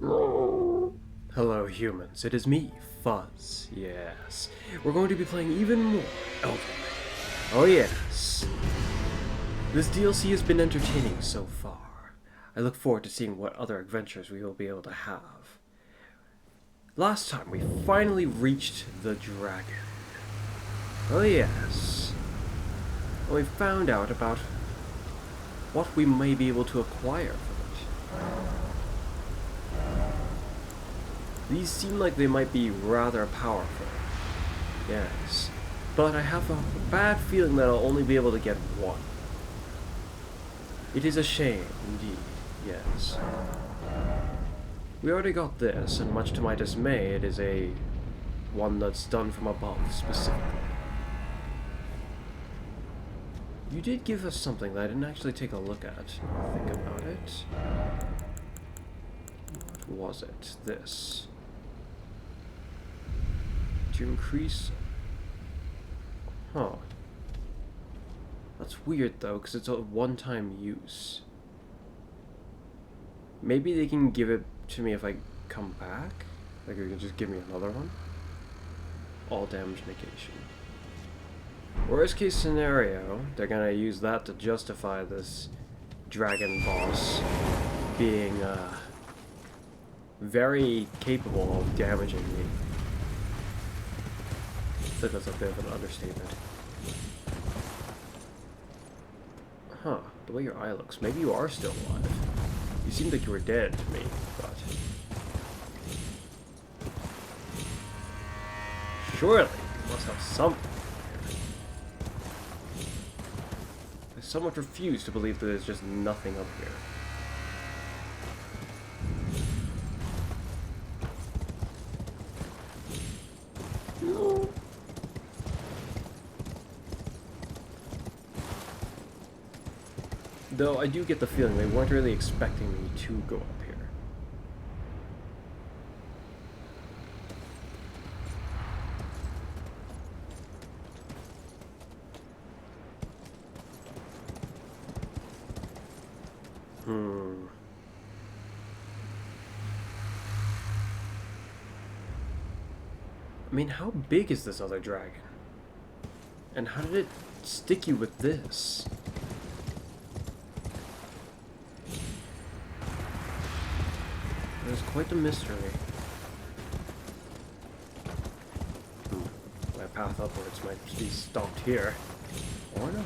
Hello humans, it is me, Fuzz. Yes, we're going to be playing even more Elden. Oh yes. This DLC has been entertaining so far. I look forward to seeing what other adventures we will be able to have. Last time we finally reached the dragon. Oh yes. And we found out about what we may be able to acquire from it. These seem like they might be rather powerful. Yes. But I have a bad feeling that I'll only be able to get one. It is a shame, indeed. Yes. We already got this, and much to my dismay, it is one that's done from above, specifically. You did give us something that I didn't actually take a look at. Think about it. What was it? This. To increase... Huh. That's weird though, because it's a one-time use. Maybe they can give it to me if I come back? Like, they can just give me another one? All damage negation. Worst case scenario, they're gonna use that to justify this dragon boss being, very capable of damaging me. I think that's a bit of an understatement. Huh, the way your eye looks. Maybe you are still alive. You seemed like you were dead to me, but... Surely, you must have something here. I somewhat refuse to believe that there's just nothing up here. Though I do get the feeling they weren't really expecting me to go up here. I mean, how big is this other dragon? And how did it stick you with this? There's quite a mystery. My path upwards might be stopped here. Or not.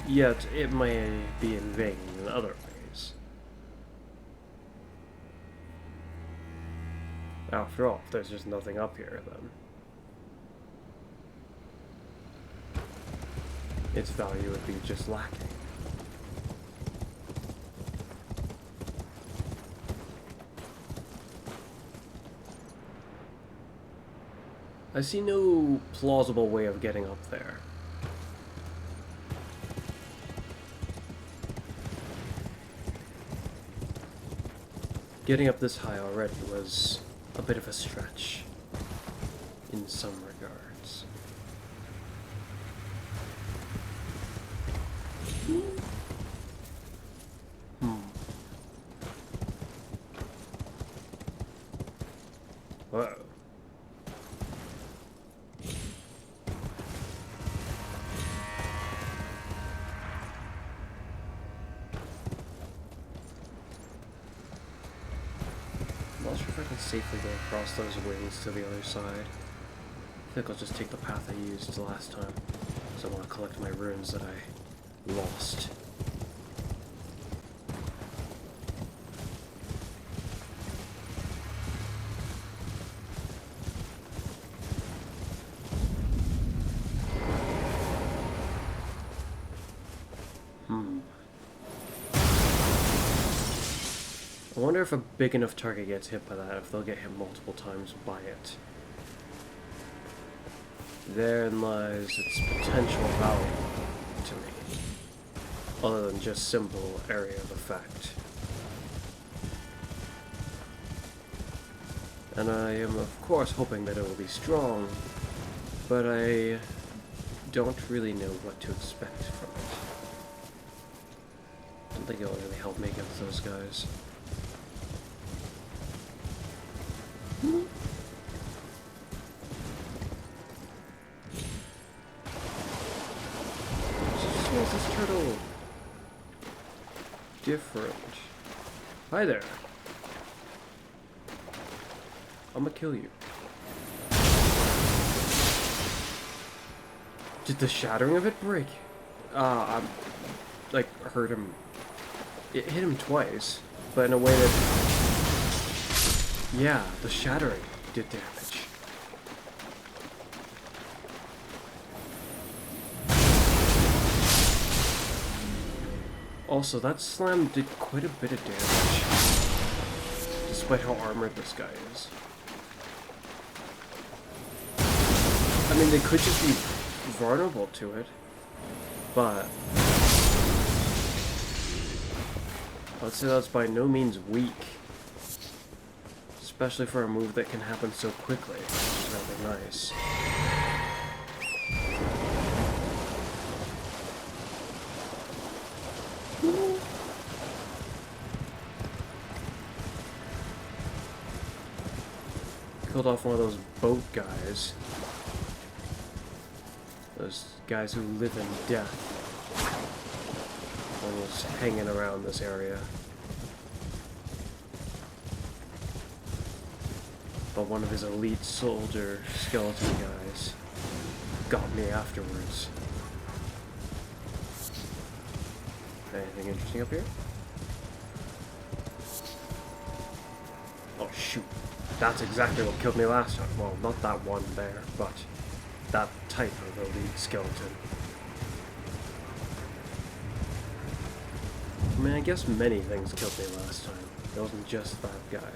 Yet, it may be in vain in other ways. After all, there's just nothing up here, then. Its value would be just lacking. I see no plausible way of getting up there. Getting up this high already was a bit of a stretch, in some regards. Whoa. I'm not sure if I can safely go across those wings to the other side. I think I'll just take the path I used last time, because I want to collect my runes that I lost. I wonder if a big enough target gets hit by that, if they'll get hit multiple times by it. Therein lies its potential value to me, other than just simple area of effect. And I am of course hoping that it will be strong, but I don't really know what to expect from it. think it'll really help me against those guys. Just why is this turtle different? Hi there. I'm gonna kill you. Did the shattering of it break? I'm like hurt him. It hit him twice, but in a way that, yeah, the shattering did damage. Also, that slam did quite a bit of damage, despite how armored this guy is. I mean, they could just be vulnerable to it, but I'd say that's by no means weak, especially for a move that can happen so quickly, which is rather nice. Killed off one of those boat guys. Those guys who live in death. And was hanging around this area. But one of his elite soldier skeleton guys got me afterwards. Anything interesting up here? Oh shoot. That's exactly what killed me last time. Well, not that one there, but that type of elite skeleton. I mean, I guess many things killed me last time. It wasn't just that guy.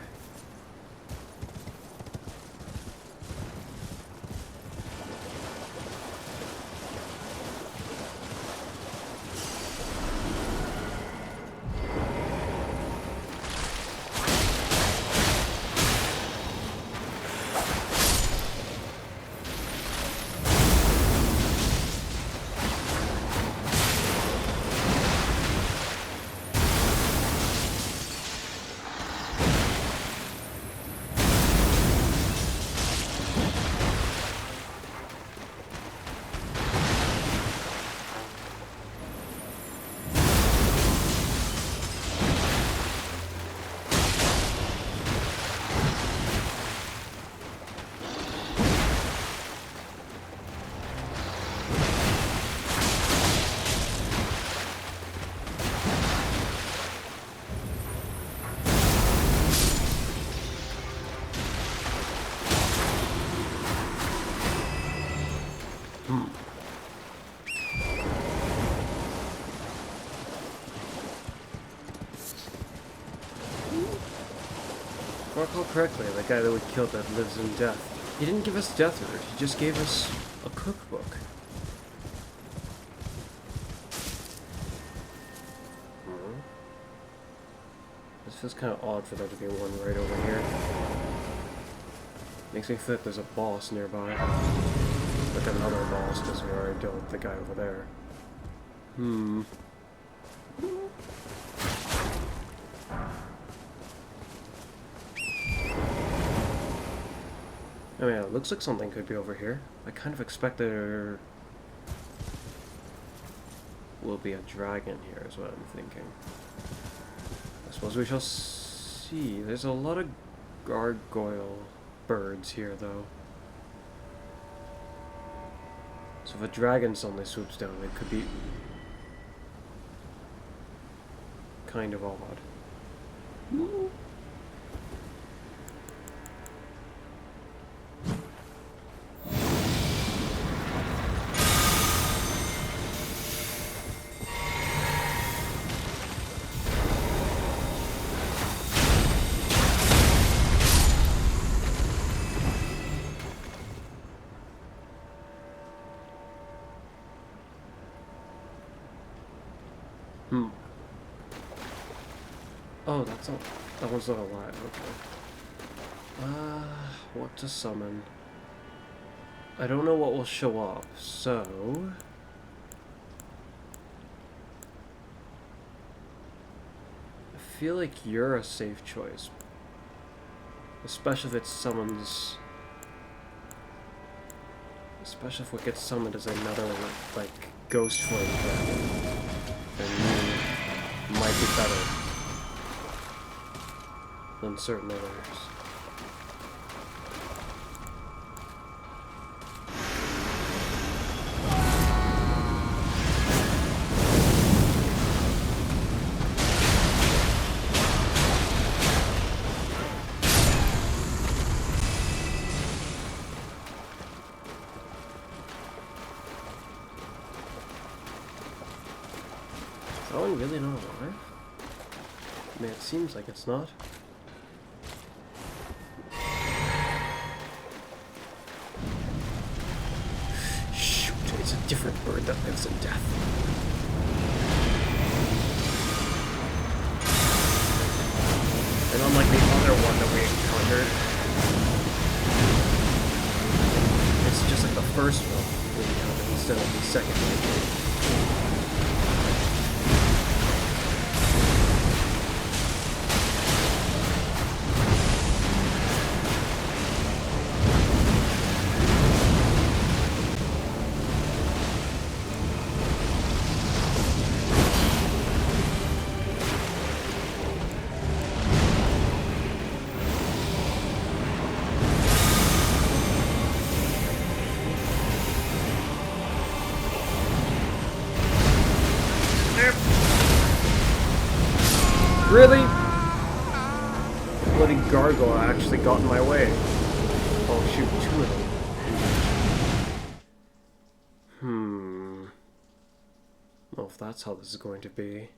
If I recall correctly, the guy that we killed that lives in death, he didn't give us death root, he just gave us a cookbook. This feels kind of odd for there to be one right over here. Makes me think there's a boss nearby. Like another boss, because we already dealt with the guy over there. I mean, it looks like something could be over here. I kind of expect there will be a dragon here, is what I'm thinking. I suppose we shall see. There's a lot of gargoyle birds here, though. So if a dragon suddenly swoops down, it could be kind of odd. Oh, that's not. That one's not alive. Okay. What to summon? I don't know what will show up, so feel like you're a safe choice. Especially if it's someone's... Especially if what gets summoned is another, like, ghost flame dragon. Then you might be better than certain others. Is that one really not alive? I mean, it seems like it's not. Shoot, it's a different bird that lives in death. And unlike the other one that we encountered, it's just like the first one we encountered instead of the second one. Really? The bloody gargoyle actually got in my way. Oh shoot, two of them. Well, if that's how this is going to be,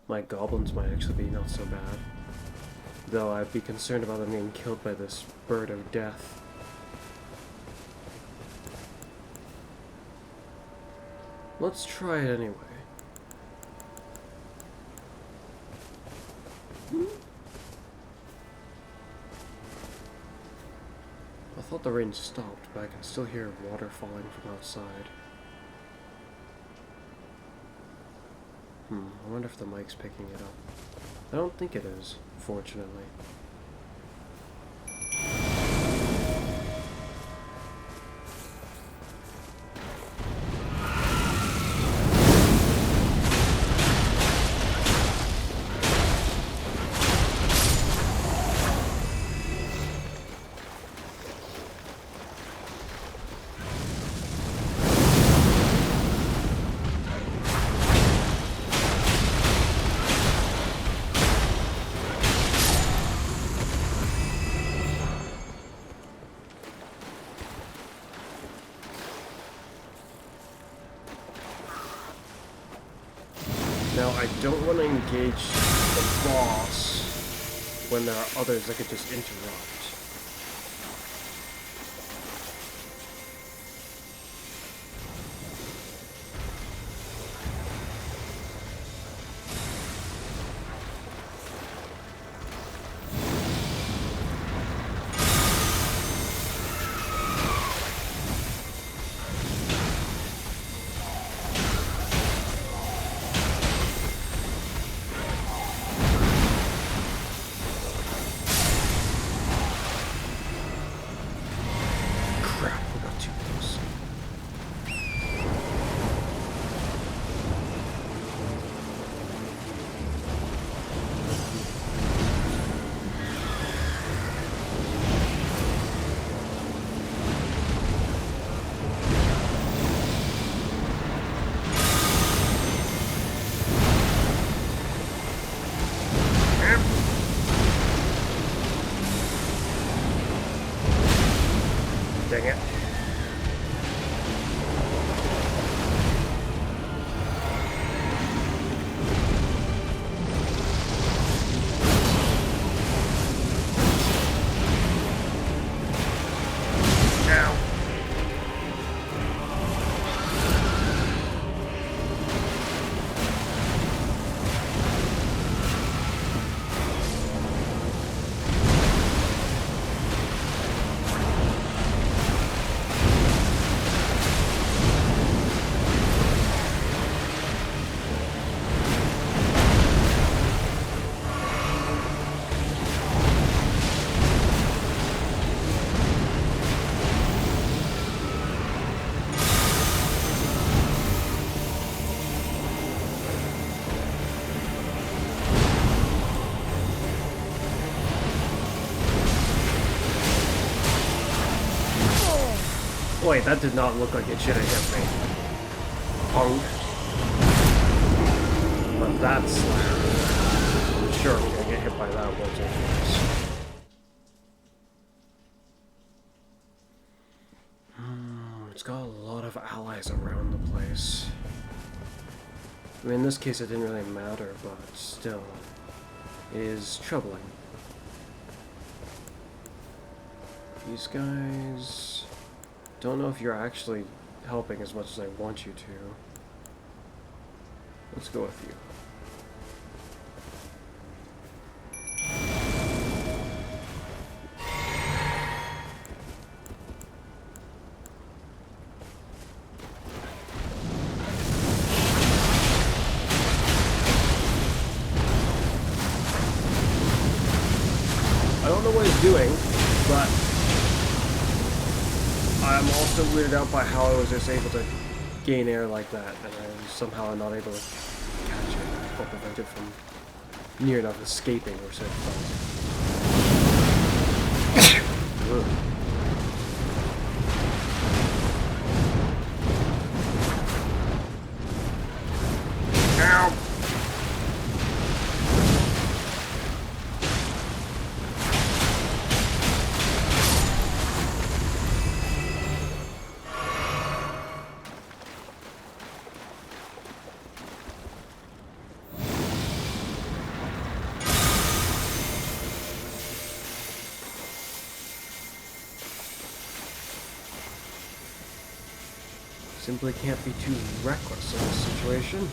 my goblins might actually be not so bad. Though I'd be concerned about them being killed by this bird of death. Let's try it anyway. I thought the rain stopped, but I can still hear water falling from outside. I wonder if the mic's picking it up. I don't think it is, fortunately. Now, I don't want to engage the boss when there are others that could just interrupt. Wait, that did not look like it should have hit me. Punk. But that slam, I'm sure I'm gonna get hit by that once or twice. It's got a lot of allies around the place. I mean, in this case it didn't really matter, but still, it is troubling. These guys... don't know if you're actually helping as much as I want you to. Let's go with you. I don't know what he's doing, but I'm also weirded out by how I was just able to gain air like that, and I'm somehow not able to catch it or prevent it from near enough escaping or so. Ow! Simply can't be too reckless in this situation.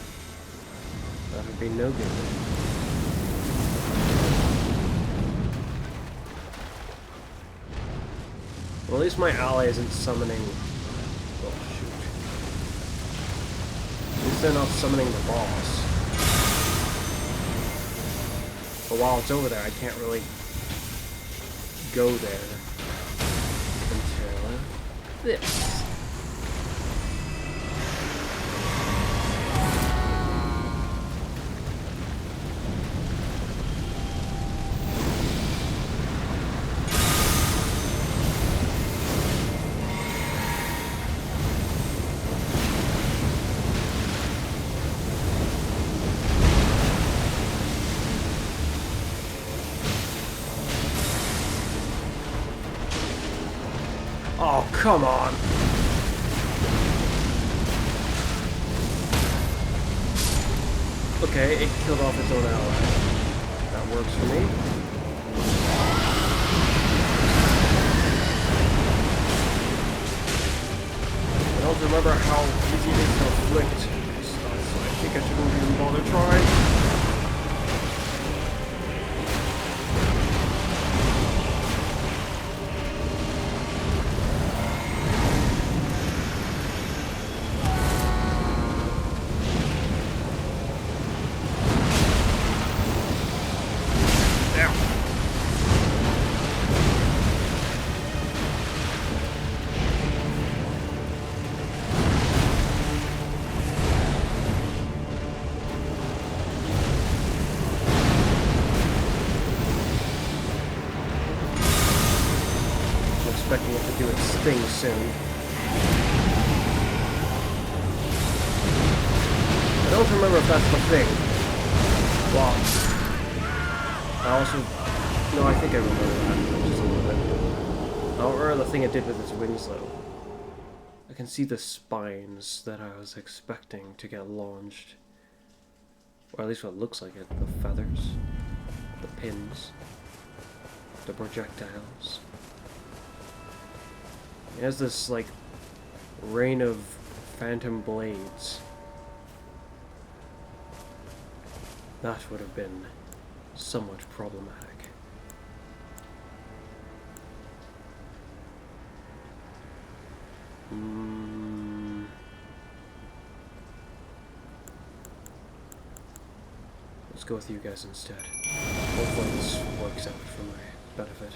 That would be no good. Well, at least my ally isn't summoning... oh, shoot. At least they're not summoning the boss. But while it's over there, I can't really go there until this. Oh, come on! Okay, it killed off its own ally. That works for me. I don't remember how easy it is to afflict, so I think I shouldn't even bother trying. Expecting it to do its thing soon. I don't remember if that's the thing. Well, I also... no, I think I remember that, just a little bit. I don't remember the thing it did with its wings, though. I can see the spines that I was expecting to get launched. Or at least what looks like it. The feathers, the pins, the projectiles. It has this, like, rain of phantom blades. That would have been somewhat problematic. Let's go with you guys instead. Hopefully this works out for my benefit.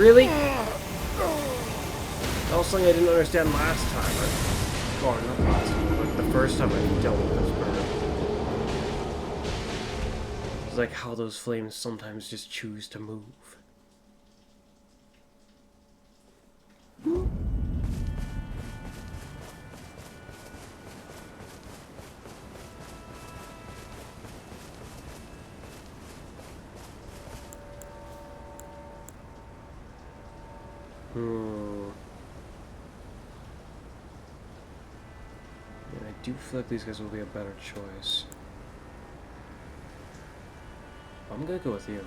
Really? That was something I didn't understand last time. Or not last time, but the first time I dealt with this bird. It's like how those flames sometimes just choose to move. Yeah, I do feel like these guys will be a better choice. I'm gonna go with you.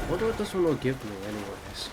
I wonder what this one will give me anyways.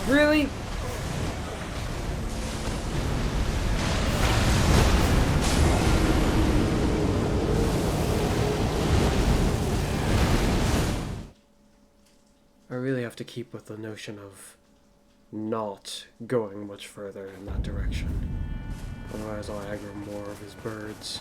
Really? I really have to keep with the notion of not going much further in that direction. Otherwise I'll aggro more of his birds.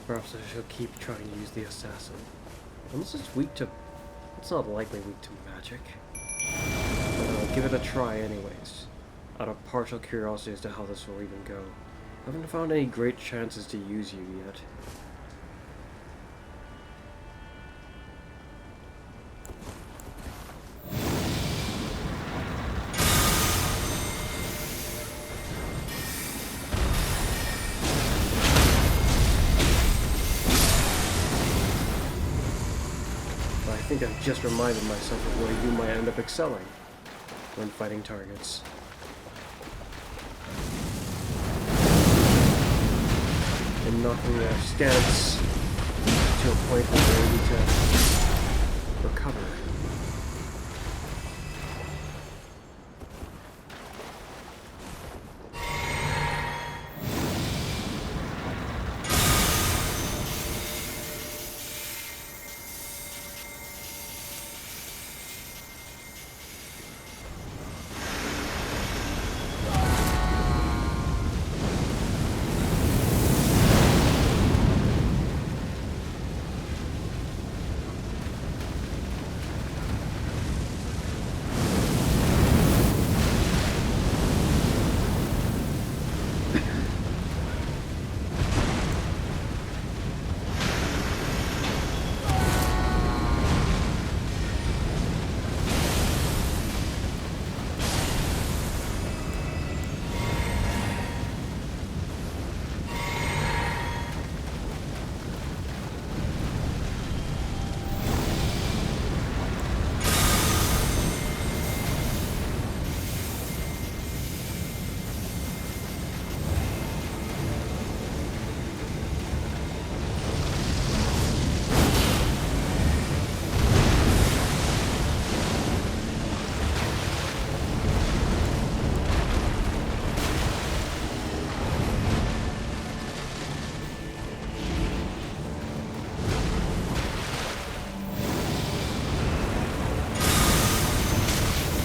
Perhaps I shall keep trying to use the assassin. Unless it's weak to... It's not likely weak to magic. But I'll give it a try anyways, out of partial curiosity as to how this will even go. I haven't found any great chances to use you yet. I think I've just reminded myself of where you might end up excelling when fighting targets. And knocking their stance to a point where they're able to recover.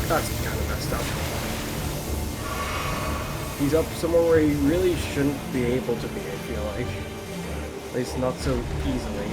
That's kind of messed up. He's up somewhere where he really shouldn't be able to be, I feel like. At least not so easily.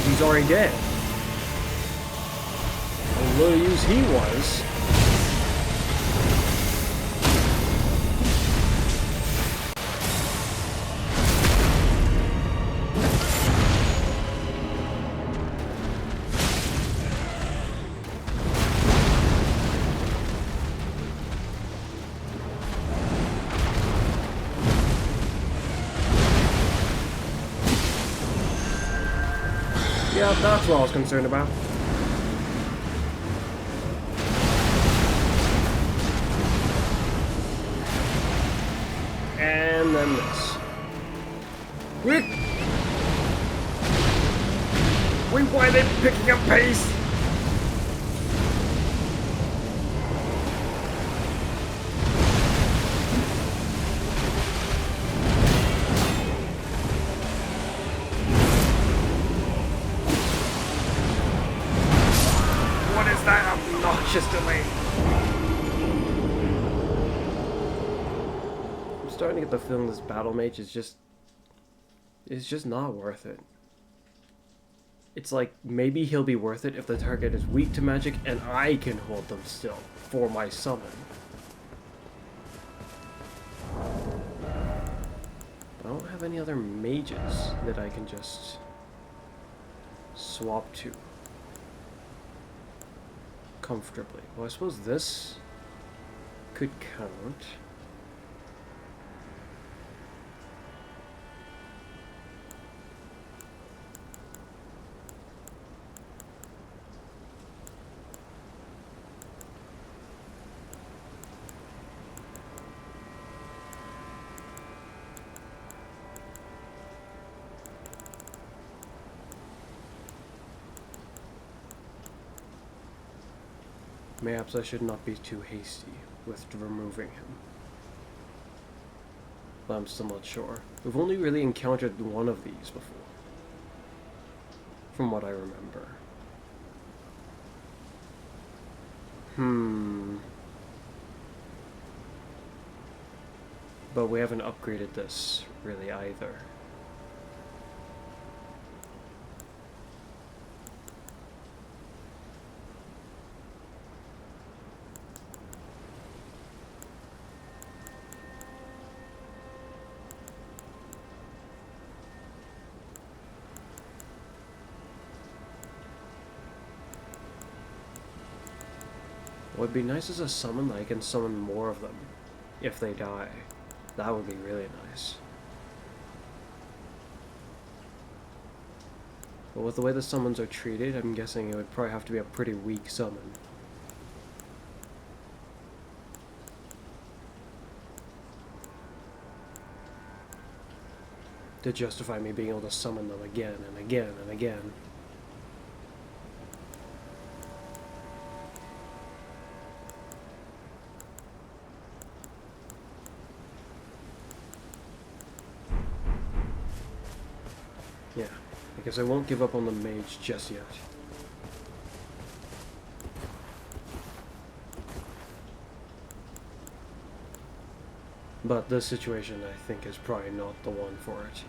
He's already dead. How little use he was. Yeah, that's what I was concerned about. And then this. Wait, why are they picking up pace? That obnoxious delay. I'm starting to get the feeling this battle mage is just not worth it. It's like maybe he'll be worth it if the target is weak to magic and I can hold them still for my summon. I don't have any other mages that I can just swap to comfortably. Well, I suppose this could count. Perhaps I should not be too hasty with removing him. But I'm still not sure. We've only really encountered one of these before, from what I remember. But we haven't upgraded this really either. What would be nice is a summon that I can summon more of them if they die. That would be really nice. But with the way the summons are treated, I'm guessing it would probably have to be a pretty weak summon. To justify me being able to summon them again and again and again. Yeah, I guess I won't give up on the mage just yet. But this situation, I think, is probably not the one for it.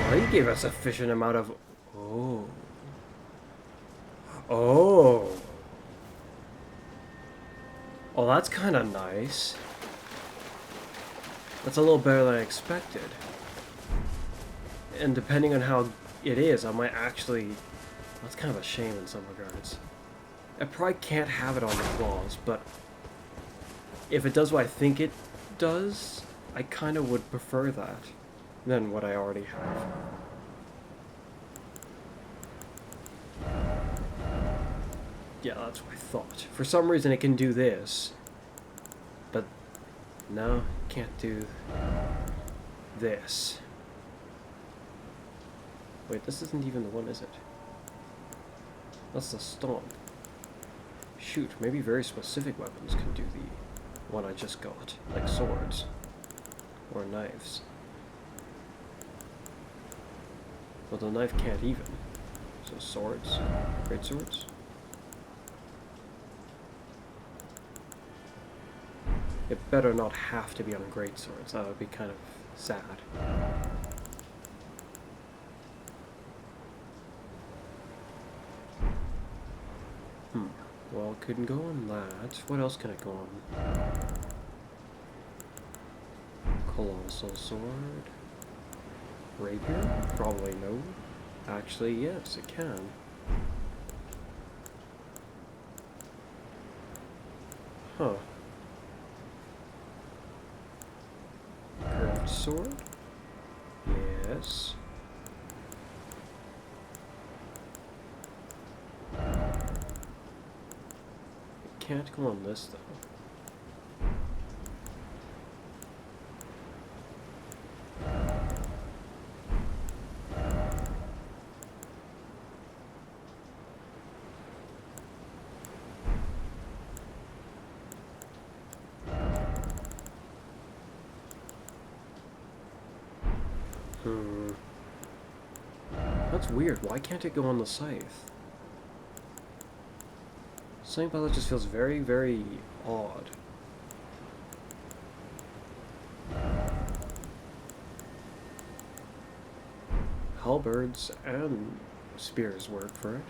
Oh, he gave us a sufficient amount of... Oh. Oh. Oh, that's kind of nice. That's a little better than I expected. And depending on how it is, I might actually... That's kind of a shame in some regards. I probably can't have it on the claws, but... If it does what I think it does, I kind of would prefer that than what I already have. Yeah, that's what I thought. For some reason it can do this, but no, can't do this. Wait, this isn't even the one, is it? That's the stomp. Shoot, maybe very specific weapons can do the one I just got, like swords or knives. Well, the knife can't even. So swords, great swords. It better not have to be on great swords. That would be kind of sad. Well, couldn't go on that. What else can it go on? Colossal sword. Rapier? Probably no. Actually, yes, it can. Huh. Curved sword? Yes. It can't go on this, though. That's weird. Why can't it go on the scythe? Something about that just feels very, very odd. Halberds and spears work for it.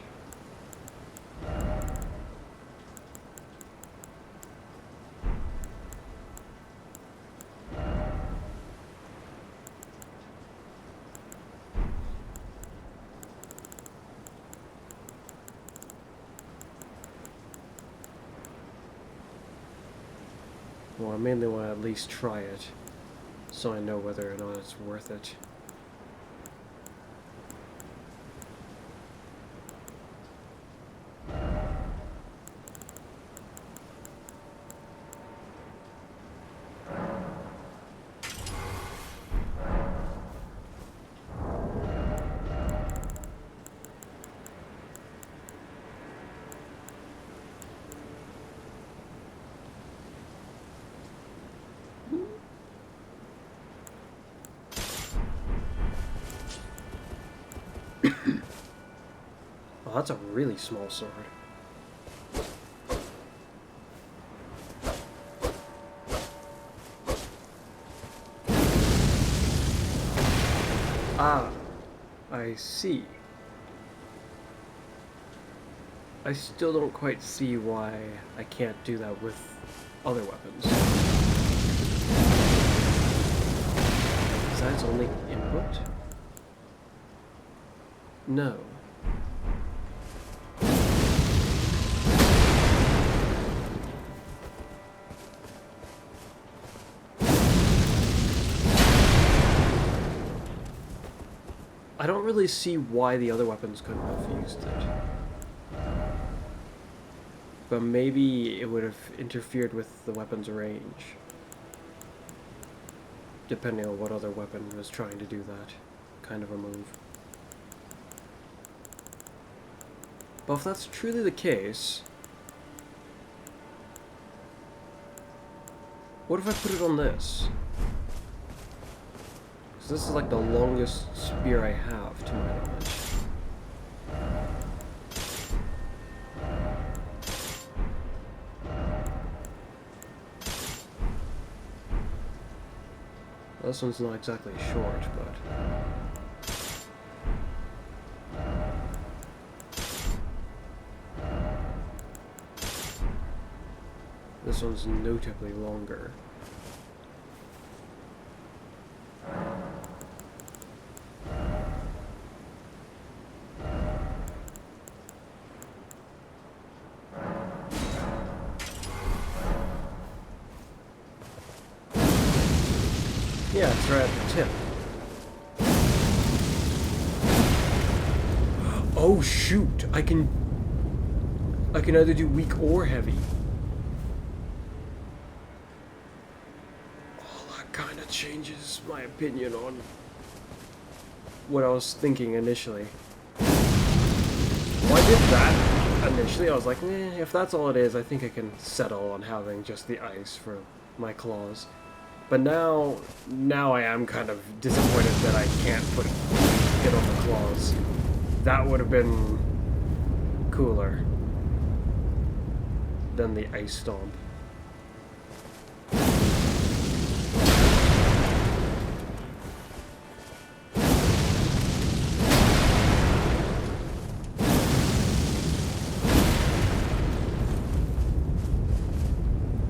Well, I mainly want to at least try it, so I know whether or not it's worth it. Oh, that's a really small sword. Ah, I see. I still don't quite see why I can't do that with other weapons. Is that its only input? No. I don't really see why the other weapons couldn't have used it. But maybe it would have interfered with the weapon's range. Depending on what other weapon was trying to do that kind of a move. But if that's truly the case, what if I put it on this? Because this is like the longest spear I have, to my knowledge. This one's not exactly short, but... This one's notably longer. Yeah, it's right at the tip. Oh shoot! I can either do weak or heavy. Oh, that kind of changes my opinion on what I was thinking initially. Well, I did that initially. I was like, if that's all it is, I think I can settle on having just the ice for my claws. But now I am kind of disappointed that I can't put it on the claws. That would have been cooler than the ice stomp.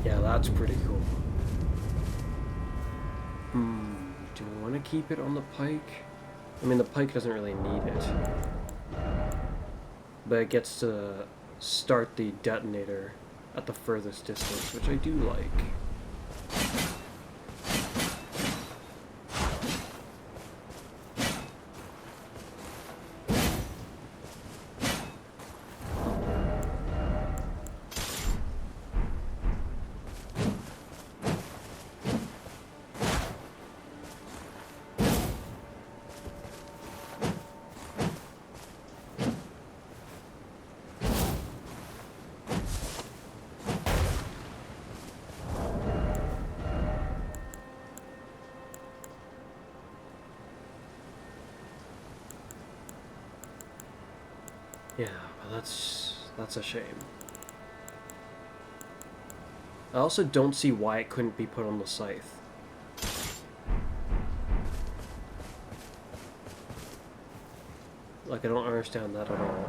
Yeah, that's pretty cool. Do we want to keep it on the pike? I mean, the pike doesn't really need it. But it gets to start the detonator at the furthest distance, which I do like. Yeah, but that's a shame. I also don't see why it couldn't be put on the scythe. Like, I don't understand that at all.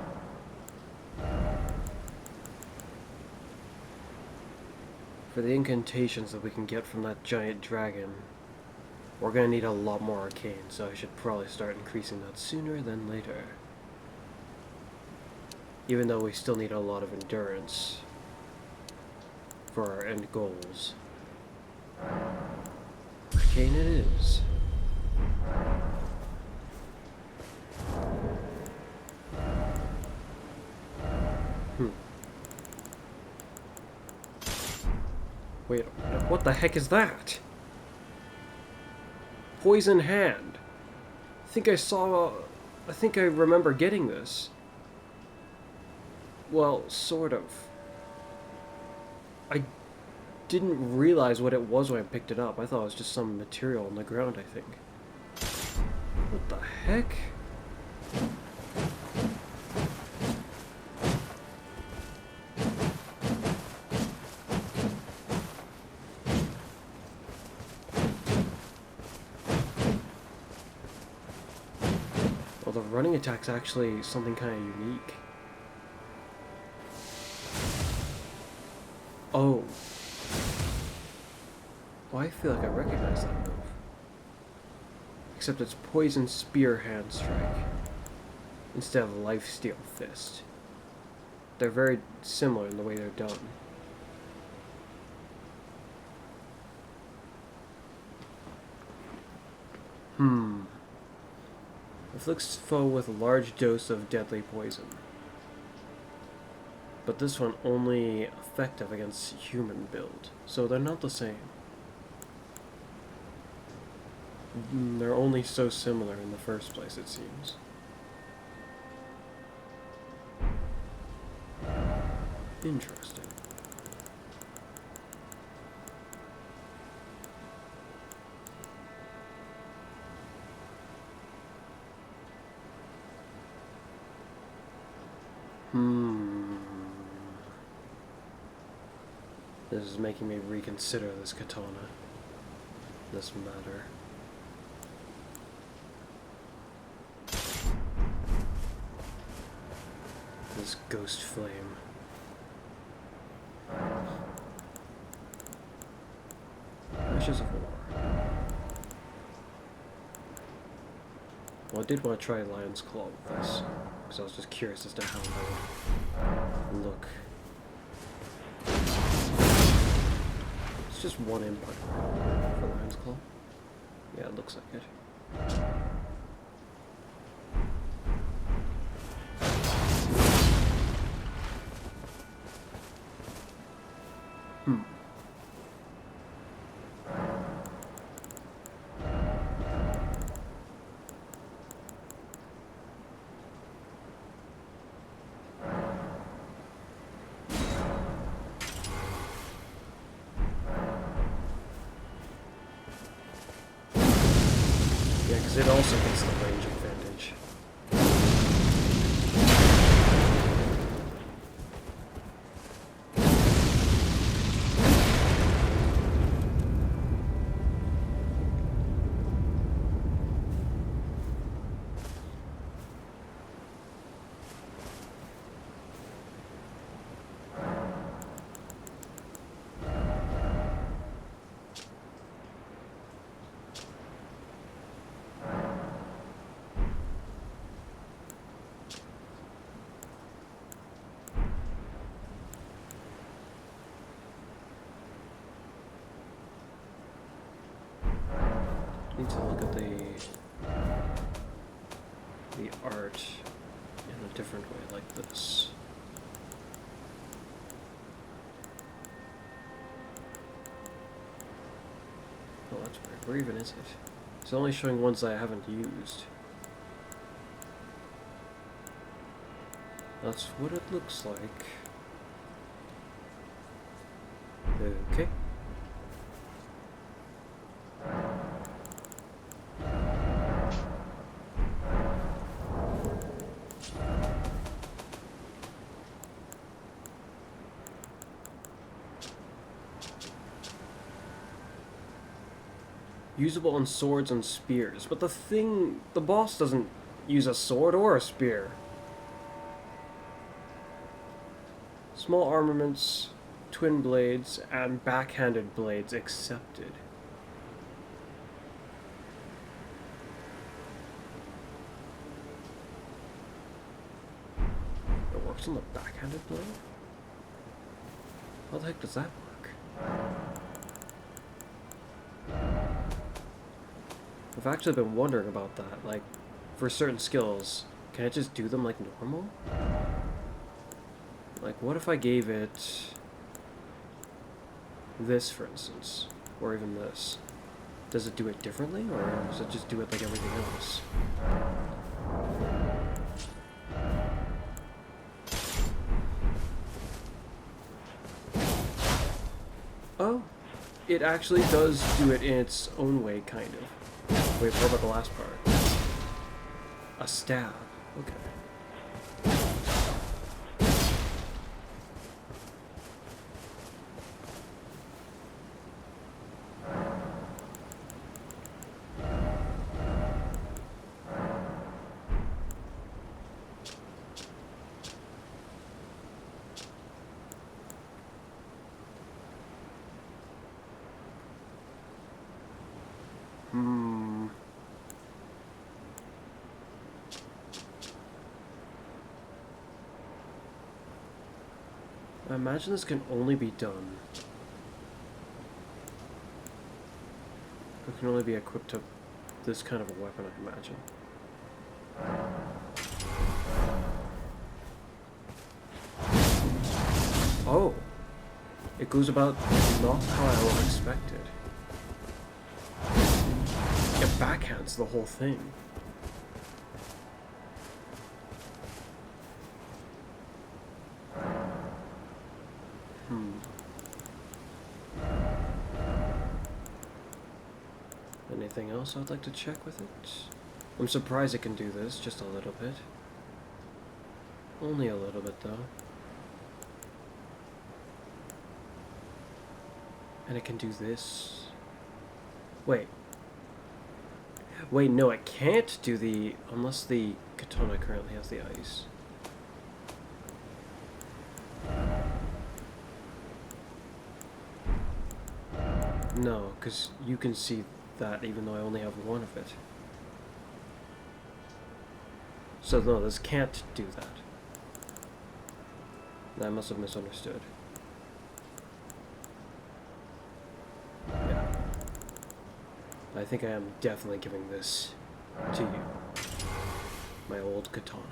For the incantations that we can get from that giant dragon, we're gonna need a lot more arcane, so I should probably start increasing that sooner than later. Even though we still need a lot of endurance for our end goals. Arcane it is. Wait, what the heck is that? Poison hand. I think I remember getting this. Well, sort of. I didn't realize what it was when I picked it up. I thought it was just some material on the ground, I think. What the heck? Well, the running attack's actually something kind of unique. Oh. Well, I feel like I recognize that move. Except it's Poison Spear Hand Strike instead of Lifesteal Fist. They're very similar in the way they're done. Afflicts foe with a large dose of deadly poison. But this one only effective against human build, so they're not the same. They're only so similar in the first place, it seems. Interesting. This is making me reconsider this katana. This matter. This ghost flame. Ashes of War. Well, I did want to try Lion's Claw with this, because I was just curious as to how that would look. It's just one empire for Lion's Claw. Yeah, it looks like it. Yeah, because it also gets the range advantage. Need to look at the art in a different way, like this. Oh, that's weird. Where even is it? It's only showing ones that I haven't used. That's what it looks like. Okay. Usable on swords and spears, but the boss doesn't use a sword or a spear. Small armaments, twin blades, and backhanded blades accepted. It works on the backhanded blade? How the heck does that work? I've actually been wondering about that, like, for certain skills, can I just do them like normal? Like, what if I gave it this, for instance, or even this? Does it do it differently, or does it just do it like everything else? Oh, it actually does do it in its own way, kind of. Wait, what about the last part? A stab. Okay. I imagine this can only be done. It can only be equipped to this kind of a weapon, I imagine. Oh! It goes about not how I would have expected. It backhands the whole thing. Anything else I'd like to check with it? I'm surprised it can do this, just a little bit. Only a little bit, though. And it can do this. Wait. Wait, no, it can't do the... unless the katana currently has the ice. No, because you can see that even though I only have one of it. So no, this can't do that. I must have misunderstood. Yeah. I think I am definitely giving this to you. My old katana.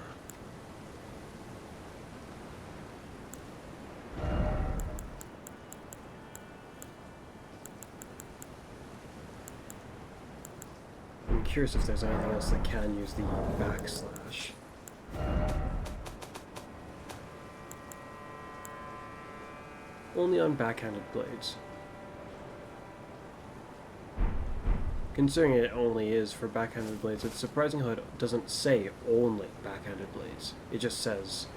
I'm curious if there's anything else that can use the backslash. Only on backhanded blades. Considering it only is for backhanded blades, it's surprising how it doesn't say only backhanded blades. It just says,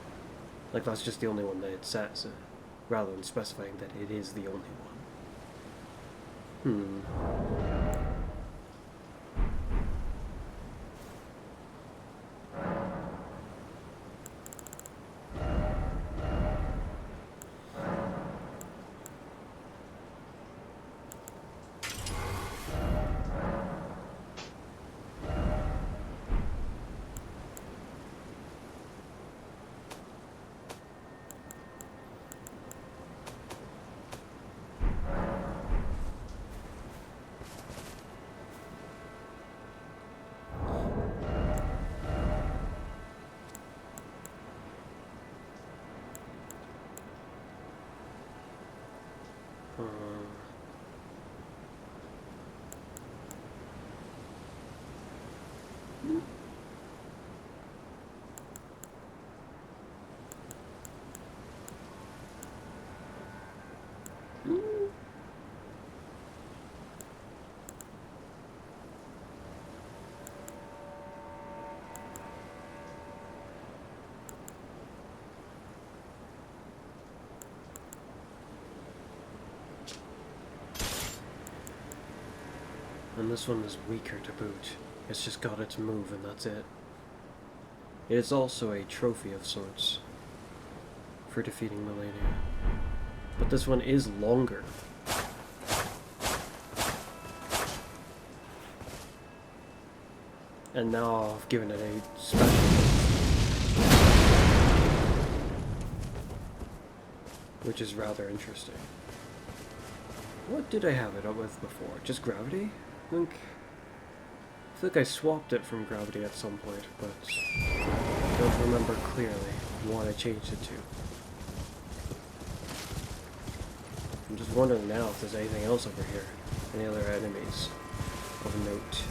like that's just the only one that it says, rather than specifying that it is the only one. And this one is weaker to boot. It's just got its move and that's it. It is also a trophy of sorts for defeating Melania. But this one is longer. And now I've given it a special move, which is rather interesting. What did I have it up with before? Just gravity? I think I swapped it from gravity at some point, but I don't remember clearly what I changed it to. I'm just wondering now if there's anything else over here. Any other enemies of note.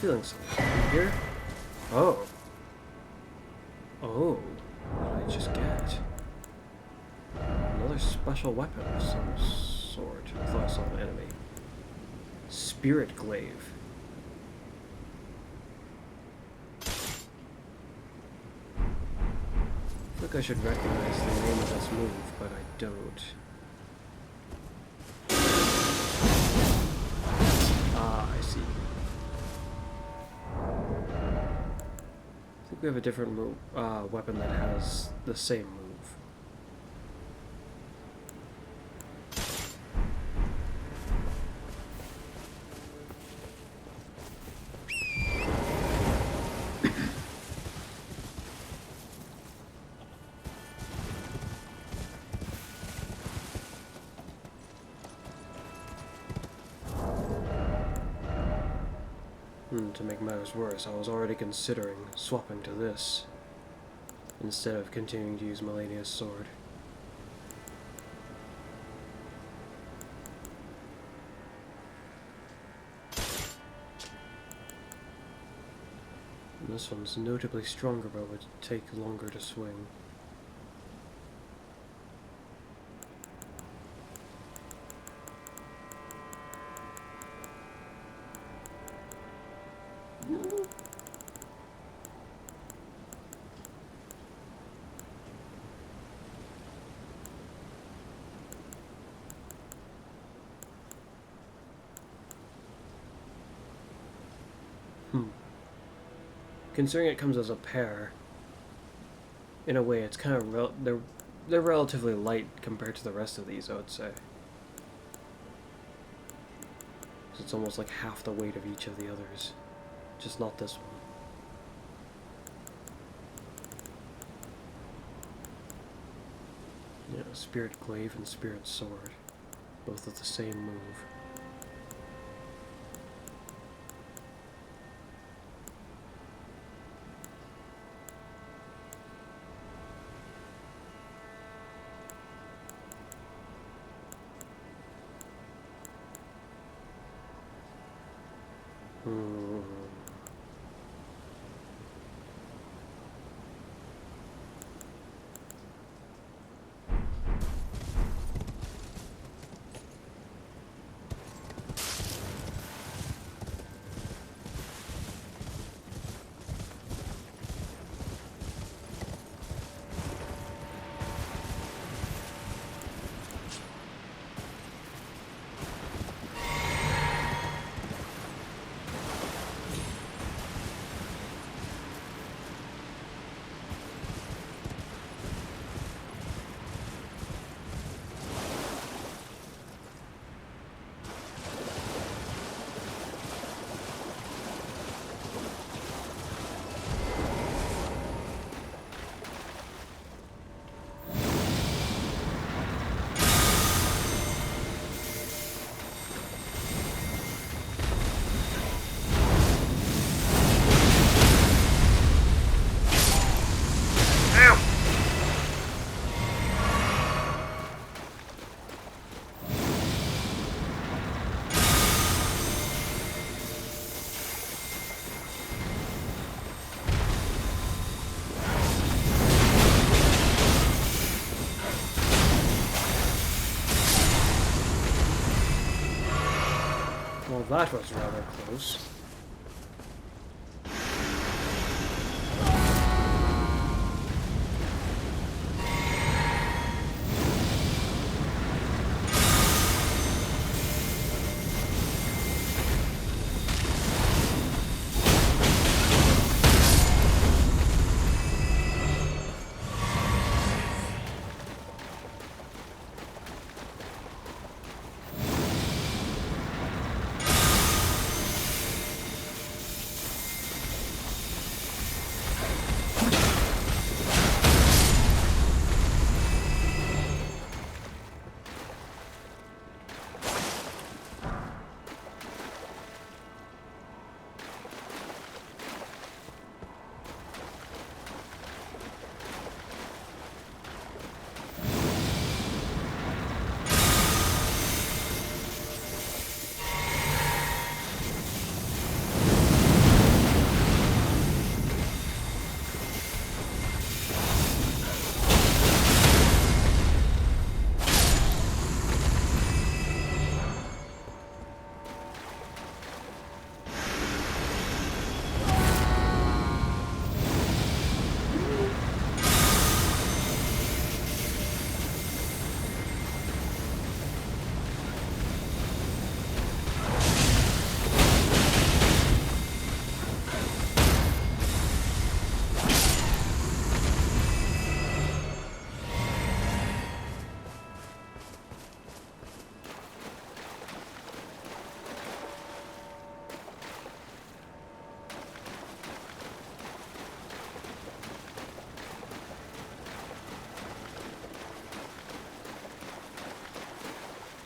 Feeling something here. Oh. Oh. What did I just get? Another special weapon of some sort. I thought I saw an enemy. Spirit Glaive. I feel like I should recognize the name of this move, but I don't. We have a different weapon that has the same move. To make matters worse, I was already considering swapping to this. instead of continuing to use Melania's sword. And this one's notably stronger but would take longer to swing. Considering it comes as a pair, in a way it's kind of they're relatively light compared to the rest of these, I would say. So it's almost like half the weight of each of the others, just not this one. Yeah, Spirit Glaive and Spirit Sword, both with the same move. Well, that was rather close.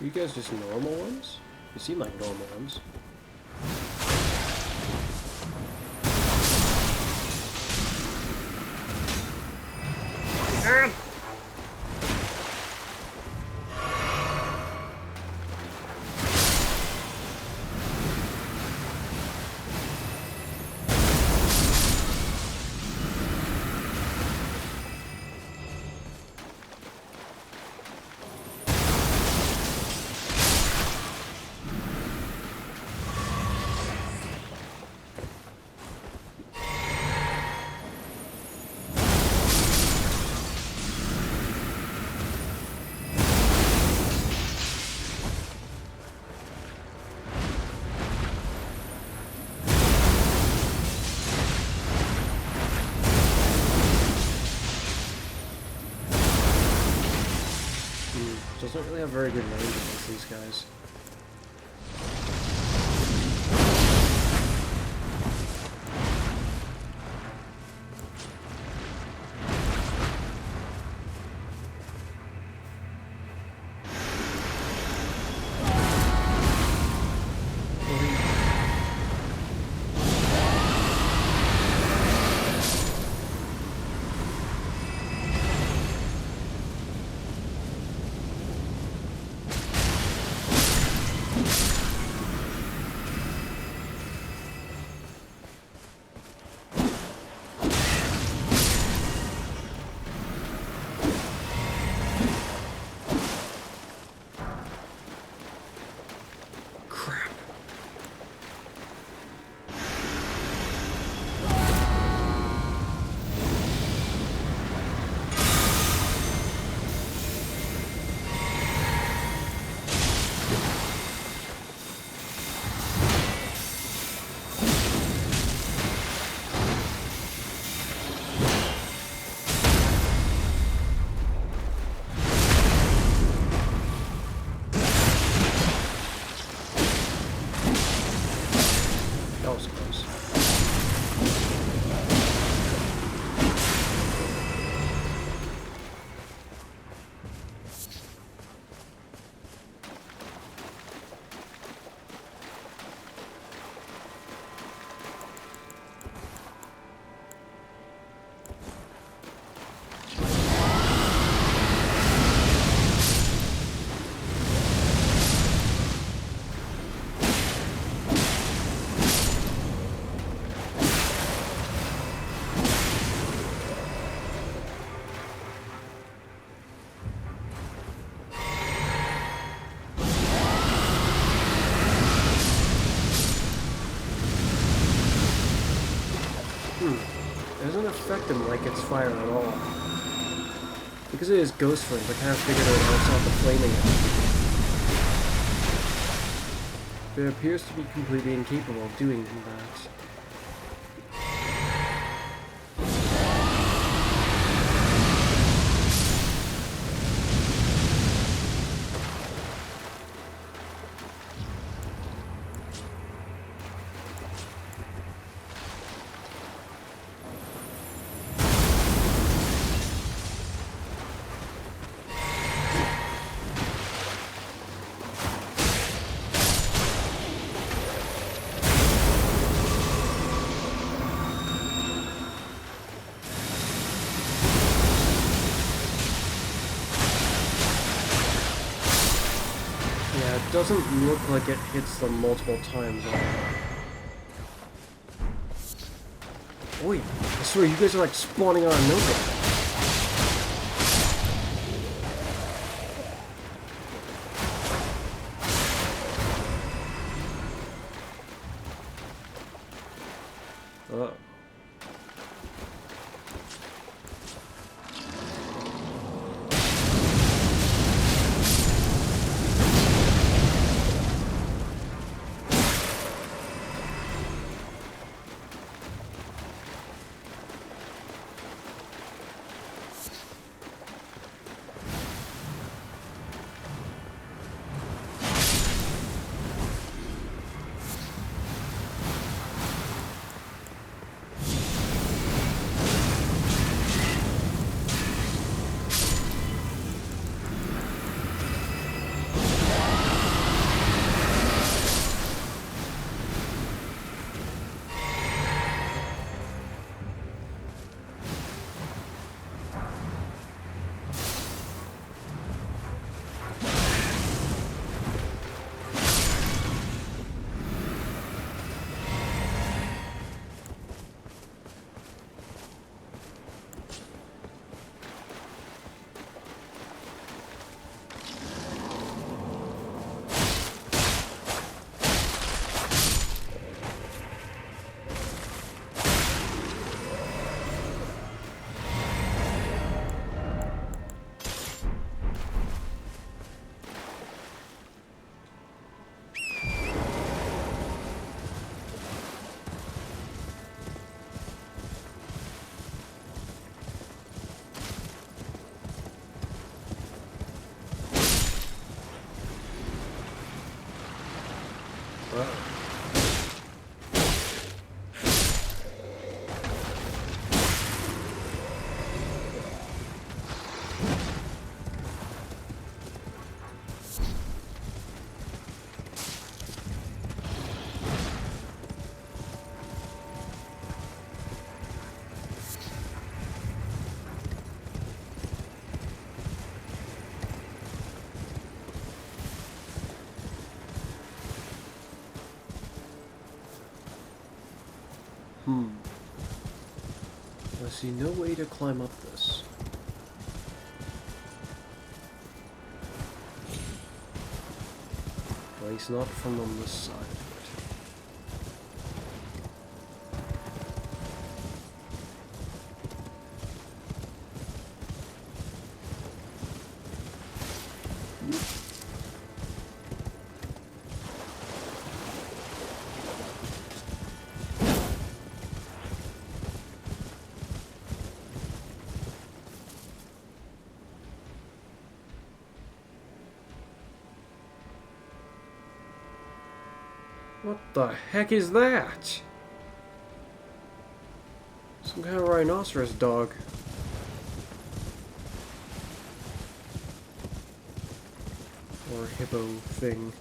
Are you guys just normal ones? You seem like normal ones. doesn't really have very good range against these guys. It doesn't affect him like it's fire at all. Because it is ghost flames, I kind of figured it would help out the flaming it. But it appears to be completely incapable of doing that. It doesn't look like it hits them multiple times. Oi, I swear you guys are like spawning out of nowhere. Oh. I see no way to climb up this. At least not from on this side of What the heck is that? Some kind of rhinoceros dog. Or hippo thing.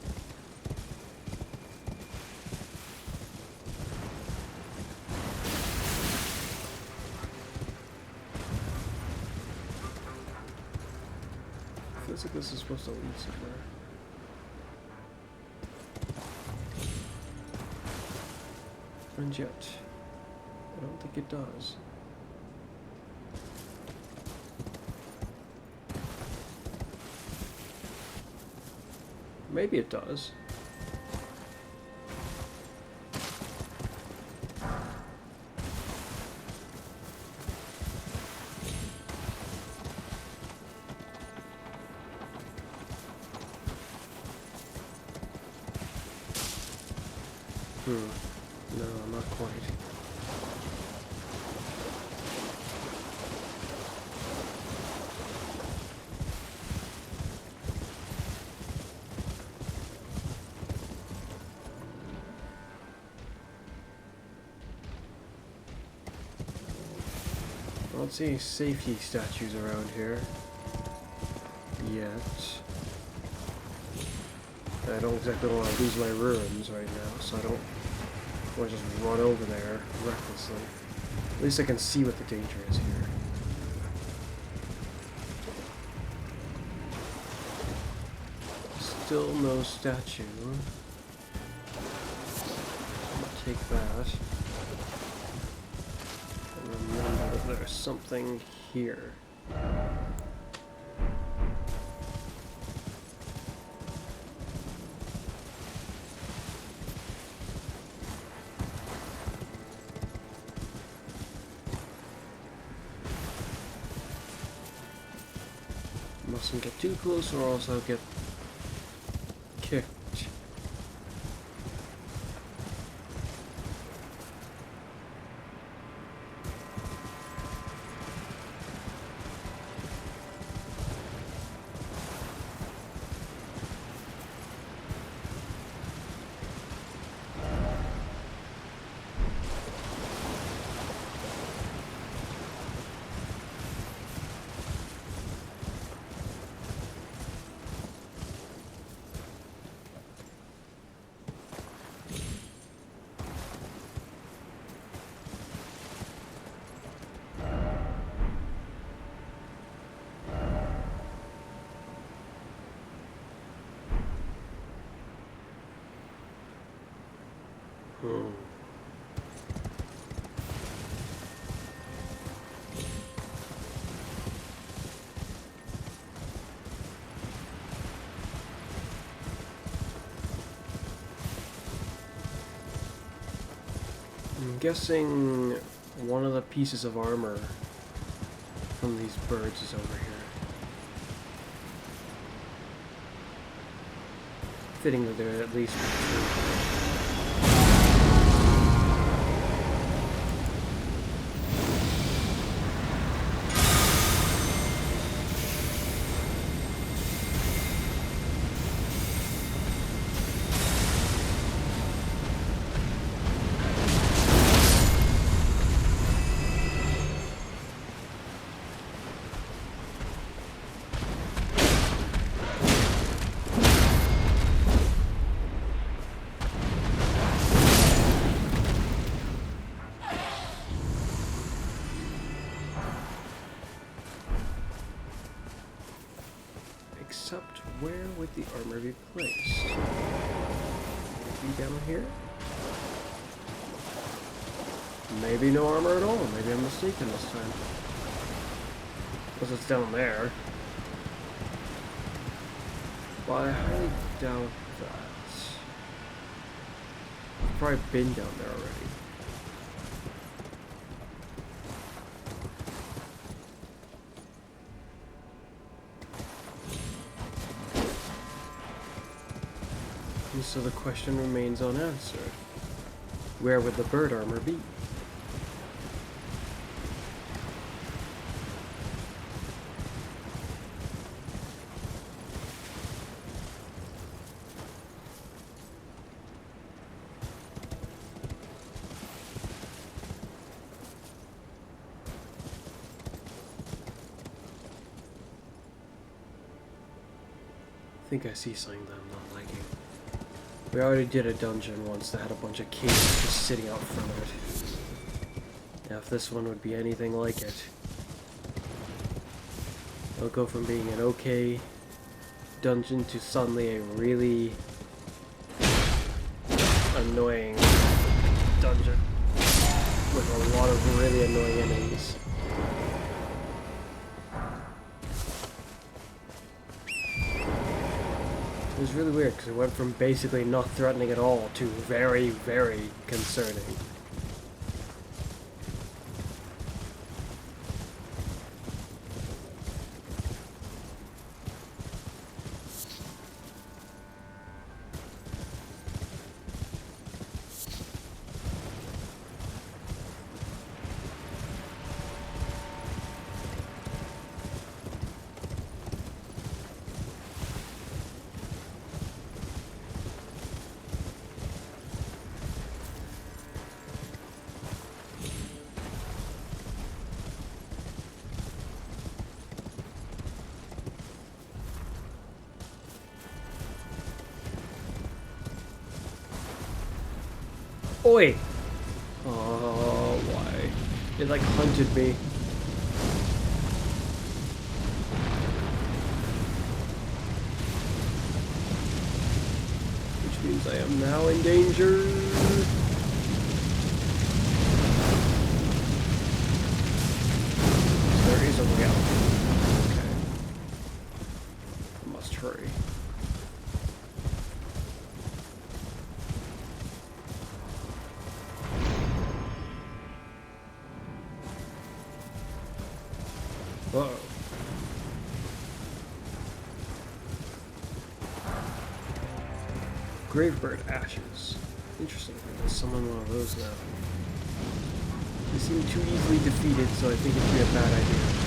Feels like this is supposed to lead somewhere. And yet, I don't think it does. Maybe it does. No, not quite. I don't see any safety statues around here yet. I don't exactly want to lose my ruins right now, so I don't want to just run over there recklessly. At least I can see what the danger is here. Still no statue. I'll take that. And remember that there's something here. Mustn't get too close or else I'll get kicked. I'm guessing one of the pieces of armor from these birds is over here. Fitting that they're at least would the armor be placed? Would it be down here? Maybe no armor at all. Maybe I'm mistaken this time. Unless it's down there. Well, I highly doubt that. I've probably been down there already. And so the question remains unanswered. Where would the bird armor be? I think I see something that I'm not liking. We already did a dungeon once that had a bunch of caves just sitting out front of it. Now if this one would be anything like it, it'll go from being an okay dungeon to suddenly a really annoying dungeon with a lot of really annoying enemies. It was really weird because it went from basically not threatening at all to very, very concerning. Oi! Oh, why? It like hunted me. Which means I am now in danger. There is a way out. Okay. I must hurry. Uh-oh. Gravebird ashes. Interesting. There's someone one of those now. They seem too easily defeated, so I think it'd be a bad idea.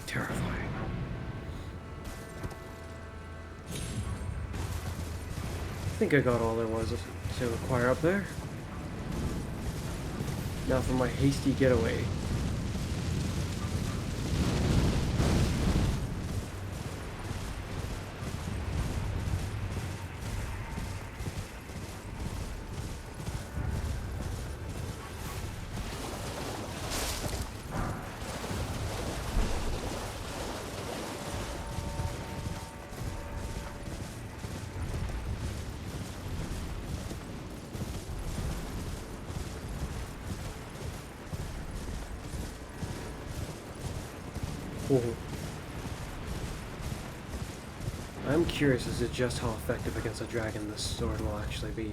Terrifying. I think I got all there was to acquire up there. Now for my hasty getaway. Oh. I'm curious as to just how effective against a dragon this sword will actually be.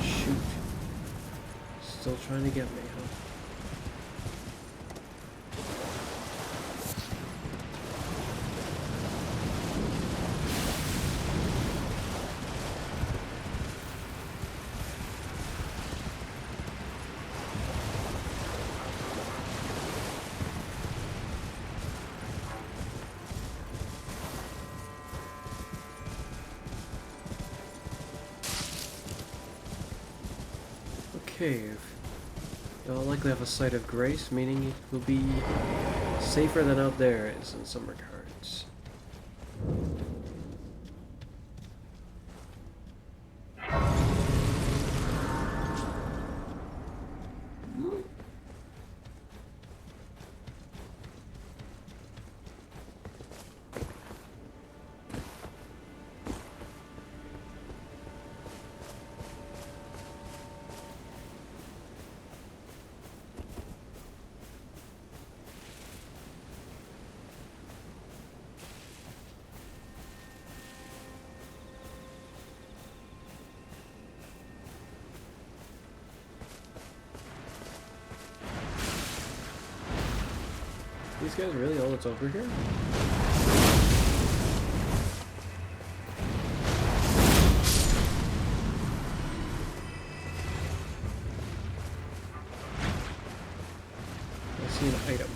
Shoot. Still trying to get me, huh? cave. It'll likely have a site of grace, meaning it will be safer than out there is in some regards. These guys really all that's over here? I see an item,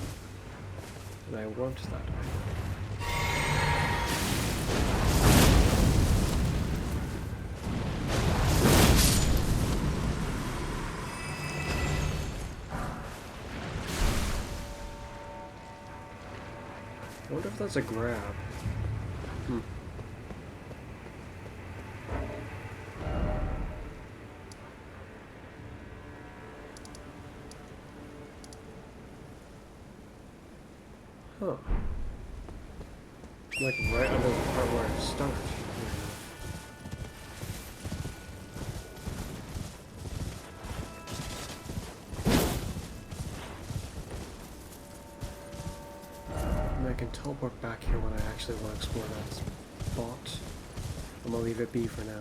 and I want that item. I wonder if that's a grab. Huh. Like right under the part where I start. I can teleport back here when I actually want to explore that spot. I'm gonna leave it be for now.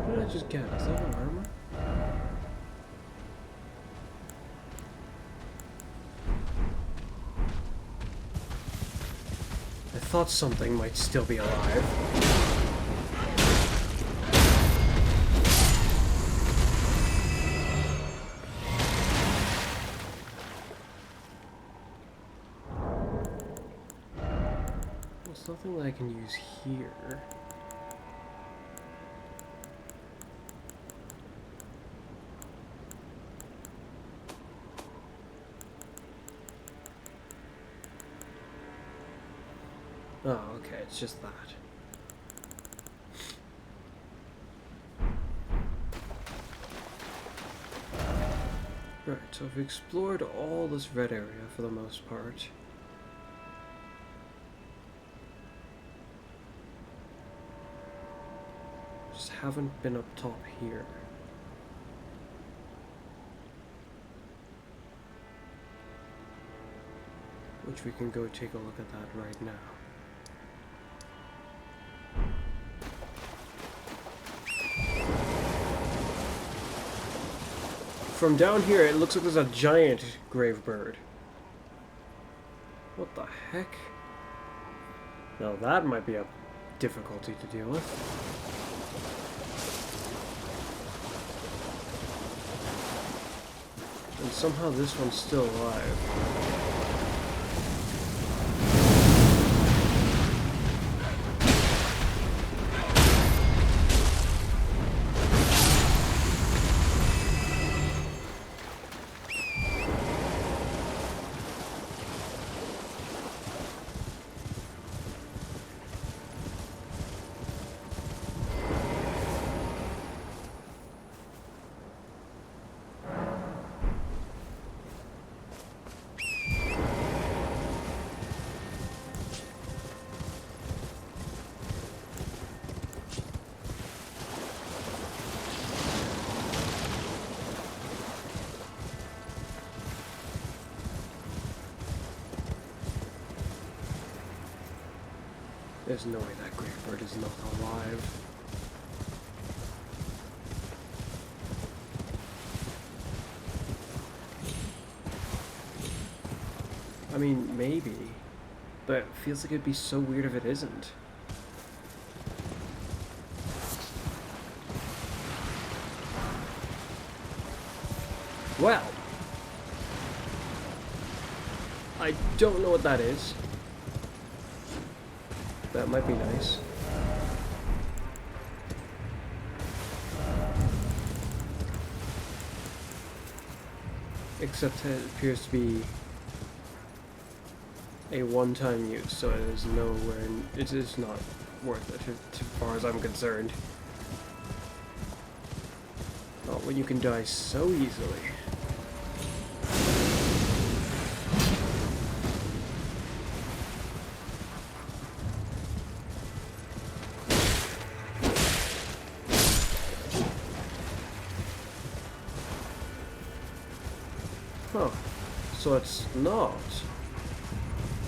What did I just get? Is that an armor? I thought something might still be alive. There's nothing that I can use here. Oh, okay, it's just that. Right, so we've explored all this red area for the most part. Just haven't been up top here. Which we can go take a look at that right now. From down here, it looks like there's a giant grave bird. What the heck? Now that might be a difficulty to deal with. And somehow this one's still alive. There's no way that great bird is not alive. I mean, maybe, but it feels like it'd be so weird if it isn't. Well, I don't know what that is. That might be nice. Except it appears to be a one-time use, so it is nowhere. It is not worth it, as far as I'm concerned. Not when you can die so easily. Huh. So it's not.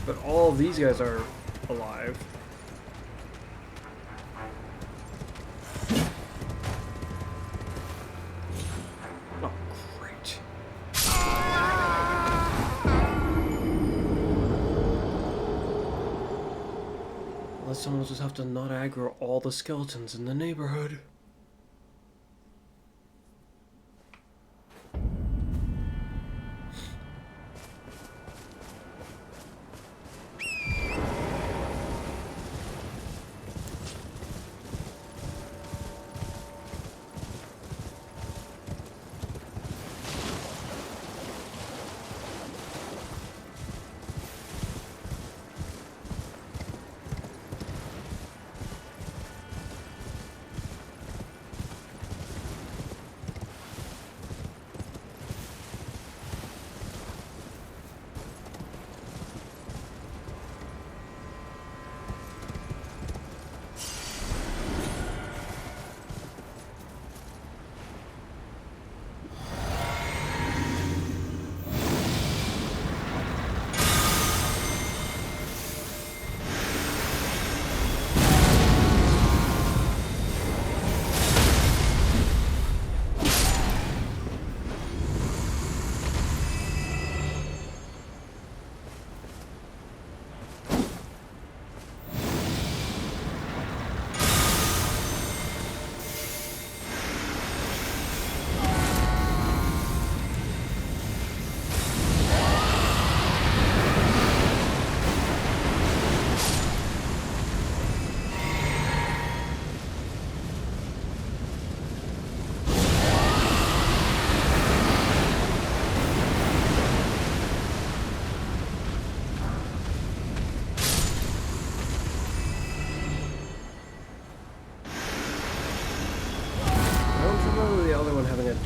But all of these guys are alive. Oh, great. Unless someone will just have to not aggro all the skeletons in the neighborhood.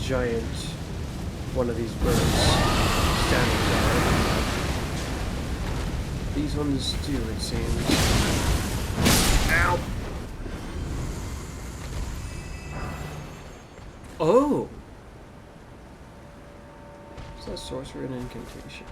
Giant one of these birds standing guard. These ones do, it seems. Ow! Oh! Is that sorcery and incantation?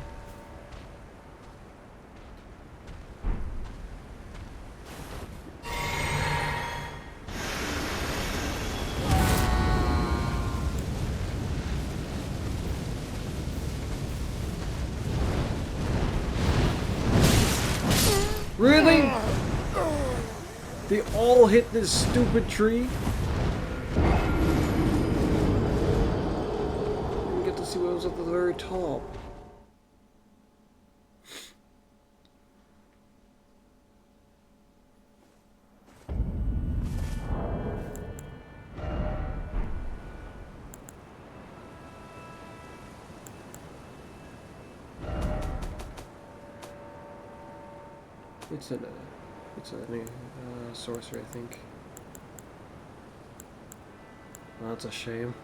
Really? They all hit this stupid tree? Didn't get to see what was at the very top. It's a sorcery, I think. Well, that's a shame.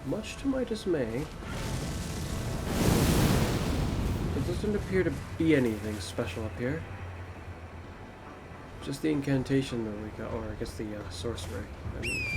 Much to my dismay, there doesn't appear to be anything special up here. Just the incantation that we got, or I guess the sorcery. I mean.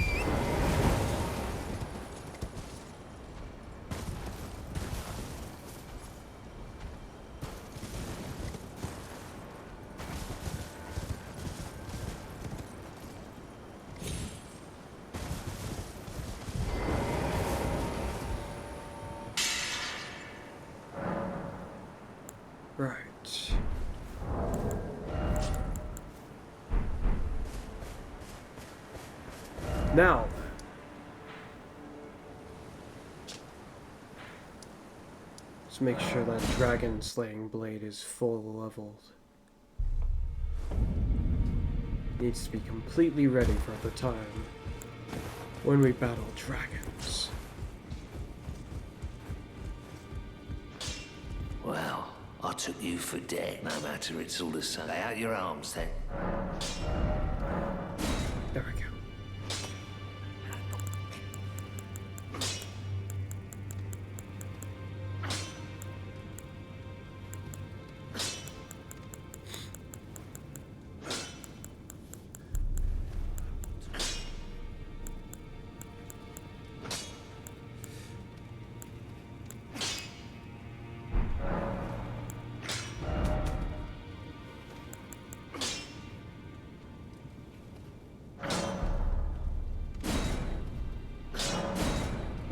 Right. Now, let's make sure that dragon slaying blade is full leveled. Needs to be completely ready for the time when we battle dragons. Well, I took you for dead. No matter, it's all the same. Lay out your arms then. There we go.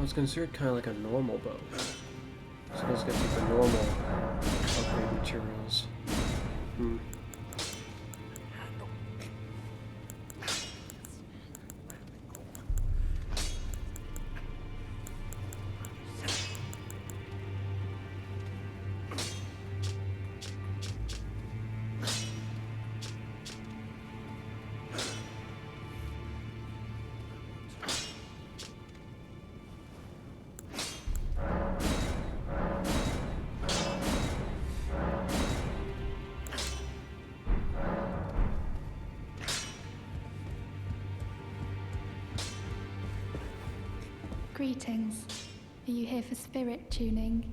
It's considered kind of like a normal bow. So let's get to the normal upgrade materials. Greetings. Are you here for spirit tuning?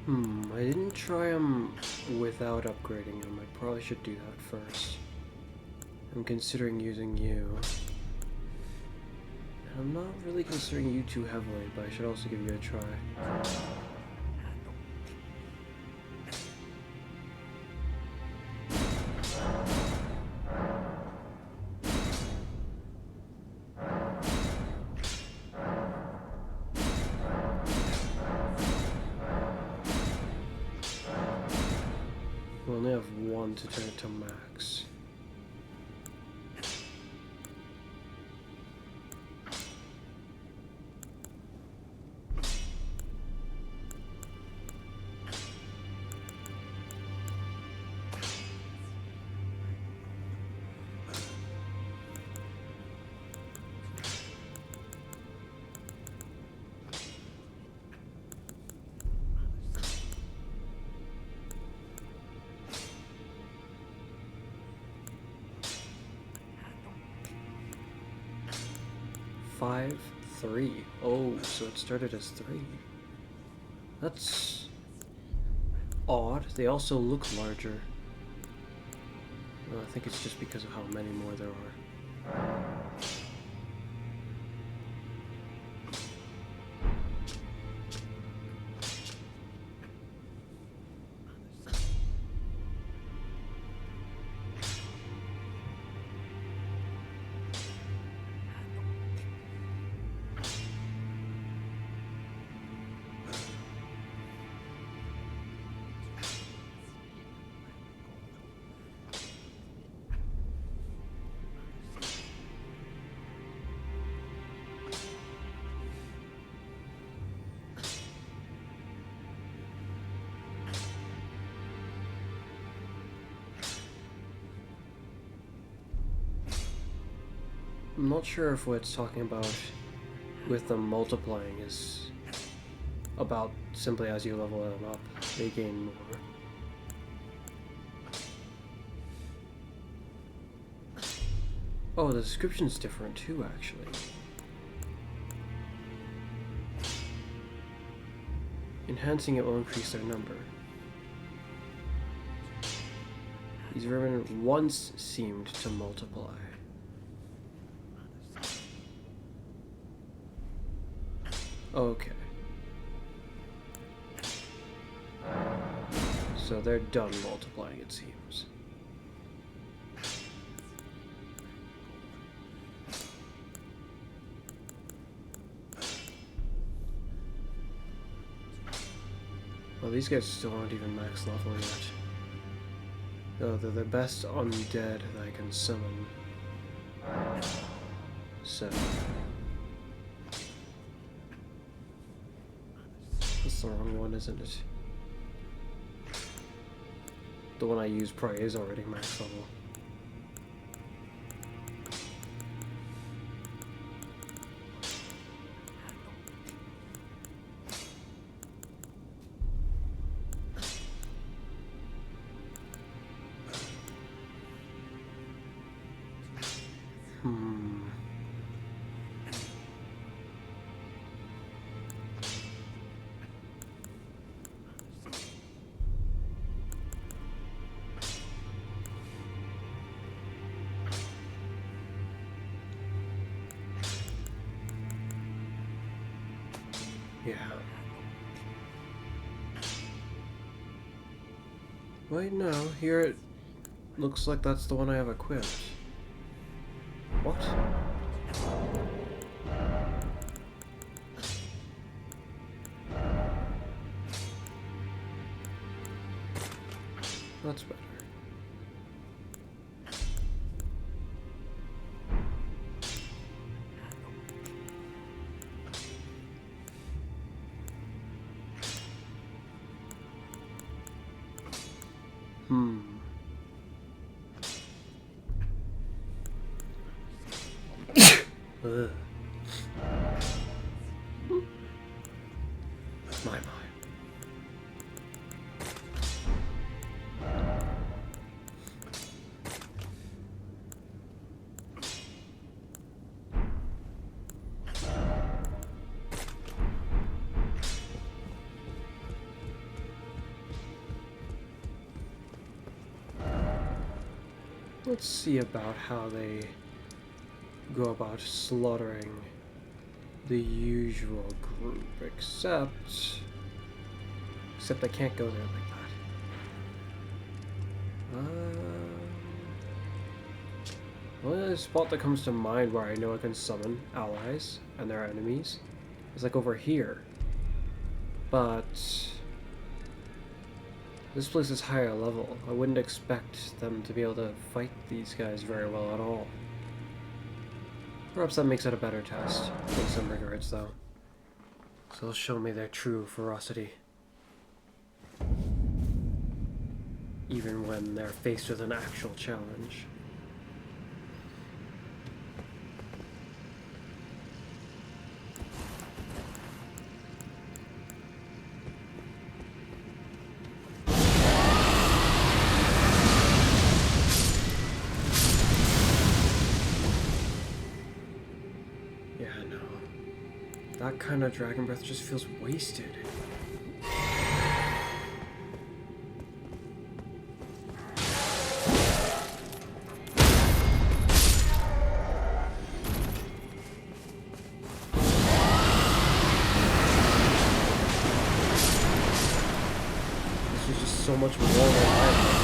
I didn't try them without upgrading them. I probably should do that first. I'm considering using you. And I'm not really considering you too heavily, but I should also give you a try. We only have one to turn it to max. Five, 3. Oh, so it started as 3. That's odd. They also look larger. Well, I think it's just because of how many more there are. I'm not sure if what it's talking about with them multiplying is about simply as you level them up, they gain more. Oh, the description's different too, actually. Enhancing it will increase their number. These vermin once seemed to multiply. Okay. So they're done multiplying, it seems. Well, these guys still aren't even max level yet. Though they're the best undead that I can summon. So. That's the wrong one, isn't it? The one I use probably is already max level. Yeah. Wait, no. Here it looks like that's the one I have equipped. What? That's better. Ugh. My. Let's see about how they go about slaughtering the usual group, except I can't go there like that. The only spot that comes to mind where I know I can summon allies and their enemies is like over here, but this place is higher level. I wouldn't expect them to be able to fight these guys very well at all. Perhaps that makes it a better test in some regards, though. So they'll show me their true ferocity. Even when they're faced with an actual challenge. That kind of dragon breath just feels wasted. This is just so much more reliable.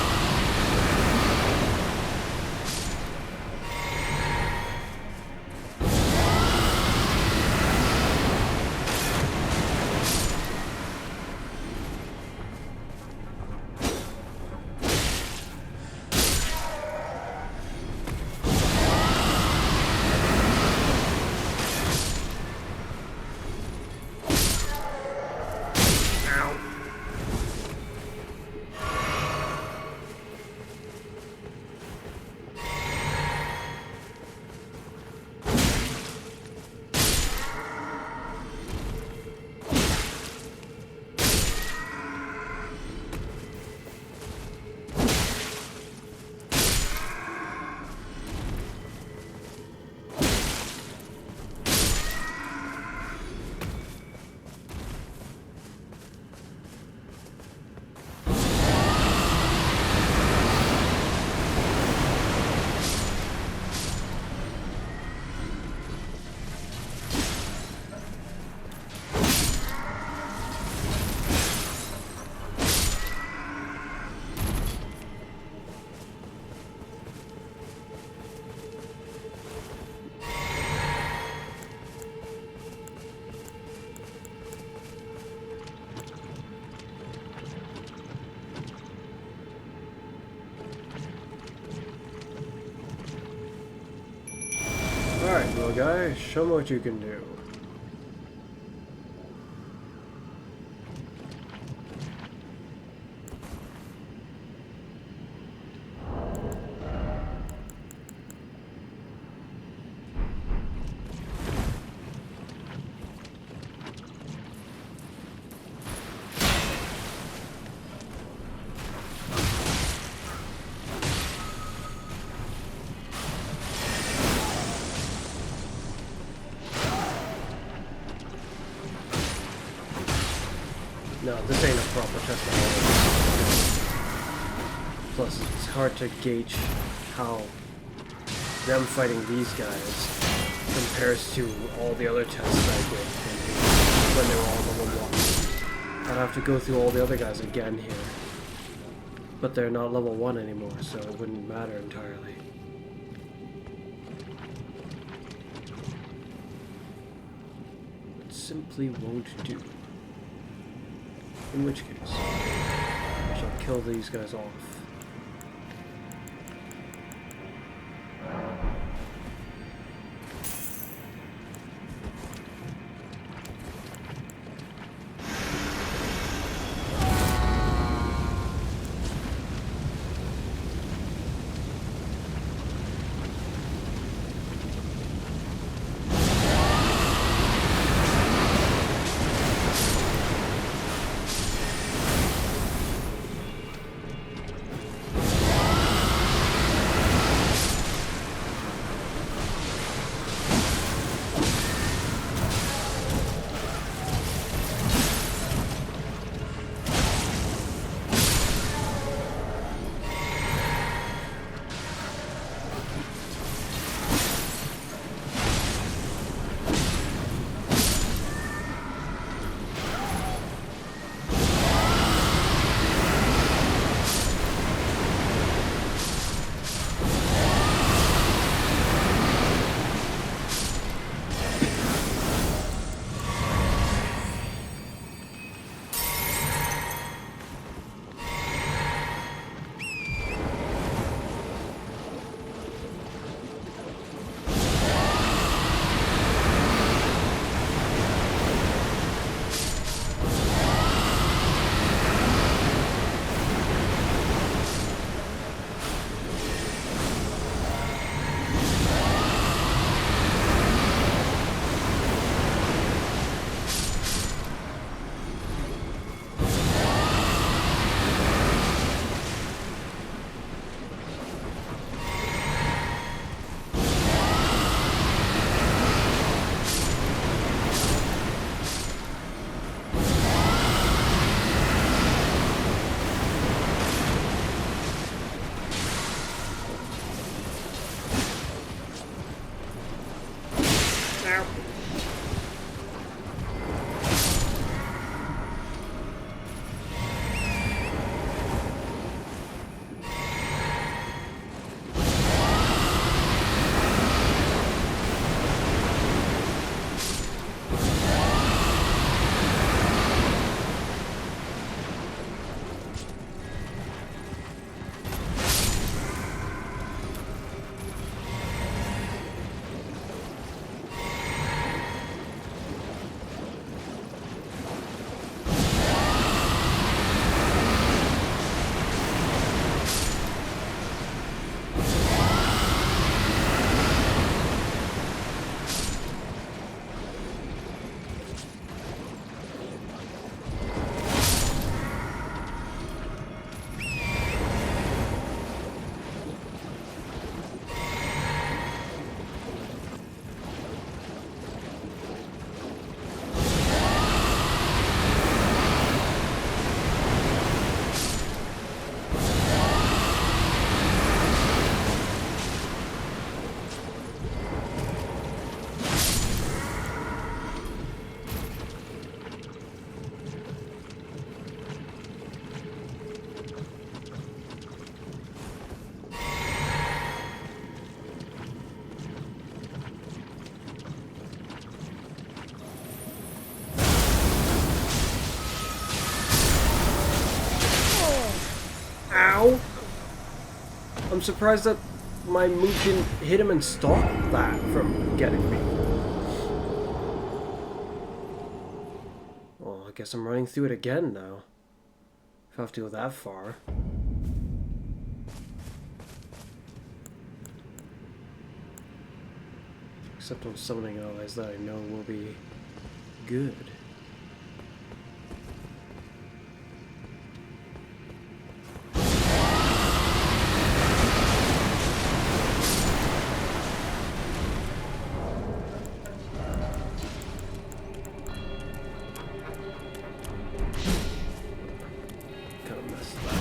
little guy. Show me what you can do. No, this ain't a proper test at all. Plus, it's hard to gauge how them fighting these guys compares to all the other tests I did when they were all level 1. I'd have to go through all the other guys again here. But they're not level 1 anymore, so it wouldn't matter entirely. It simply won't do. In which case, I shall kill these guys off. Ow! I'm surprised that my move didn't hit him and stop that from getting me. Well, I guess I'm running through it again now. If I have to go that far. Except I'm summoning allies that I know will be good. Kind of messed that up.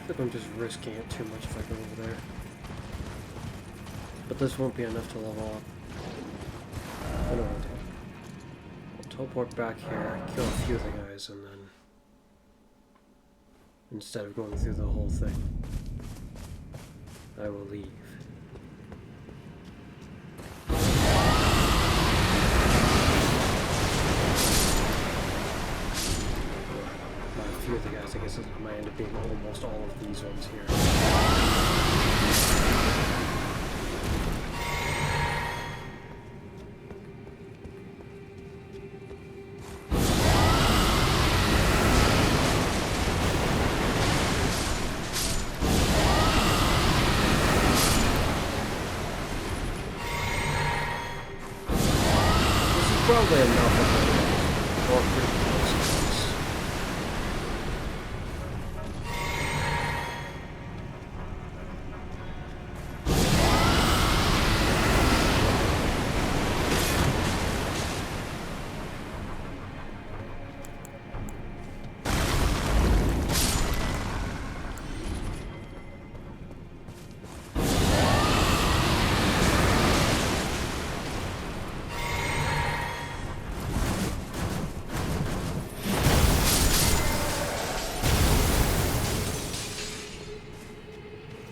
I think I'm just risking it too much if I go over there. But this won't be enough to level up. I know what I'll do. I'll teleport back here, kill a few of the guys, and then... instead of going through the whole thing, I will leave. A few of the guys, I guess it might end up being almost all of these ones here. Probably enough of it. Or pretty close to this.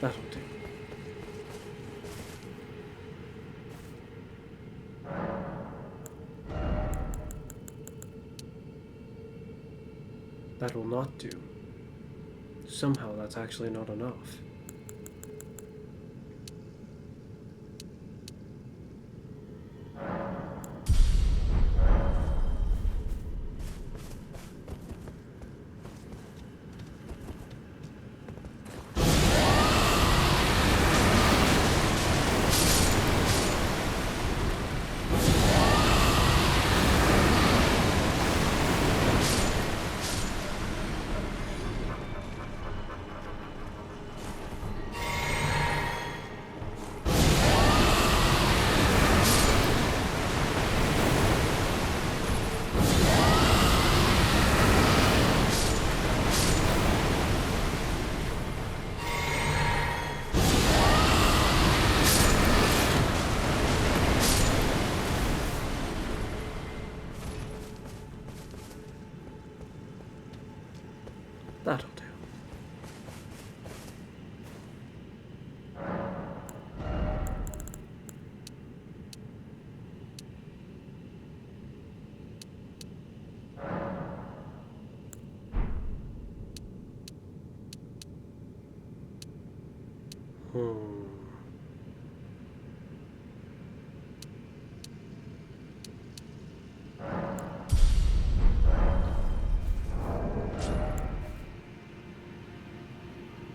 That'll do. That will not do. Somehow that's actually not enough. That'll do.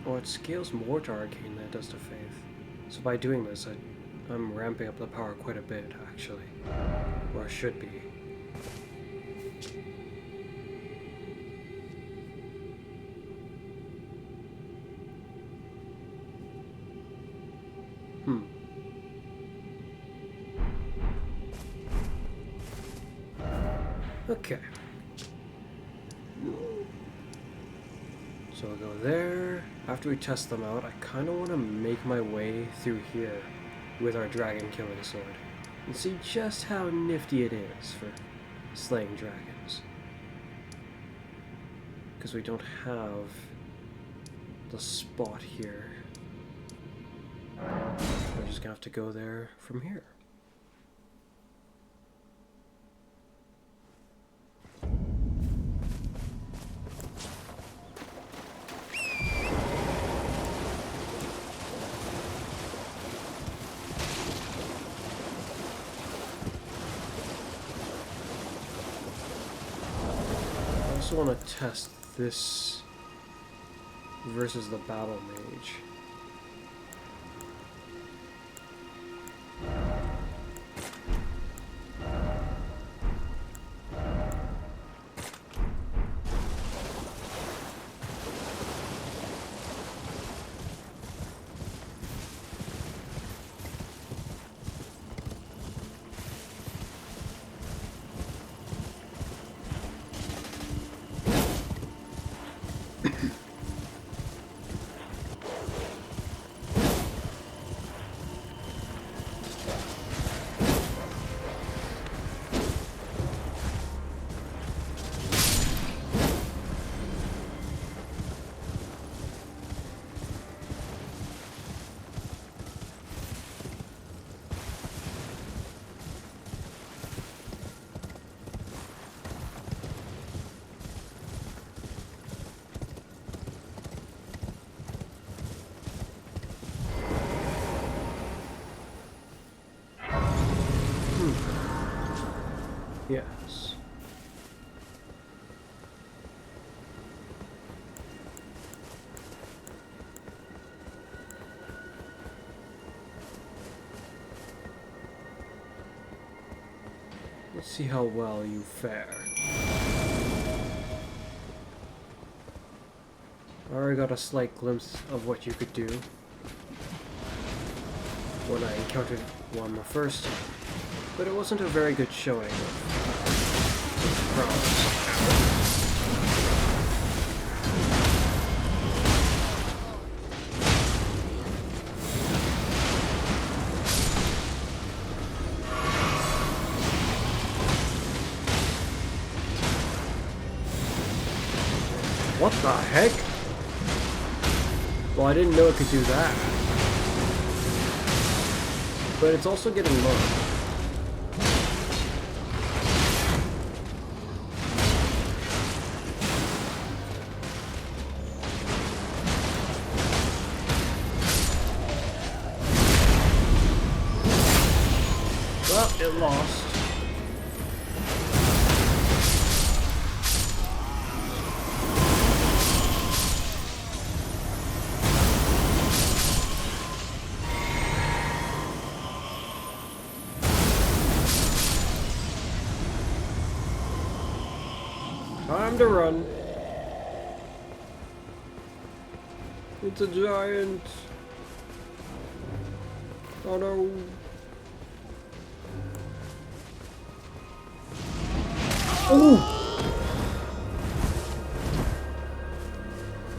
Oh, it scales more to Arcane than it does to Faith. So by doing this, I'm ramping up the power quite a bit, actually. Or I should be. Okay. So we'll go there. After we test them out, I kind of want to make my way through here with our dragon killing sword and see just how nifty it is for slaying dragons. Because we don't have the spot here. We're just gonna have to go there from here. I also want to test this versus the battle mage. See how well you fare. I already got a slight glimpse of what you could do when I encountered one the first time, but it wasn't a very good showing of prowess. What the heck? Well, I didn't know it could do that. But it's also getting low. Well, it lost. Time to run. It's a giant. Oh no. Oh!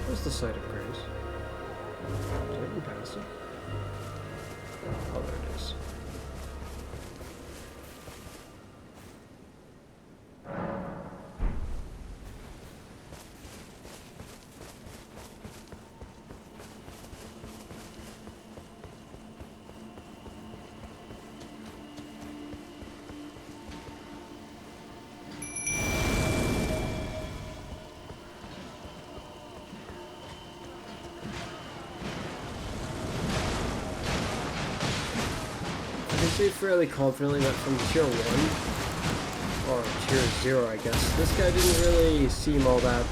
Where's the site of grace? Did I even pass it? Oh, there it is. I can say fairly confidently that from tier 1, or tier 0 I guess, this guy didn't really seem all that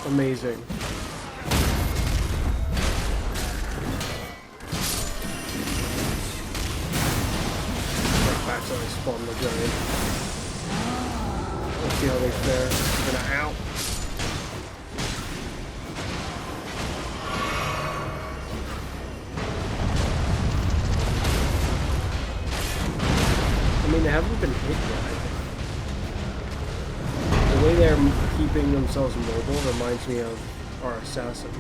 amazing. That's how they spawn the giant. Let's see how they fare. Gonna out. I mean, they haven't been hit yet, I think. The way they're keeping themselves mobile reminds me of our assassin.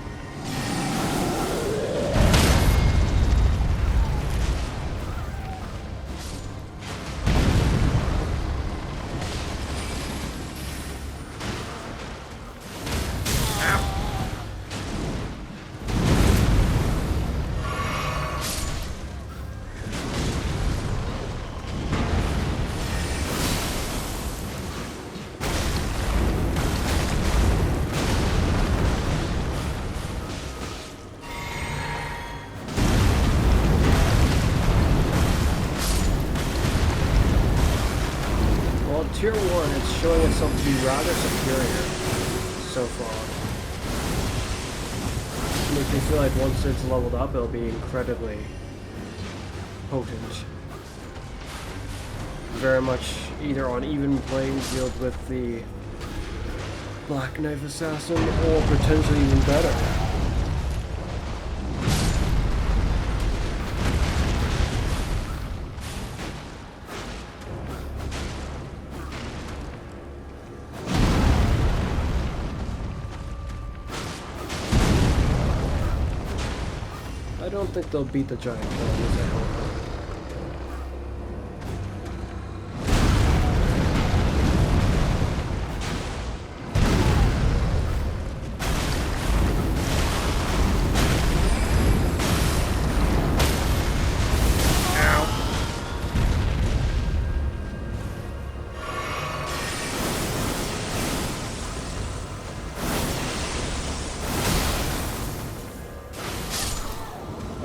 Tier 1, it's showing itself to be rather superior so far. It makes me feel like once it's leveled up, it'll be incredibly potent. Very much either on even playing field with the Black Knife Assassin, or potentially even better. I don't think they'll beat the giant villains, I hope.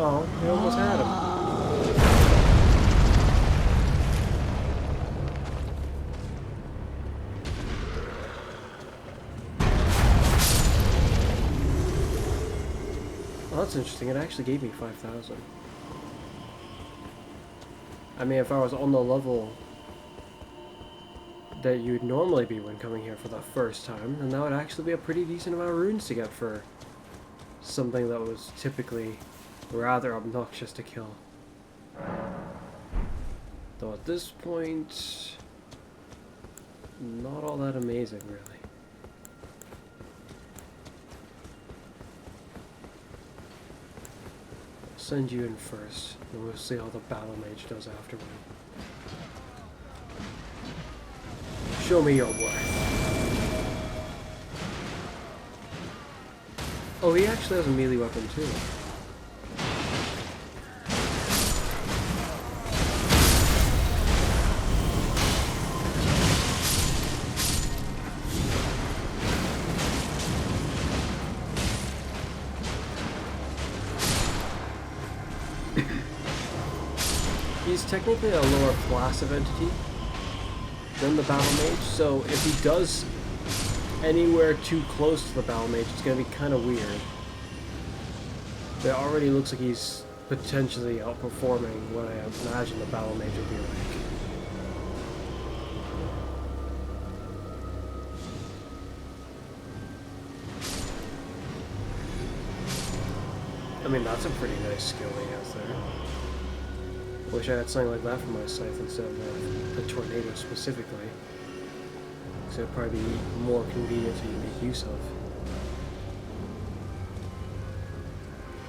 Oh, he almost had him. Well, that's interesting. It actually gave me 5,000. I mean, if I was on the level that you'd normally be when coming here for the first time, and that would actually be a pretty decent amount of runes to get for something that was typically rather obnoxious to kill. Though at this point, not all that amazing, really. I'll send you in first, and we'll see how the battle mage does afterward. Show me your worth. Oh, he actually has a melee weapon too. He's technically a lower class of entity than the battle mage, so if he does anywhere too close to the battle mage, it's going to be kind of weird. It already looks like he's potentially outperforming what I imagine the battle mage would be like. I mean, that's a pretty nice skill he has there. Wish I had something like that for my scythe instead of the tornado specifically. So it'd probably be more convenient to make use of.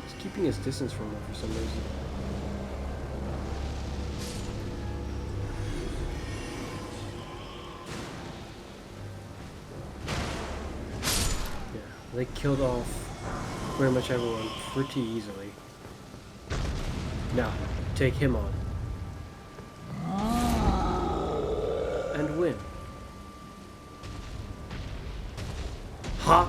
He's keeping his distance from her for some reason. Yeah, they killed off pretty much everyone pretty easily. Now, take him on. And win. Ha!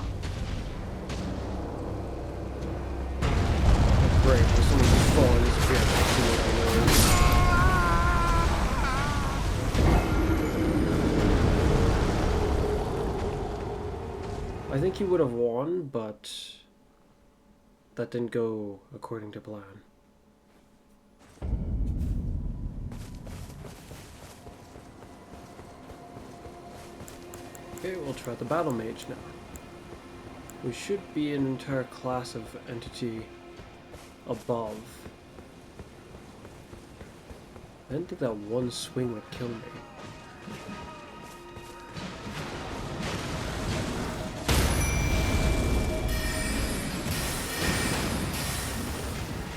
Great, there's someone just falling this pit. I see what I know. I think he would have won, but that didn't go according to plan. Okay, we'll try the battle mage now. We should be an entire class of entity above. I didn't think that one swing would kill me.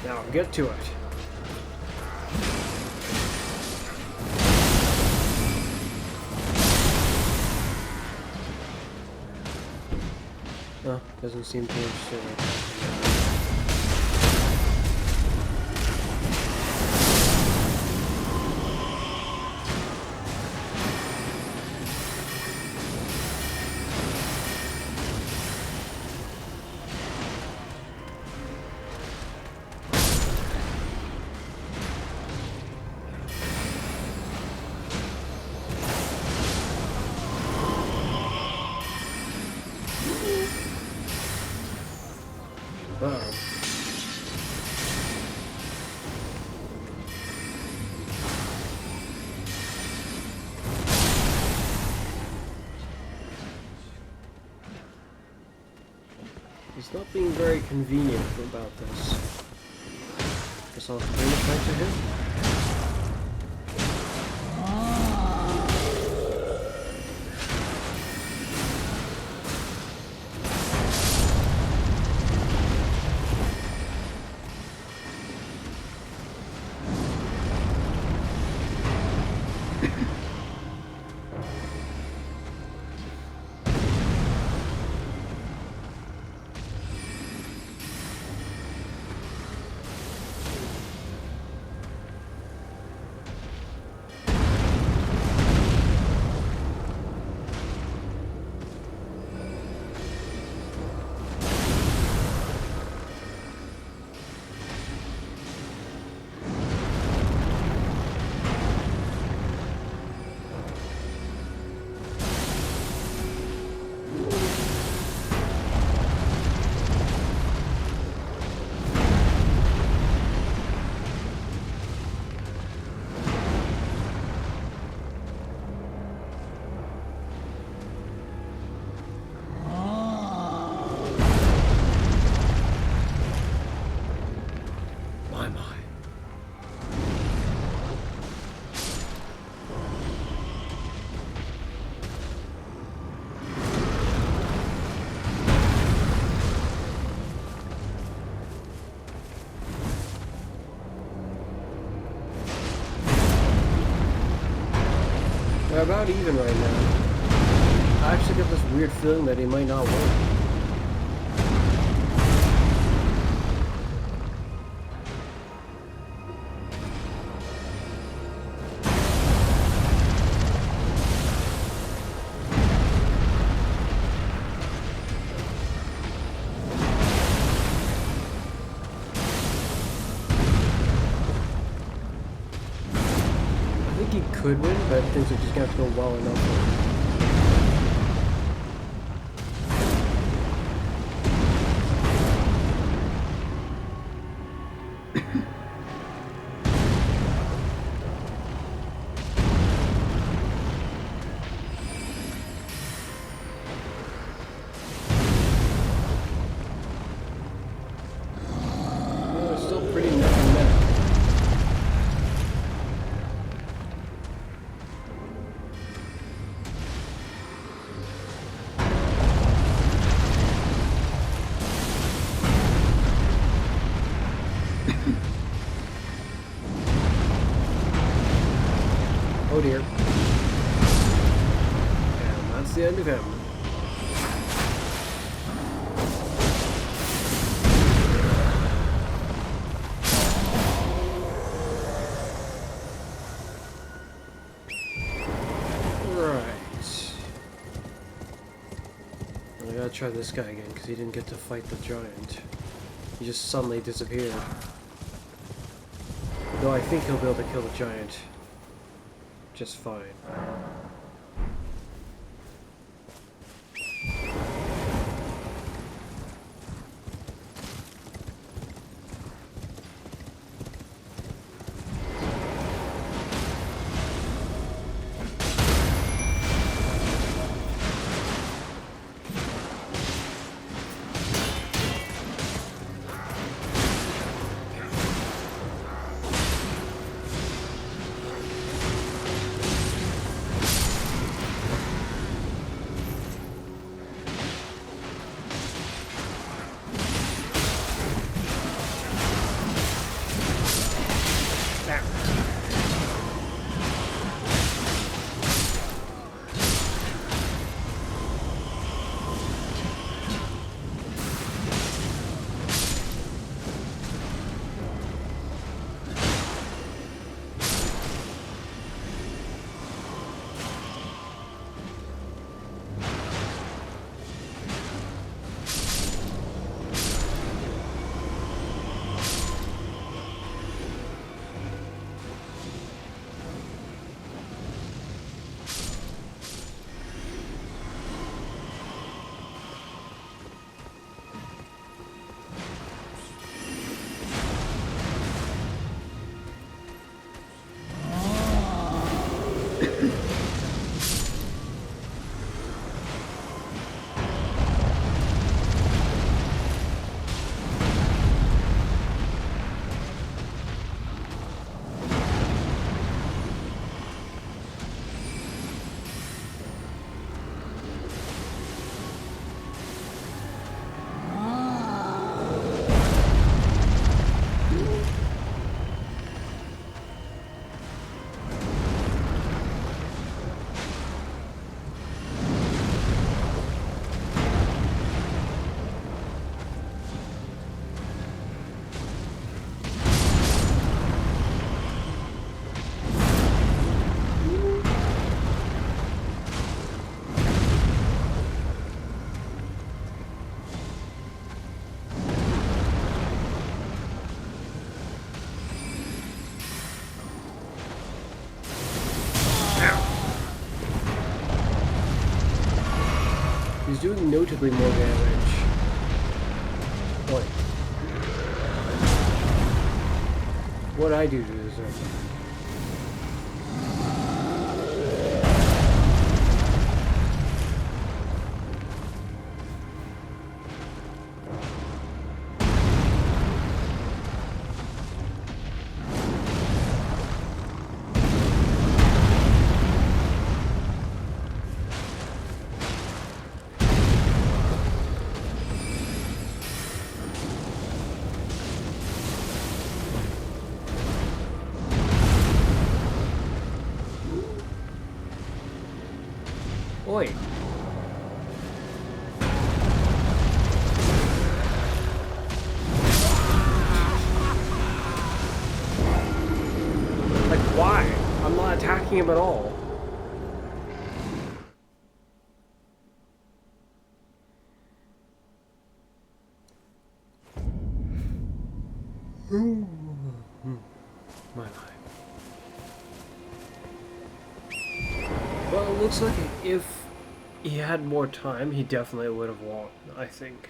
Now, get to it. Oh, doesn't seem too interested. Uh-oh. He's not being very convenient about this. Guess I'll have to bring it back to him. They're about even right now. I actually got this weird feeling that he might not win. He could win, but things are just gonna have to go well enough for him. Well, it's still pretty neck and neck. Oh dear. And that's the end of him. Right. I gotta try this guy again because he didn't get to fight the giant. He just suddenly disappeared. Though I think he'll be able to kill the giant just fine. He's doing notably more damage. What? What'd I do to deserve it? Oi. Like, why? I'm not attacking him at all. My life. Well, it looks like if he had more time, he definitely would have won, I think.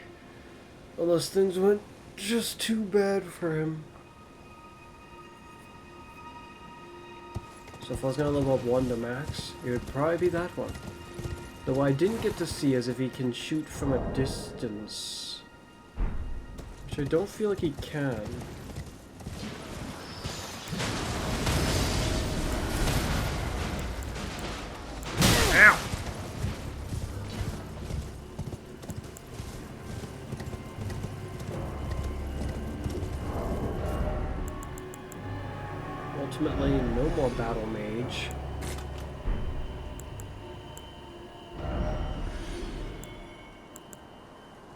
Unless things went just too bad for him. So if I was gonna level up 1 to max, it would probably be that one. Though I didn't get to see as if he can shoot from a distance. Which I don't feel like he can. Ow! Ultimately, no more battle mage.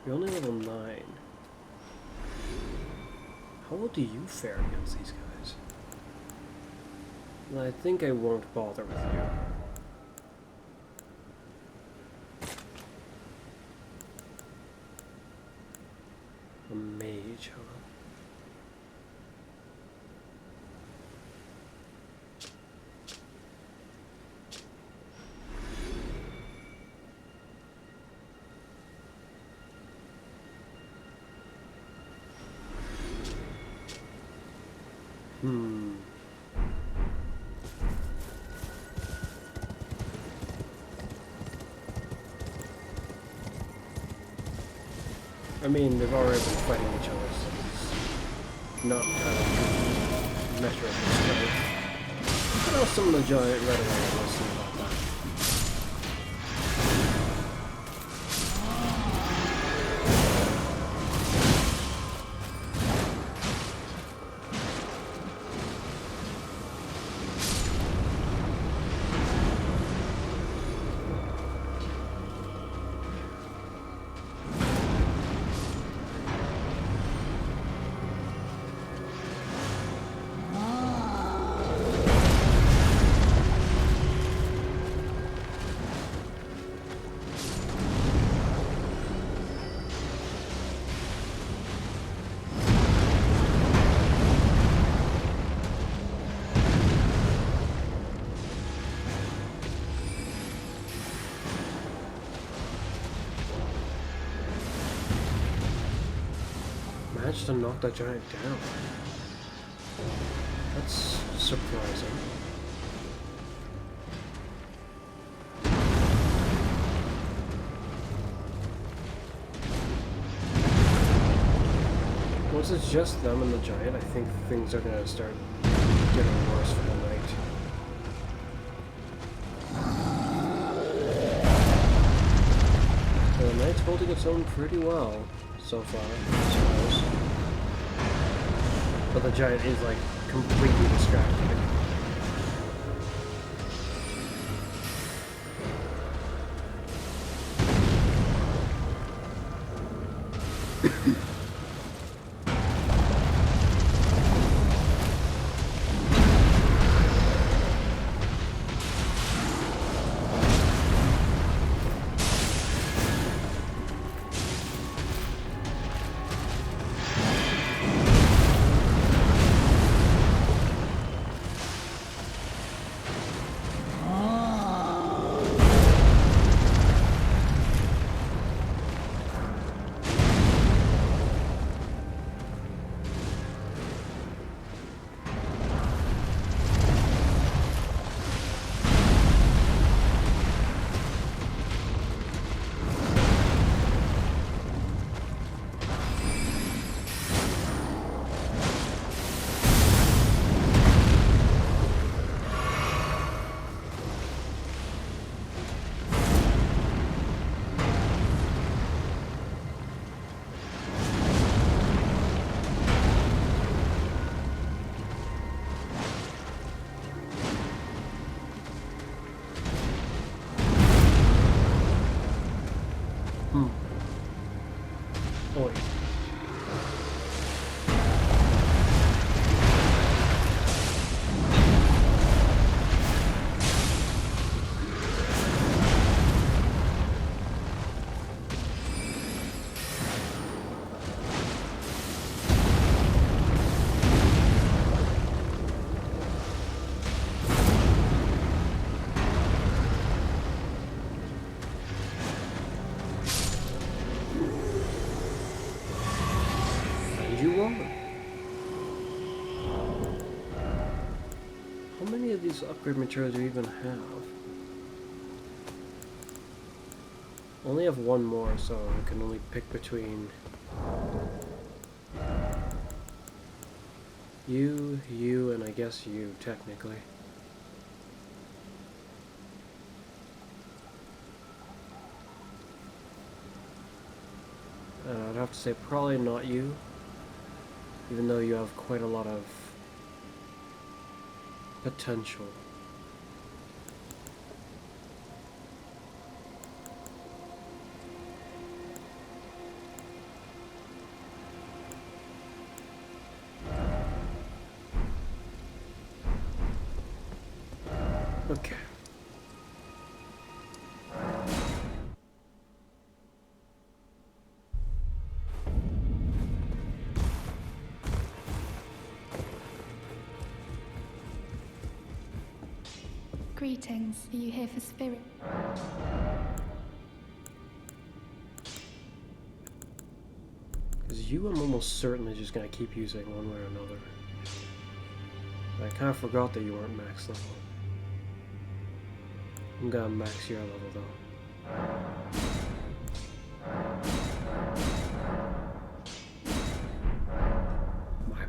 You're only level 9. How well do you fare against these guys? Well, I think I won't bother with you. A mage, huh? I mean, they've already been fighting each other, so it's not a measure of their strength. But some of the giant red away, we'll see about that. Managed to knock that giant down. That's surprising. Once it's just them and the giant, I think things are gonna start getting worse for the night. So the knight's holding its own pretty well so far, I suppose. But the giant is like completely distracted. How many of these upgrade materials do you even have? Only have one more, so I can only pick between you, and I guess you, technically. I'd have to say probably not you, even though you have quite a lot of potential. Okay. Greetings. Are you here for spirit? Because you, I'm almost certainly just going to keep using one way or another. I kind of forgot that you weren't max level. I'm going to max your level though. My.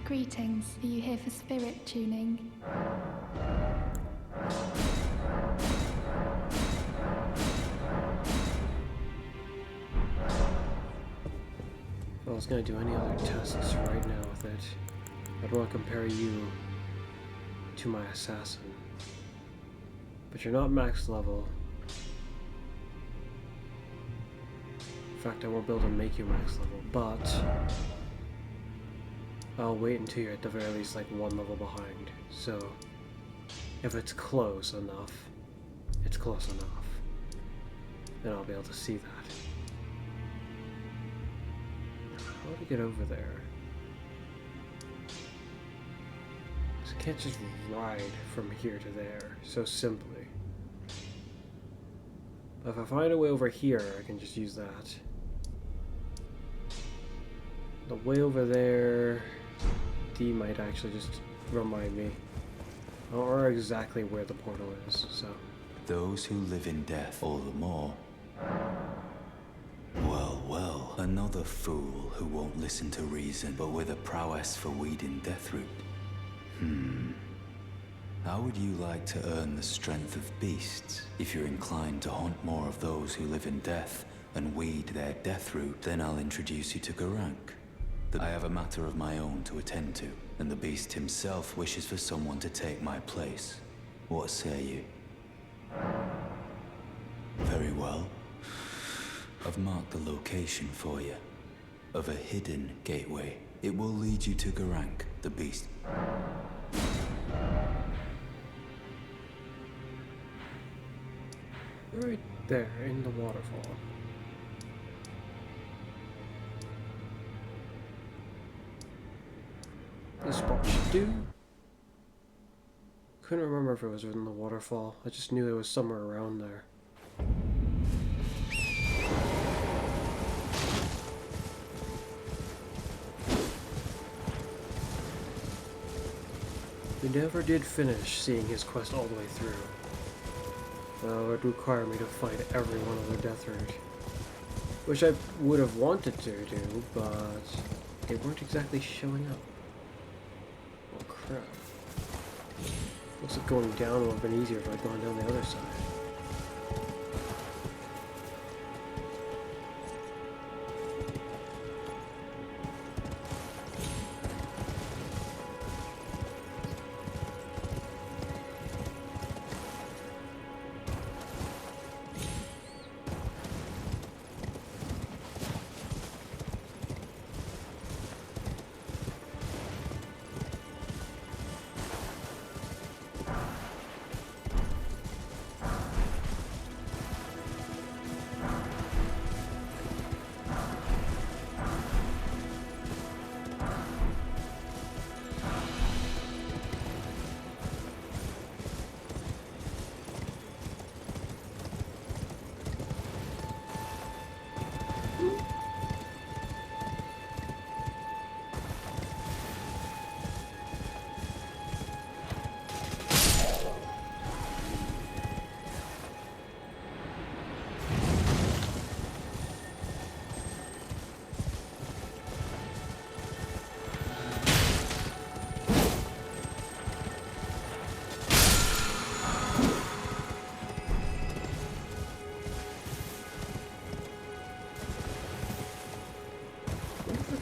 Greetings. Are you here for spirit tuning? If I was going to do any other tests right now with it, I'd want to compare you to my assassin. But you're not max level. In fact, I won't be able to make you max level, but I'll wait until you're at the very least like one level behind. So if it's close enough, it's close enough. Then I'll be able to see that. How to get over there? So I can't just ride from here to there so simply. But if I find a way over here, I can just use that. The way over there, D might actually just remind me. Or exactly where the portal is, so. Those who live in death all the more. Well, well, another fool who won't listen to reason, but with a prowess for weeding deathroot. How would you like to earn the strength of beasts? If you're inclined to hunt more of those who live in death and weed their deathroot, then I'll introduce you to Garank. I have a matter of my own to attend to, and the beast himself wishes for someone to take my place. What say you? Very well. I've marked the location for you, of a hidden gateway. It will lead you to Garank, the beast. Right there, in the waterfall. This spot should do. Couldn't remember if it was in the waterfall. I just knew it was somewhere around there. We never did finish seeing his quest all the way through. Though it would require me to fight everyone on the death route. Which I would have wanted to do, but they weren't exactly showing up. Oh crap. Looks like going down would have been easier if I'd gone down the other side.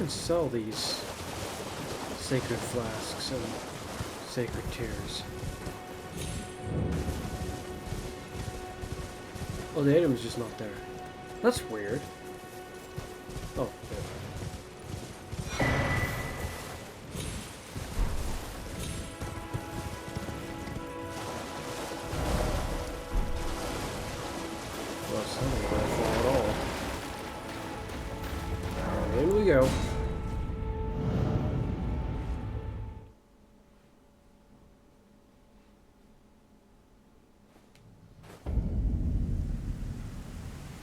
Sell these sacred flasks and sacred tears. Oh, the item's just not there. That's weird. Oh, there. Well, it's not a bad fall at all. And in we go.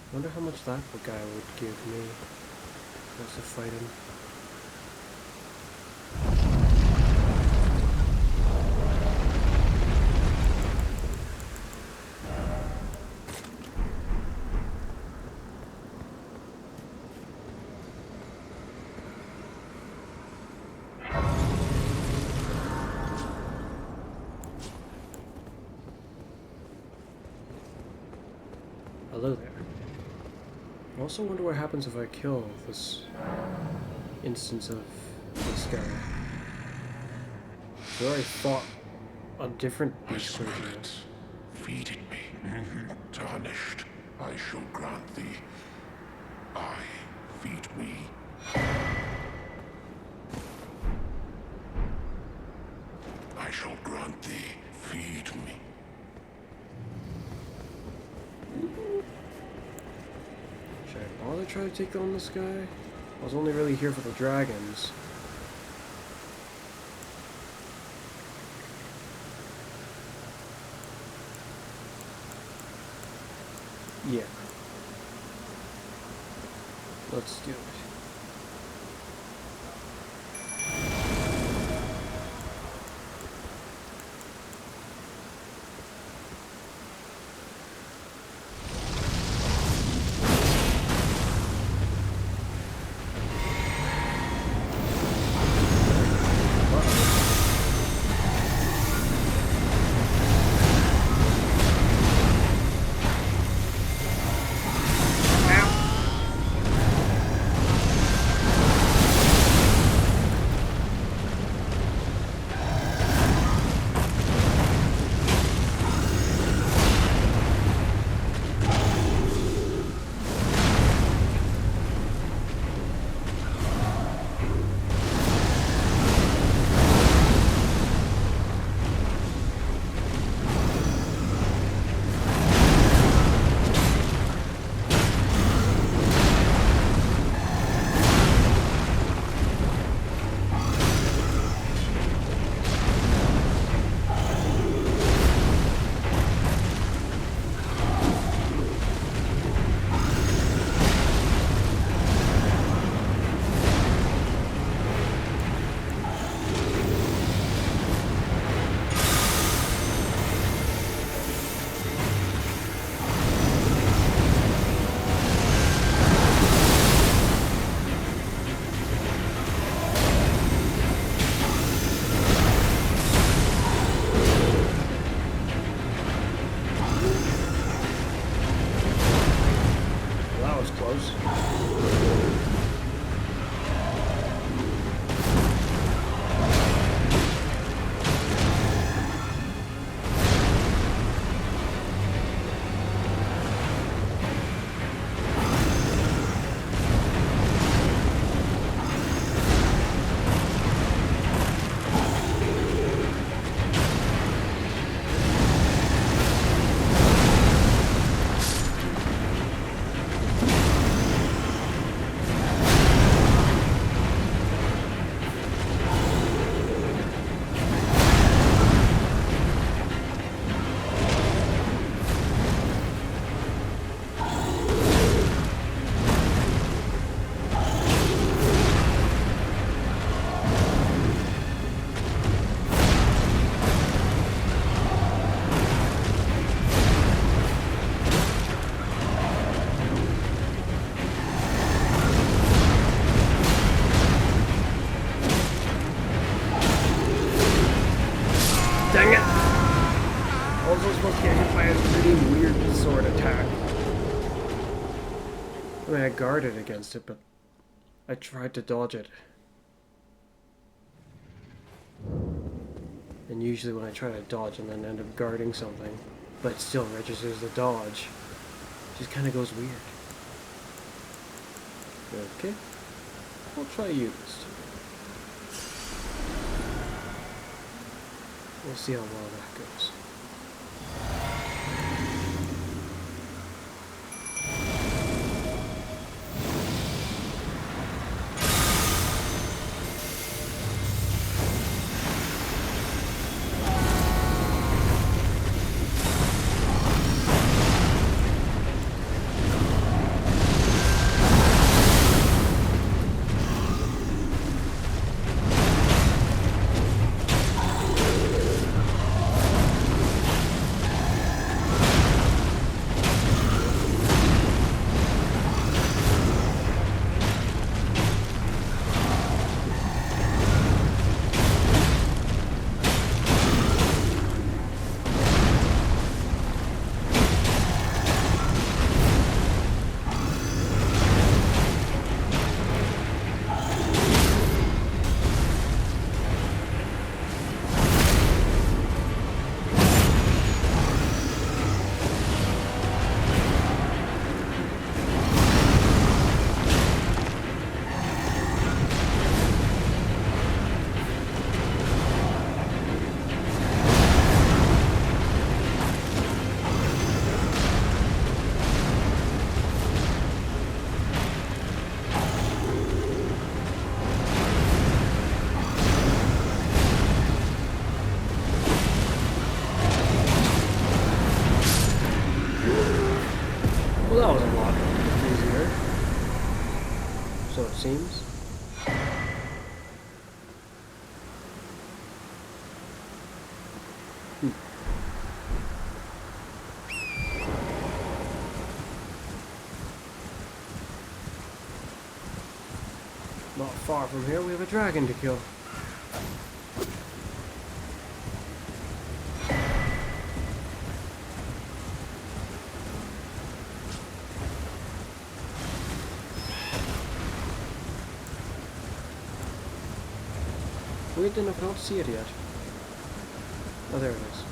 I wonder how much that guy would give me just to fight him. Hello there. I also wonder what happens if I kill this instance of this guy. I already fought a different beast version of it. Feed it me. Tarnished, I shall grant thee. Feed me. I shall grant thee. Feed me. Should I bother trying to take on this guy? I was only really here for the dragons. Yeah. Let's do it. also supposed to get hit by a pretty weird sword attack. I mean, I guarded against it, but I tried to dodge it. And usually when I try to dodge and then end up guarding something, but it still registers the dodge, it just kind of goes weird. Okay, I'll try you this time. We'll see how well that goes. Well, that was a lot easier. So it seems. Not far from here, we have a dragon to kill. Weird enough, I don't see it yet. Oh, there it is.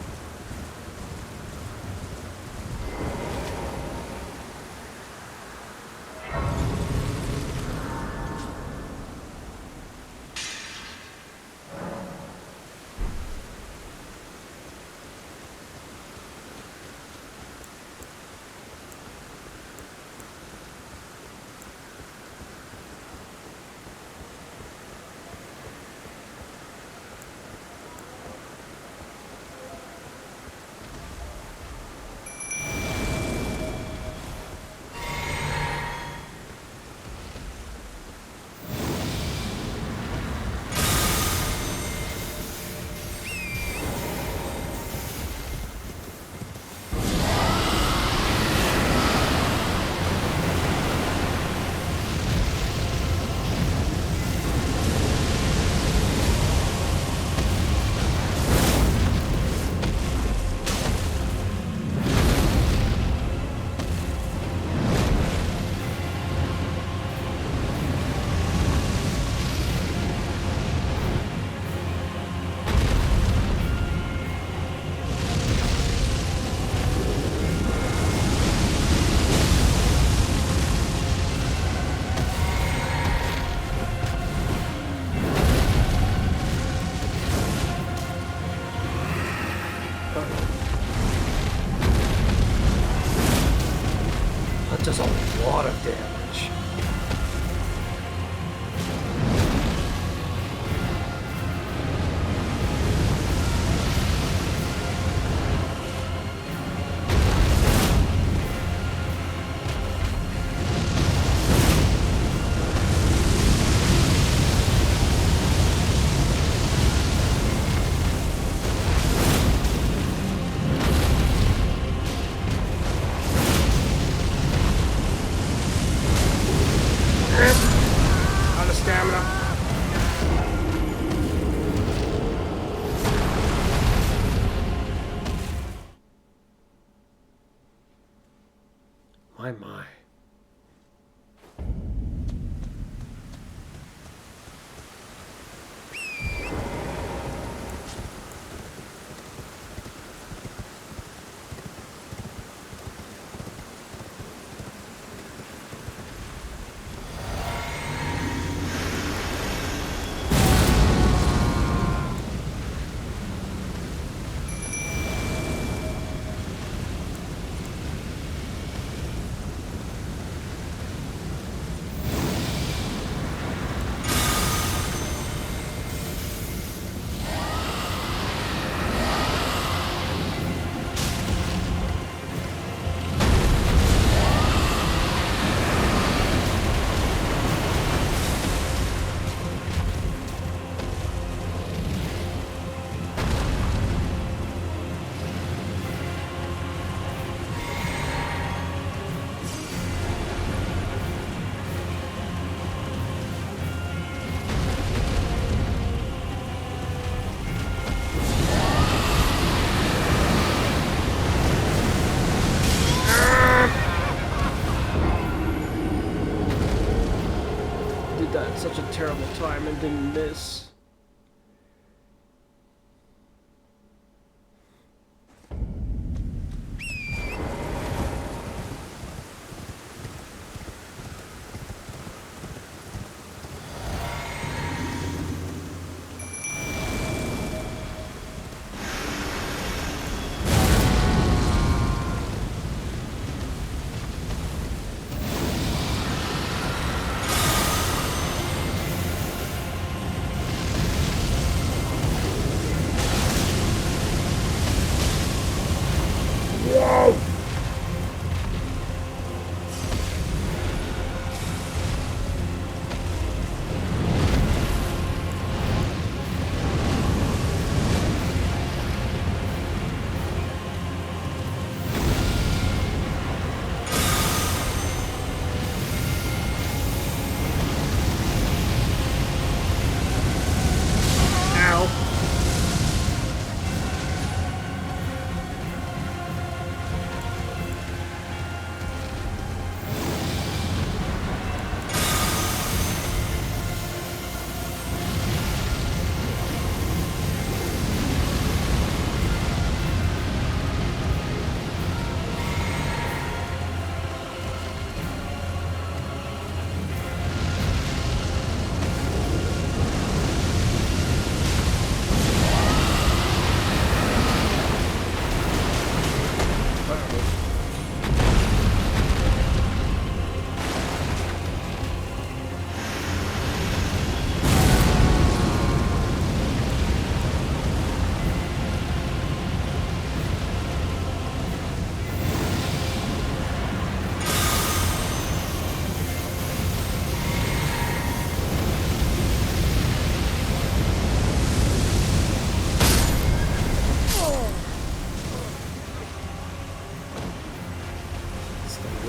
terrible time and didn't miss.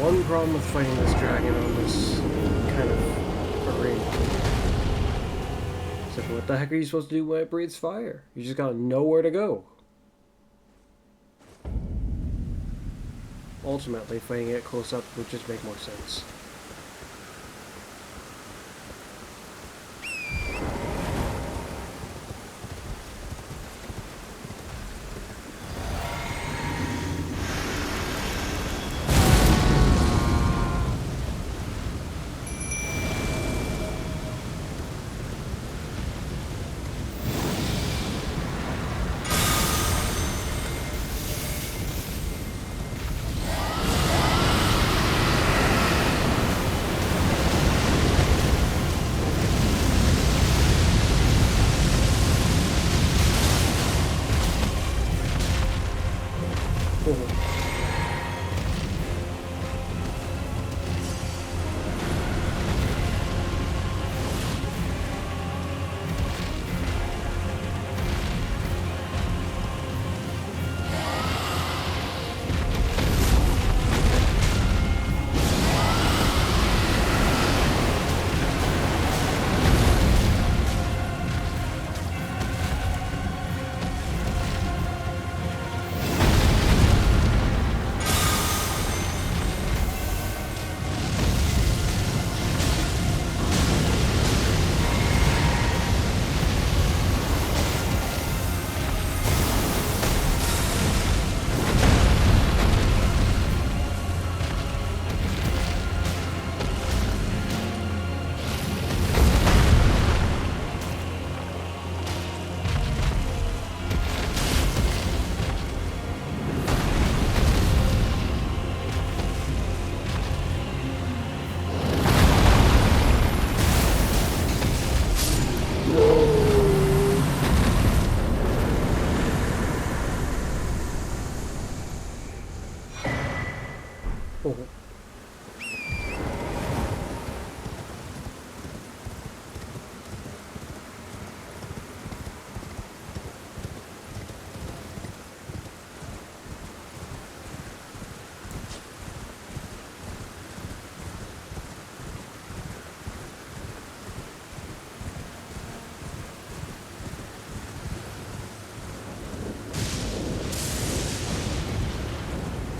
One problem with fighting this dragon on this kind of arena. It's like, what the heck are you supposed to do when it breathes fire? You just gotta know where to go. Ultimately, fighting it close up would just make more sense.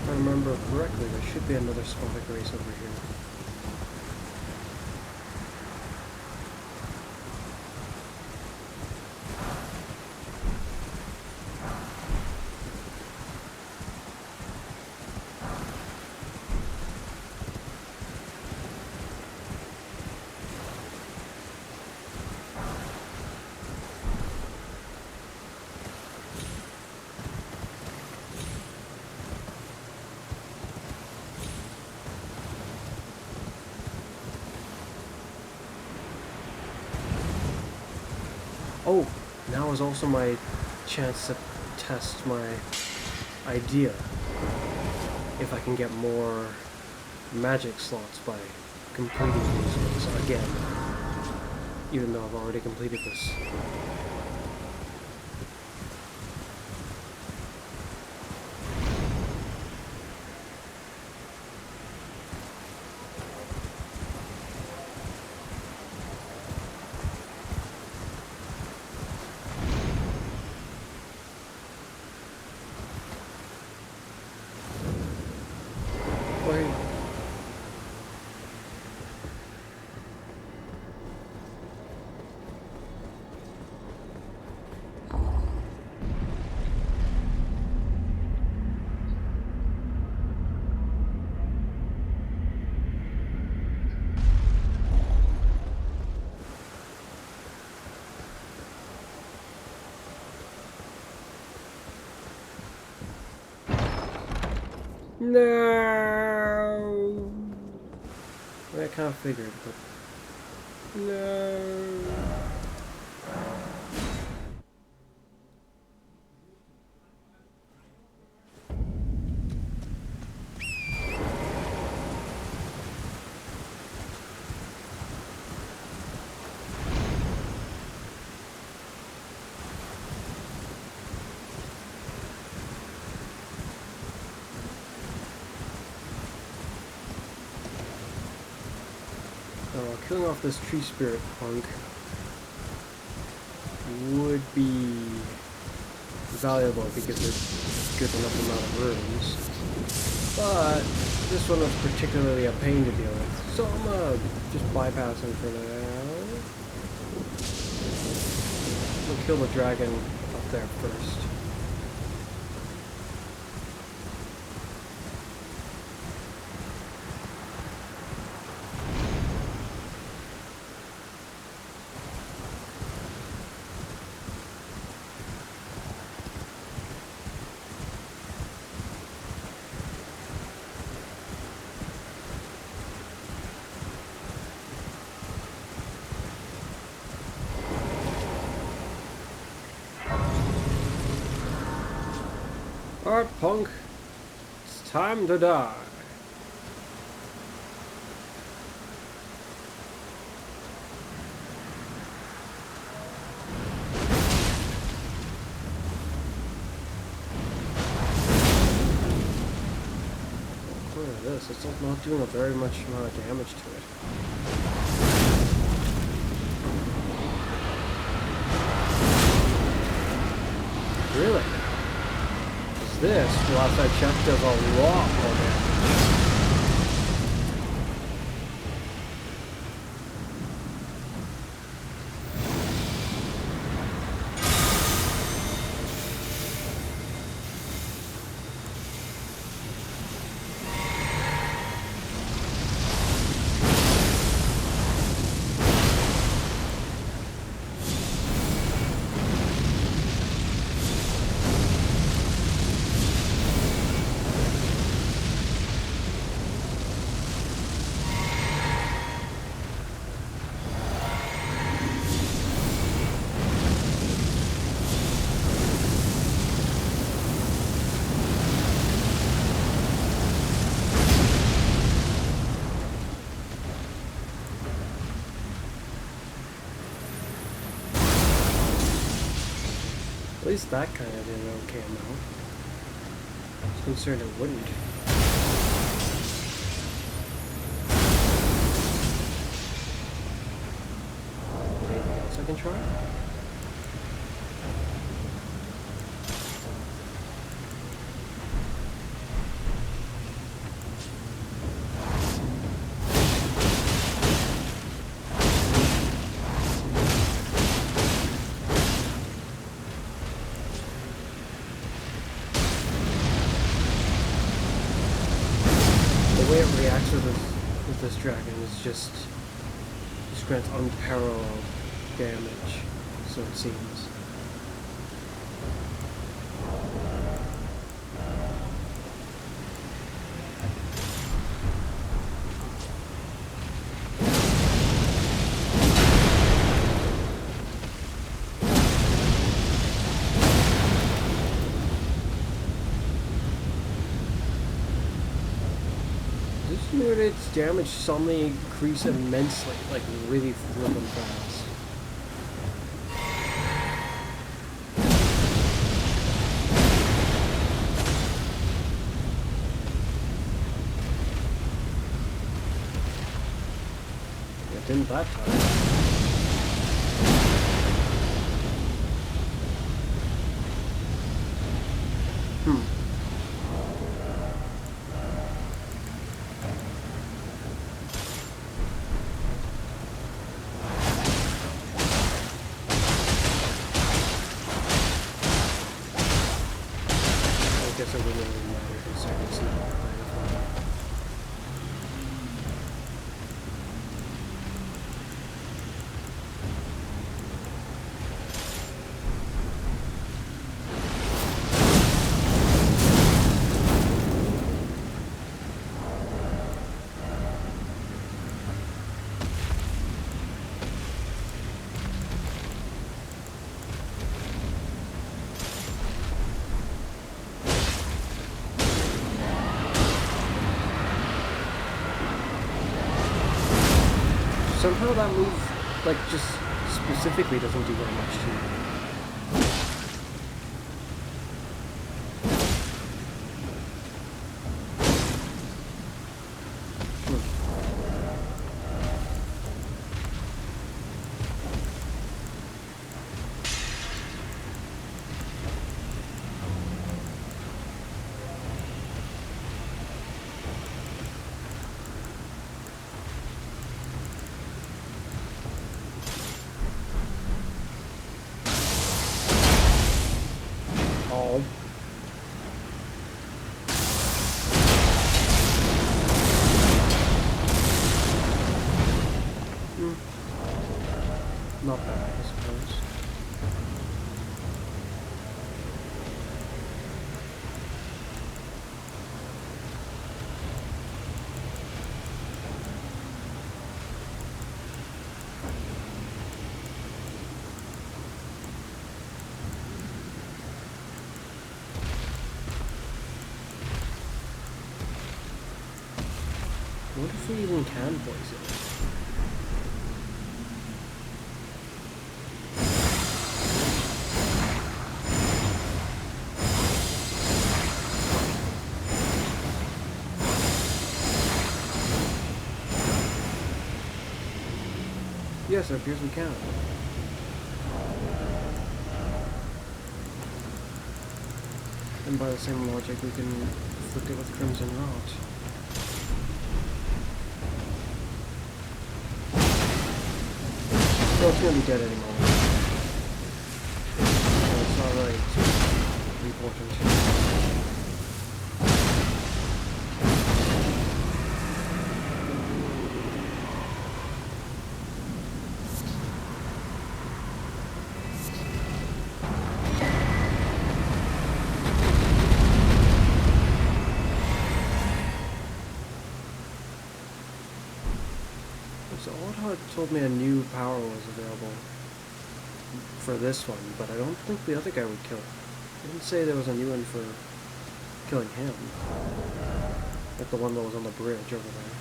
I remember correctly, there should be another spot of grace over here. Oh, now is also my chance to test my idea. If I can get more magic slots by completing these ones again. Even though I've already completed this. Wait. No. I kind of figured, but no. Killing off this tree spirit punk would be valuable because there's a good enough amount of rooms. But this one was particularly a pain to deal with, so I'm gonna just bypass him for now. We'll kill the dragon up there first. Alright, punk. It's time to die. Look at this. It's not doing a very much amount of damage to it. Really? This, last I checked, does a lot more damage. At least that kind of did an okay amount. I was concerned it wouldn't. Anything else I can try? The way it reacts with this dragon is just grants unparalleled damage, so it seems. Dude, its damage suddenly increased immensely, like really flipping fast. It didn't that time. I guess it wouldn't really matter considering it's not playing. Somehow that move, like, just specifically doesn't do very much to me. Oh. Not bad, I suppose. What if we even can poison it? Yes, it appears we can. And by the same logic, we can afflict it with Crimson Rot. Well, it's gonna be dead anymore. So it's not really too important. So Oddhog told me a new power was available for this one, but I don't think the other guy would kill it. He didn't say there was a new one for killing him. Like the one that was on the bridge over there.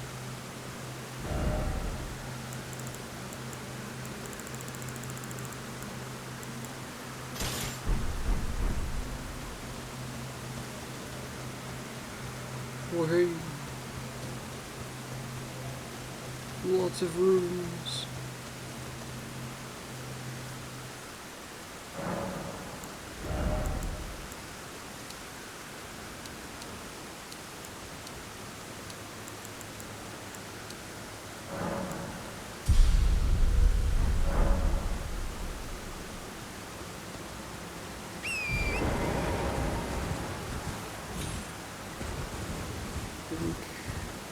Oh hey. Lots of rooms.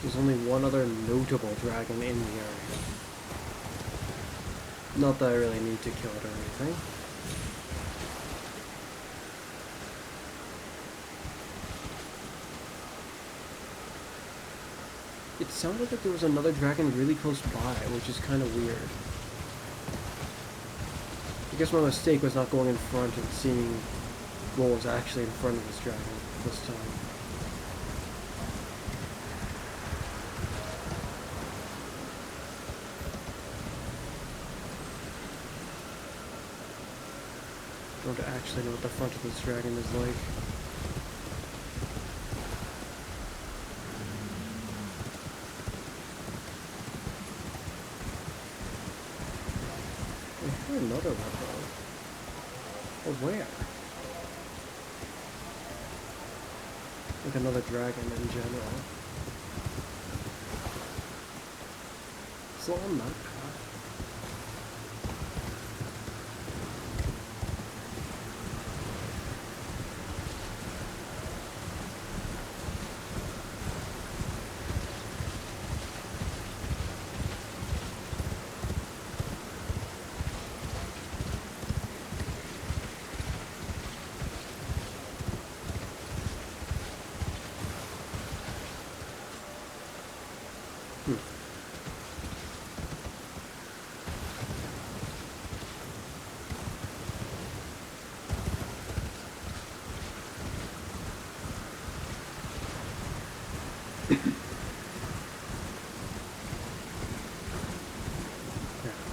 There's only one other notable dragon in the area. Not that I really need to kill it or anything. It sounded like there was another dragon really close by, which is kind of weird. I guess my mistake was not going in front and seeing what was actually in front of this dragon this time. I don't actually know what the front of this dragon is like. I hear another one though. Oh, where? Like another dragon in general. So on that path.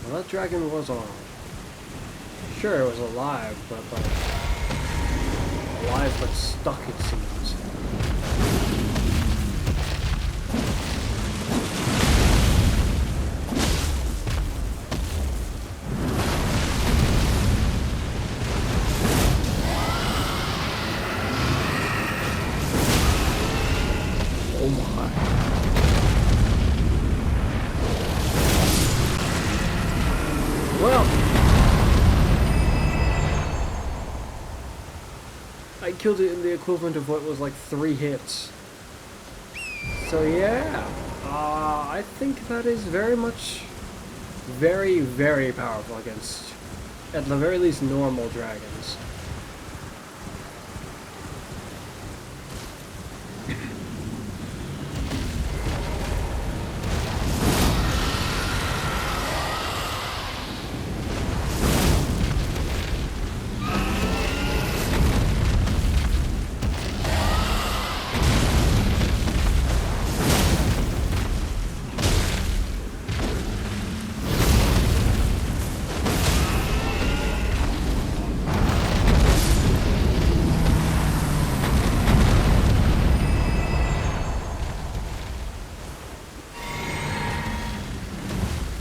Well, that dragon was on. Sure, it was alive, but like alive but stuck, it seems. Oh my. Well, I killed it in the equivalent of what was like 3 hits. So yeah, I think that is very much, very, very powerful against, at the very least, normal dragons.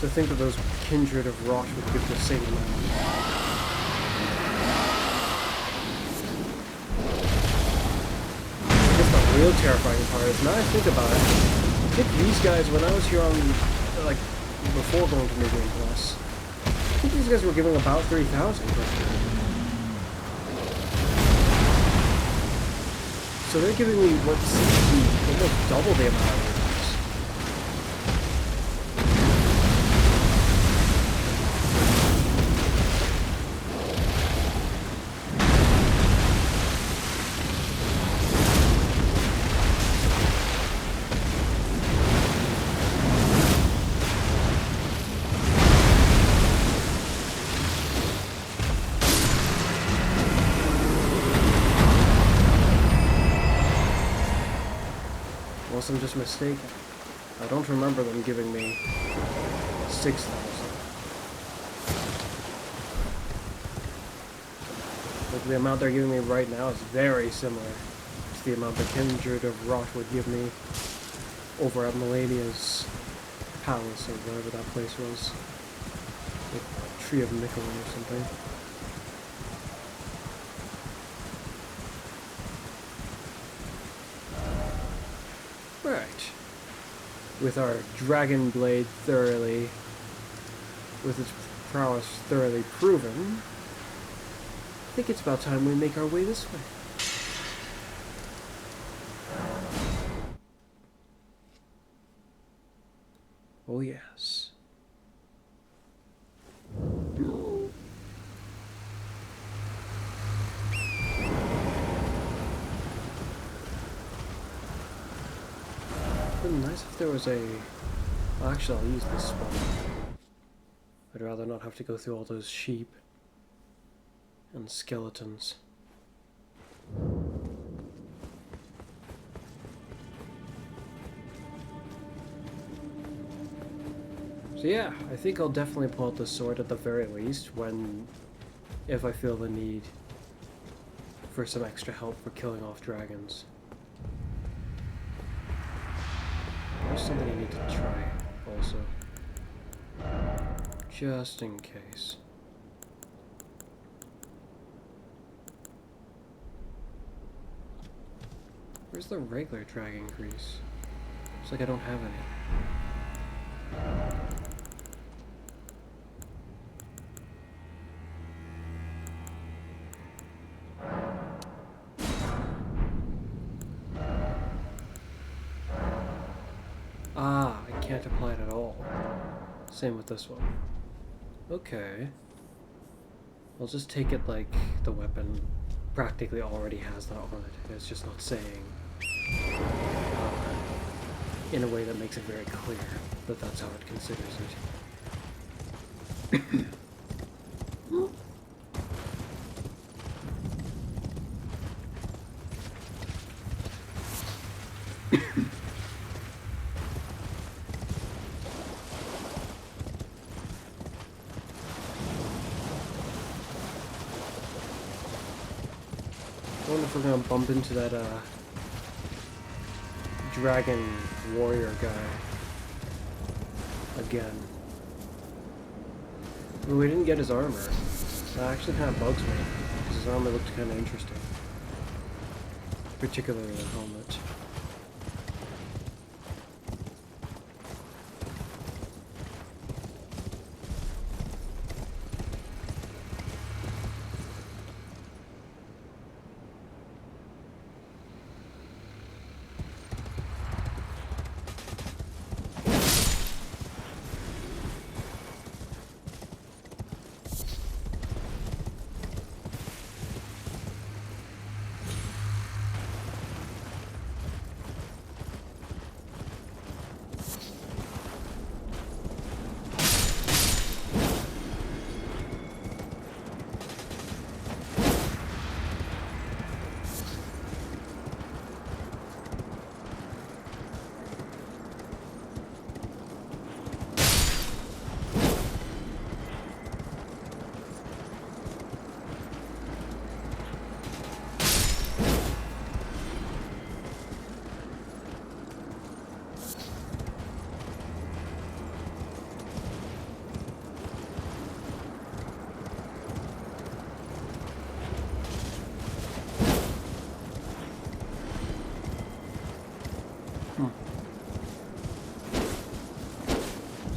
To think that those kindred of rot would give the same amount. I guess the real terrifying part is, now I think about it, I think these guys, when I was here on, like, before going to New Game Plus, I think these guys were giving about 3,000 per turn. So they're giving me what seems to be almost double the amount of units. Unless I'm just mistaken. I don't remember them giving me 6,000. Like the amount they're giving me right now is very similar to the amount the Kindred of Rot would give me over at Melania's Palace, or whatever that place was. Like Tree of Nickel or something. Right. With our Dragon Blade thoroughly, with its prowess thoroughly proven, I think it's about time we make our way this way. Oh yes. It'd be nice if there was a... Well, actually, I'll use this spot. I'd rather not have to go through all those sheep and skeletons. So yeah, I think I'll definitely pull out the sword at the very least when if I feel the need for some extra help for killing off dragons. There's something I need to try also. Just in case. Where's the regular dragon grease? Looks like I don't have any. Ah, I can't apply it at all. Same with this one. Okay. I'll just take it like the weapon practically already has that on it. It's just not saying in a way that makes it very clear that that's how it considers it. I wonder if we're gonna bump into that dragon warrior guy again. I mean, we didn't get his armor. That actually kind of bugs me, because his armor looked kind of interesting. Particularly the helmet.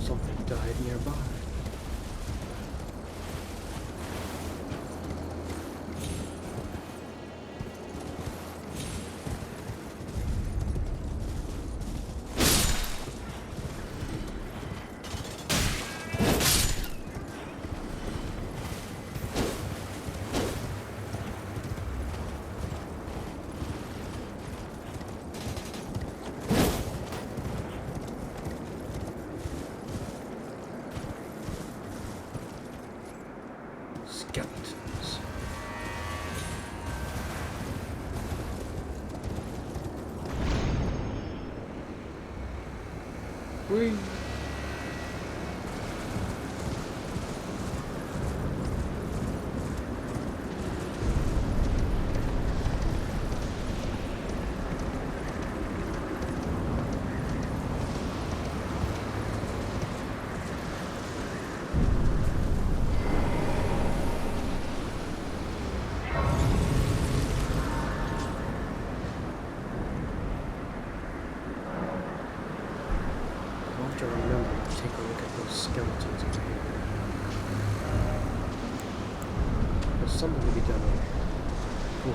Something died nearby. Skeletons. Whee! I'll have to remember to take a look at those skeletons over here. There's something to be done over here. Ooh.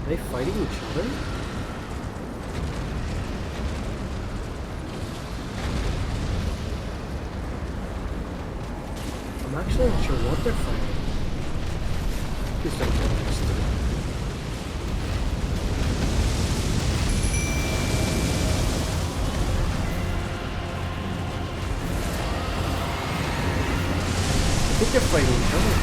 Are they fighting each other? I'm actually not sure what they're fighting. Please don't get this through. I think they're fighting each other.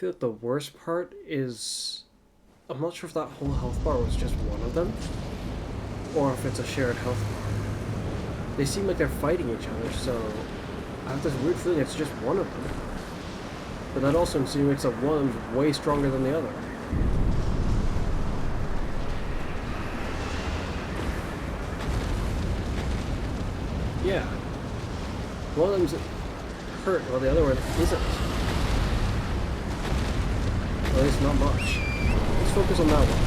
feel like the worst part is I'm not sure if that whole health bar was just one of them, or if it's a shared health bar. They seem like they're fighting each other, so I have this weird feeling it's just one of them. But that also insinuates that one of them's way stronger than the other. Yeah. One of them's hurt while the other one isn't. Or at least not much. Let's focus on that one.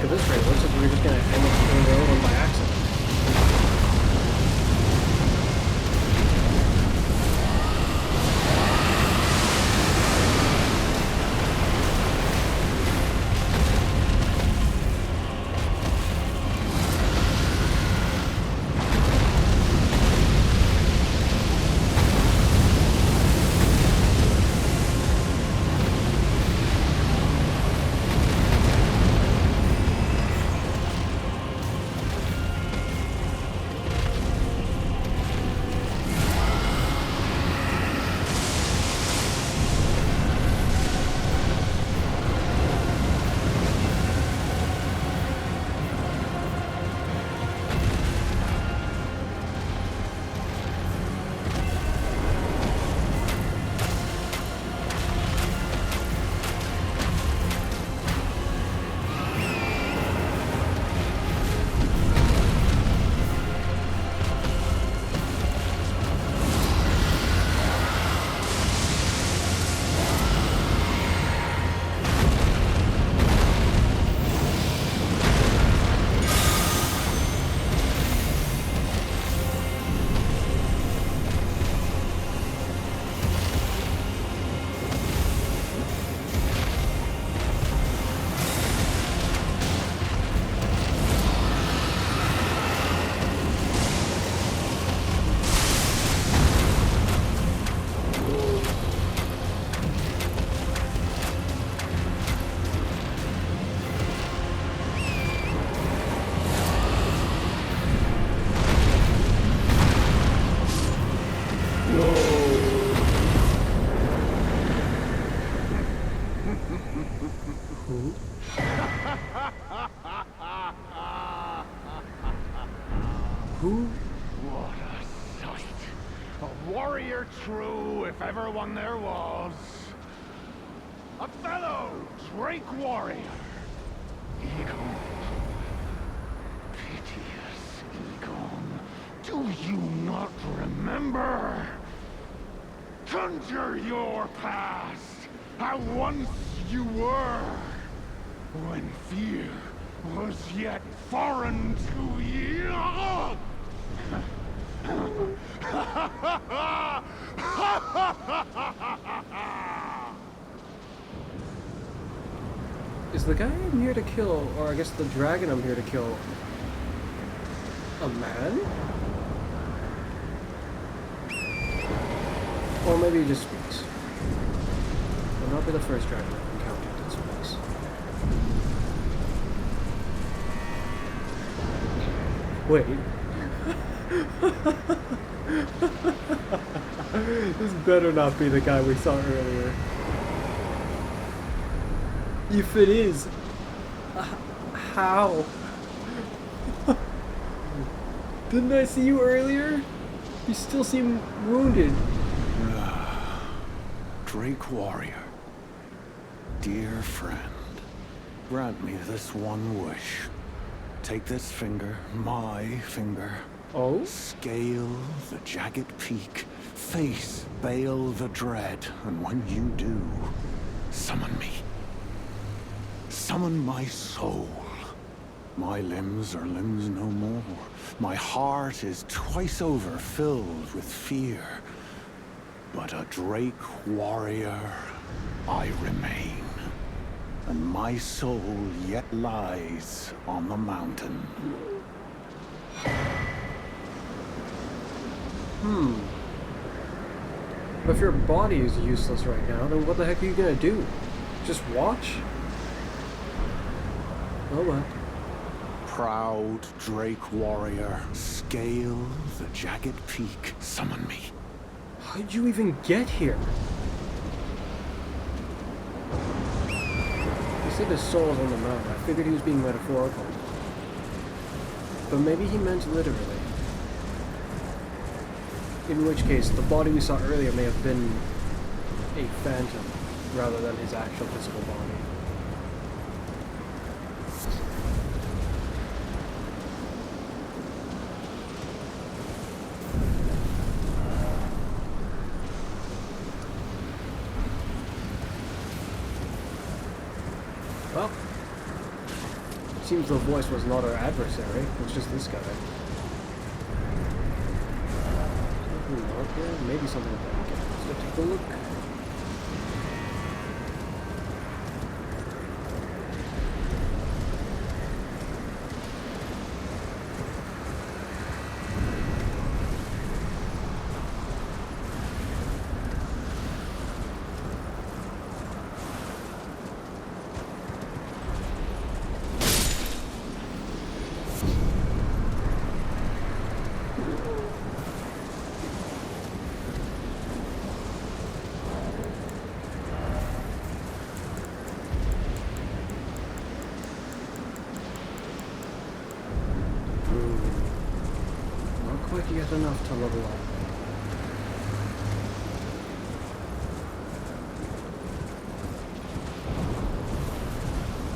At this rate, it looks like we're just gonna end up doing the other one by accident. Who? What a sight! A warrior true, if ever one there was. A fellow Drake warrior. Egon. Piteous Egon. Do you not remember? Conjure your past, how once you were, when fear was yet foreign to ye. Is the guy I'm here to kill, or I guess the dragon I'm here to kill, a man? Or maybe he just speaks. Will not be the first dragon I've encountered that speaks. Wait. This better not be the guy we saw earlier. If it is, How? Didn't I see you earlier? You still seem wounded. Drake Warrior, dear friend, grant me this one wish. Take this finger, my finger. Oh? Scale the jagged peak, face Baal the Dread, and when you do, summon me. Summon my soul. My limbs are limbs no more. My heart is twice over filled with fear. But a Drake warrior I remain. And my soul yet lies on the mountain. But if your body is useless right now, then what the heck are you gonna do? Just watch? Oh well. Proud Drake warrior, scale the jagged peak, summon me. How'd you even get here? He said his soul was on the mountain. I figured he was being metaphorical. But maybe he meant literally. In which case, the body we saw earlier may have been a phantom rather than his actual physical body. Well, it seems the voice was not our adversary, it was just this guy. Something marked here? Maybe something like that. Let's go take a look. Quite yet enough to level up.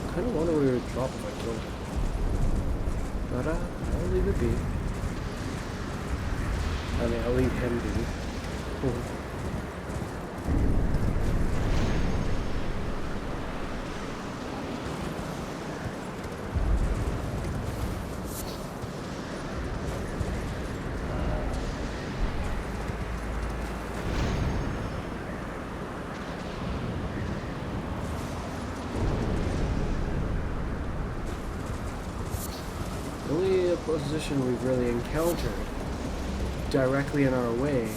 I kind of wonder where he would drop if I killed him. But I'll leave it be. I mean, I'll leave him be. Cool. The only opposition we've really encountered directly in our way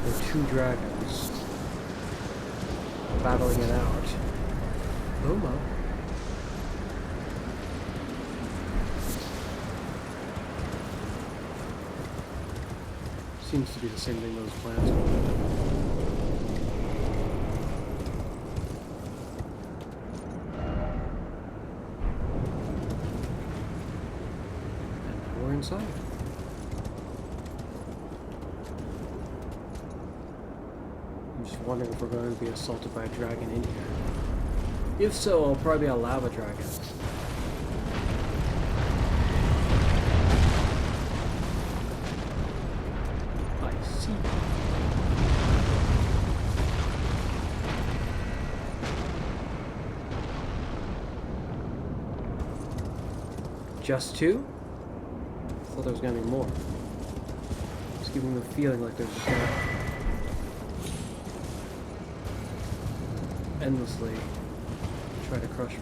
were two dragons battling it out. Oh well. Seems to be the same thing those plants are. Inside. I'm just wondering if we're going to be assaulted by a dragon in here. If so, I'll probably be a lava dragon. I see. Just two? I thought there was gonna be more. It's giving me the feeling like there's just gonna endlessly try to crush me.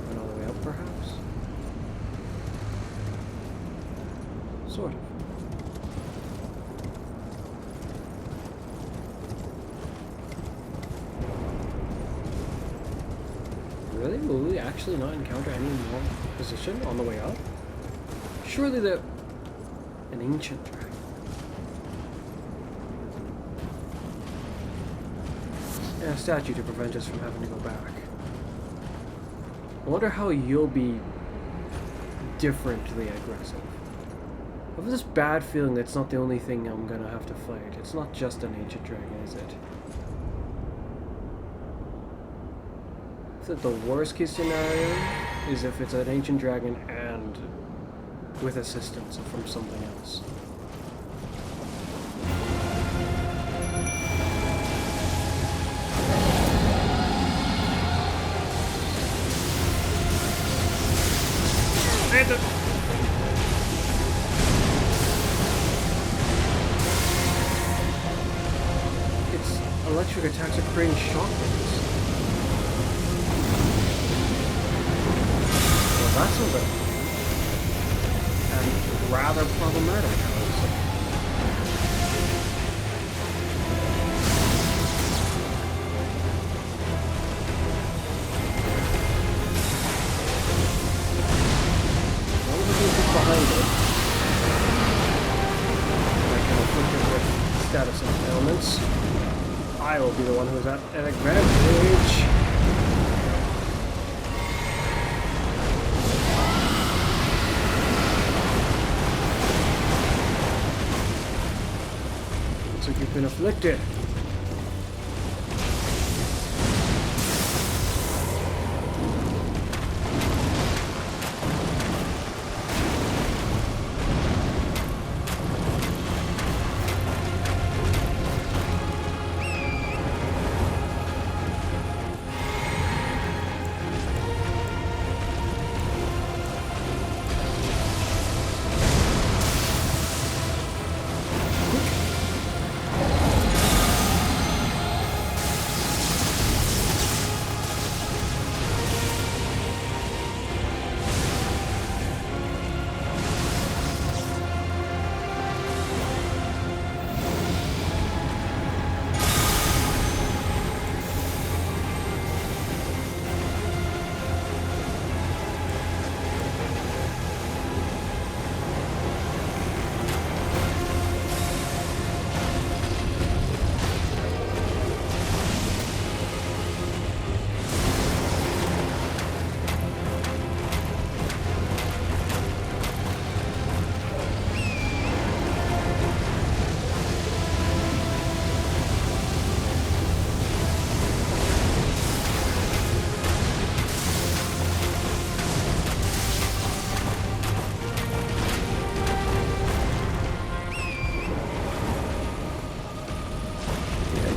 Run all the way up, perhaps? Sort of. Really? Will we actually not encounter any more opposition on the way up? Surely they're an ancient dragon. And a statue to prevent us from having to go back. I wonder how you'll be differently aggressive. I have this bad feeling that's not the only thing I'm gonna have to fight. It's not just an ancient dragon, is it? Is it the worst case scenario? Is if it's an ancient dragon and with assistance from something else. Its electric attacks are creating shockwaves. Well, that's a little and rather problematic, I would say. Behind it, I can afflict it with status and ailments. I will be the one who is at an advantage. Looks like you've been afflicted.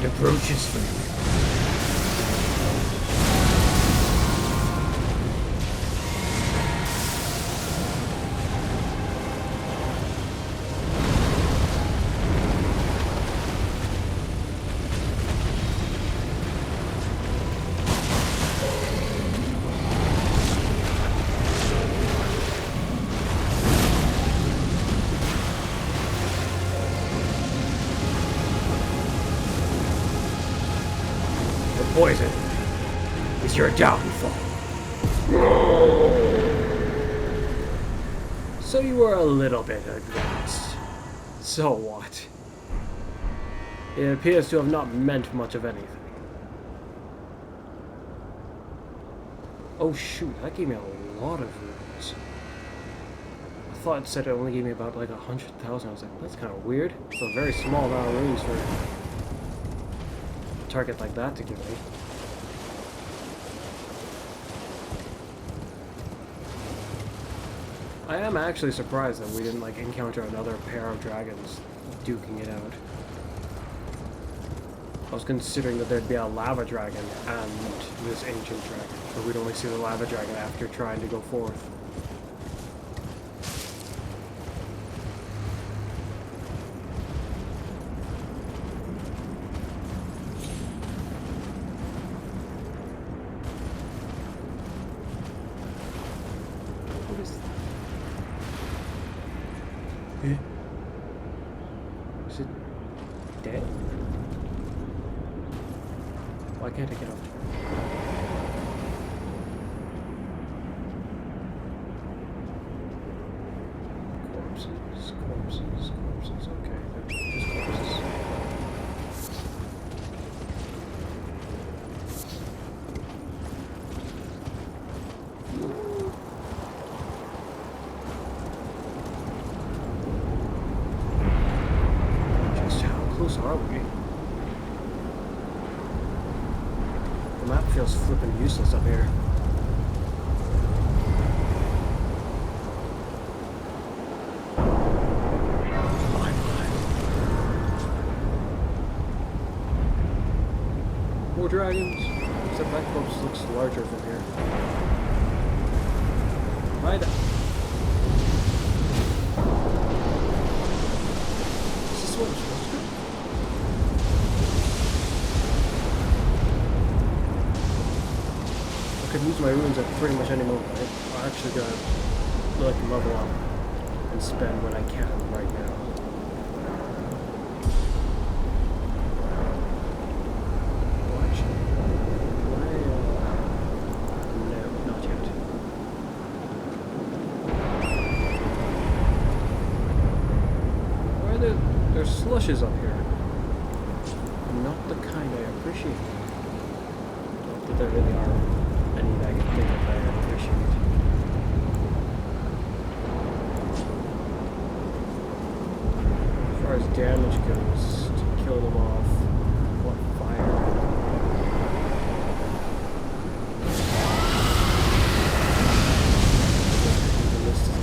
Approaches for you. Poison is your downfall. So you were a little bit advanced. So what? It appears to have not meant much of anything. Oh shoot, that gave me a lot of runes. I thought it said it only gave me about like 100,000. I was like, that's kind of weird. It's a very small amount of runes for target like that to give me. I am actually surprised that we didn't like encounter another pair of dragons duking it out. I was considering that there'd be a lava dragon and this ancient dragon, but we'd only see the lava dragon after trying to go forth. Is it dead? Why can't I get up? Corpses, corpses, okay, they're just corpses. Just how close are we? The map feels flippin' useless up here. More dragons. Except that corpse looks larger from here. Hide. Is this what I'm supposed to do? I could use my runes at pretty much any moment. I'm actually gonna like level up and spend what I can right now. There's slushes up here. Not the kind I appreciate. Not that there really are any that I can think of that I appreciate. As far as damage goes, to kill them off, what fire? The list is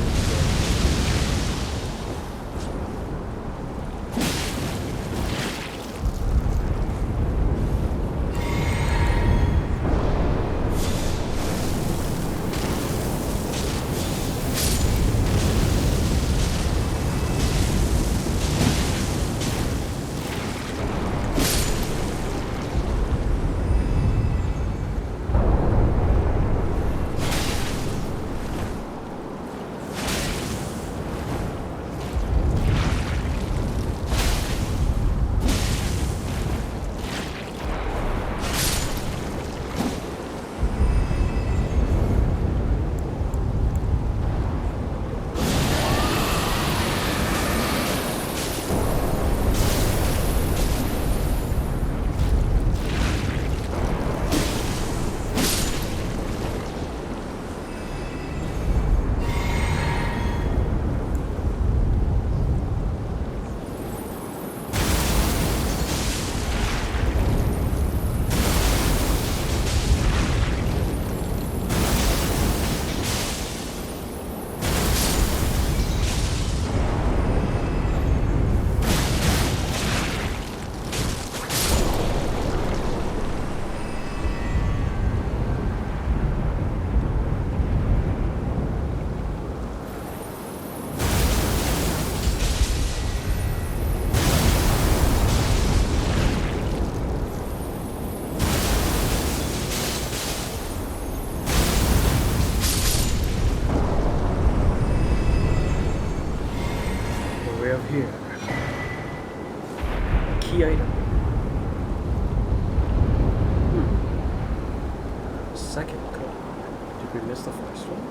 here. A key item. Second code. Did we miss the first one?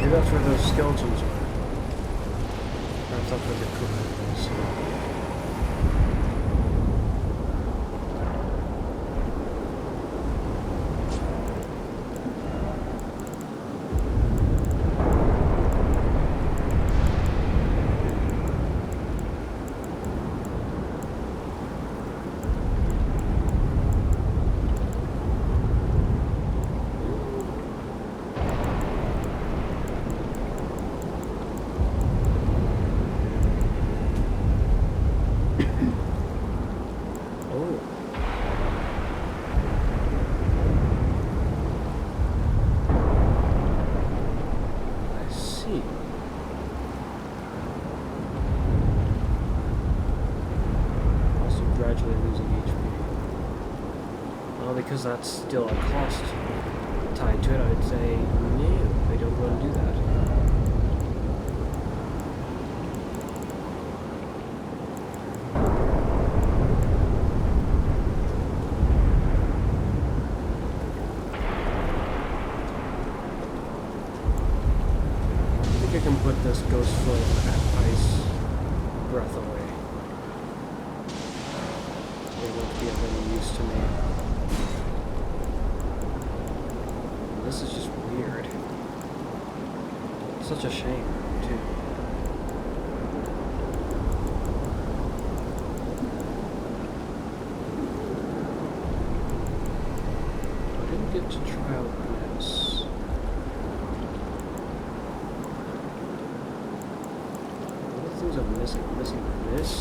Maybe that's where those skeletons are. Perhaps that's where the code is. Because that's still a cost tied to it, I'd say no, they don't want to do that. can put this ghost flame at ice breath away. It won't be of any use to me. This is just weird. Such a shame, too. I didn't get to try out this. What things I'm missing? I'm missing this.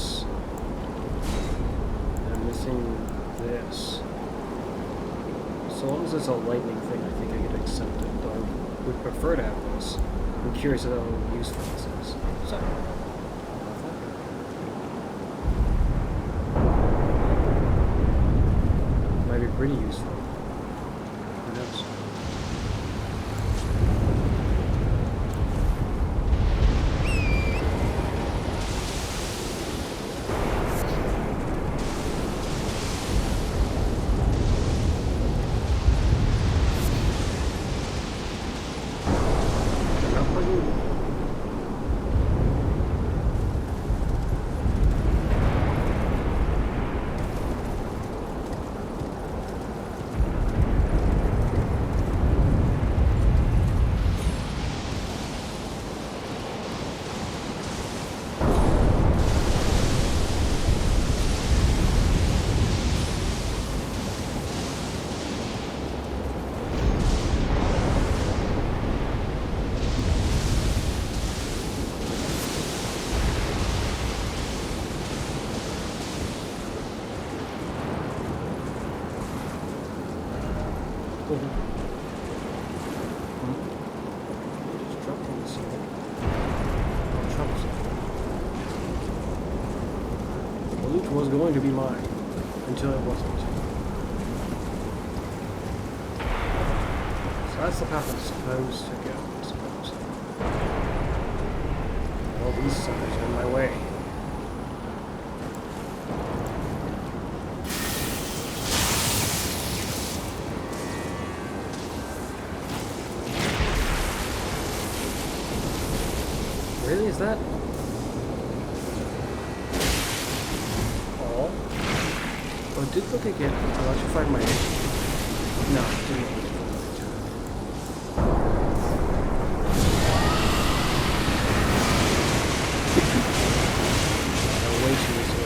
And I'm missing this. So long as it's a lightning thing, I think I can accept it. Though I would prefer to have this. I'm curious about how useful this is. So, might be pretty useful. Who knows? Just dropped on the ceiling. The loot was going to be mine until it wasn't. So that's the path I'm supposed to go, I suppose. All these suckers are in my way. Really? Is that all? Oh, it did look again. I'll actually find my... No, it didn't. Way too easy.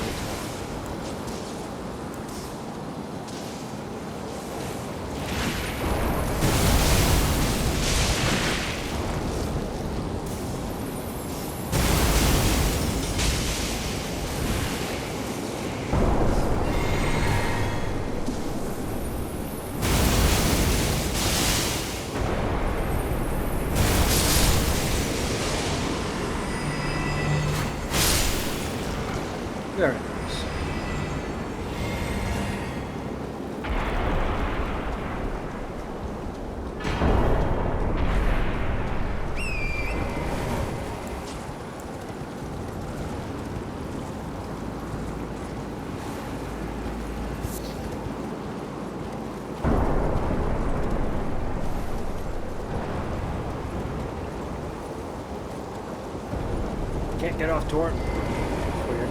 Very nice. Can't get off torrent. Weird.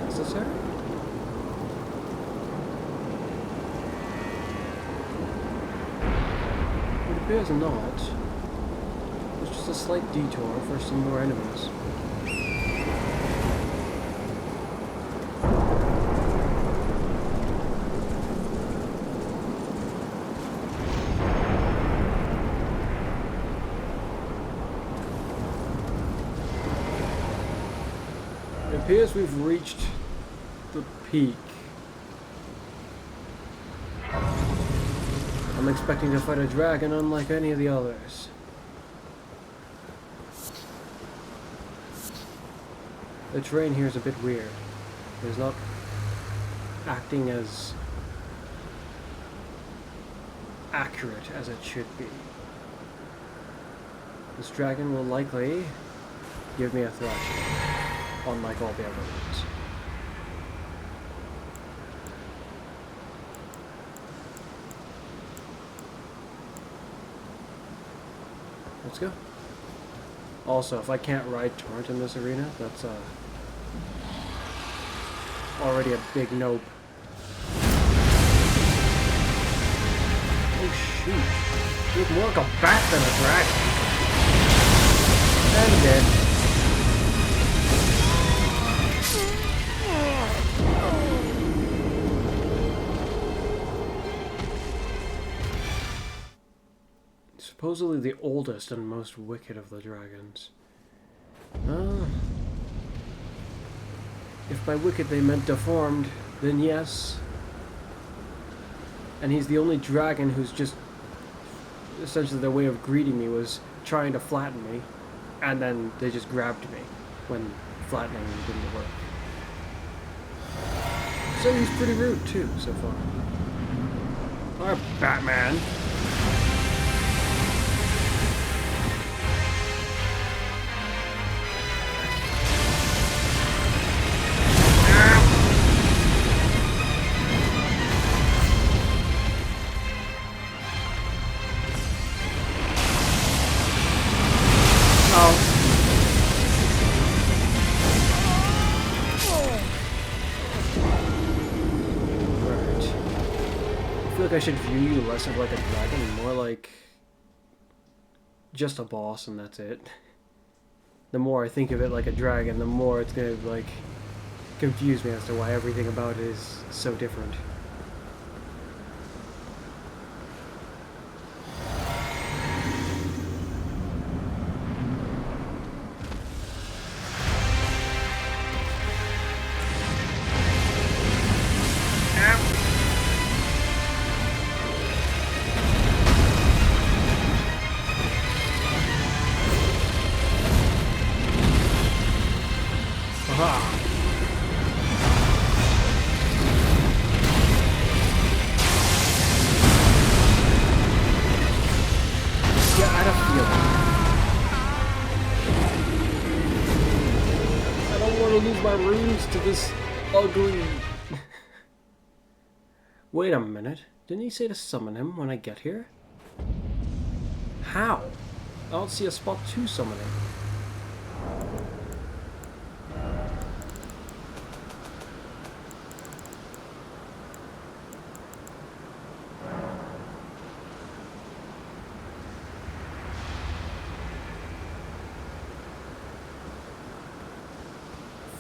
Necessary? It appears not. It's just a slight detour for some more enemies. It appears we've reached the peak. I'm expecting to fight a dragon unlike any of the others. The terrain here is a bit weird. It's not acting as accurate as it should be. This dragon will likely give me a thrashing, unlike all the other ones. Let's go. Also, if I can't ride Torrent in this arena, that's already a big nope. Oh shoot. Look more like a bat than a dragon. And dead. Supposedly the oldest and most wicked of the dragons. If by wicked they meant deformed, then yes. And he's the only dragon who's just... essentially their way of greeting me was trying to flatten me. And then they just grabbed me when flattening didn't work. So he's pretty rude too, so far. Our Batman. I should view you less of like a dragon and more like just a boss, and that's it. The more I think of it like a dragon, the more it's gonna like confuse me as to why everything about it is so different. My runes to this ugly... Wait a minute. Didn't he say to summon him when I get here? How? I don't see a spot to summon him.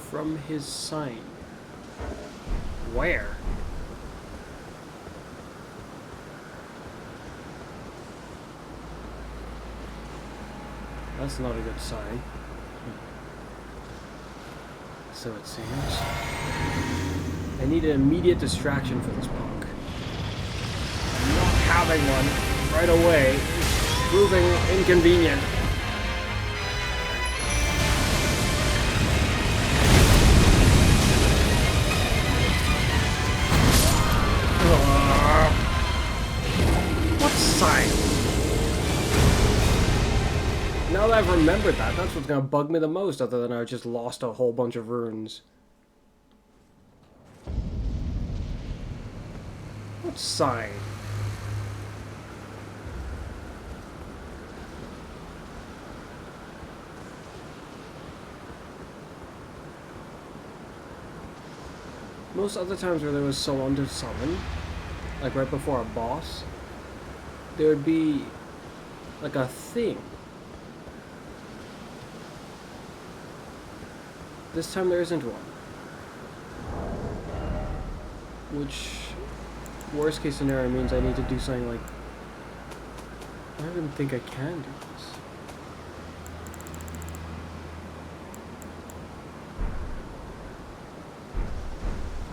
From his sign. Where? That's not a good sign. So it seems. I need an immediate distraction for this punk. Not having one right away is proving inconvenient. Now that I've remembered that, that's what's gonna bug me the most, other than I just lost a whole bunch of runes. What sign? Most other times where there was someone to summon, like right before a boss, there would be like a thing. This time there isn't one. Which, worst case scenario, means I need to do something like... I don't even think I can do this.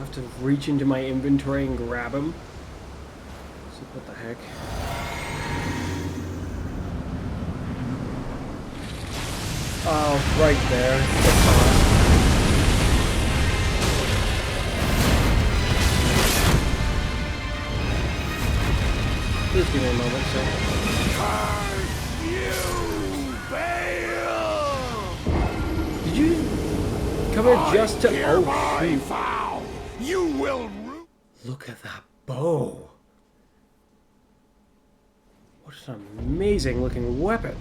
have to reach into my inventory and grab him. So what the heck? Oh, right there. Please give me a moment, sir. Did you come here just to... Oh, shoot. Vow, you will Look at that bow. What an amazing looking weapon.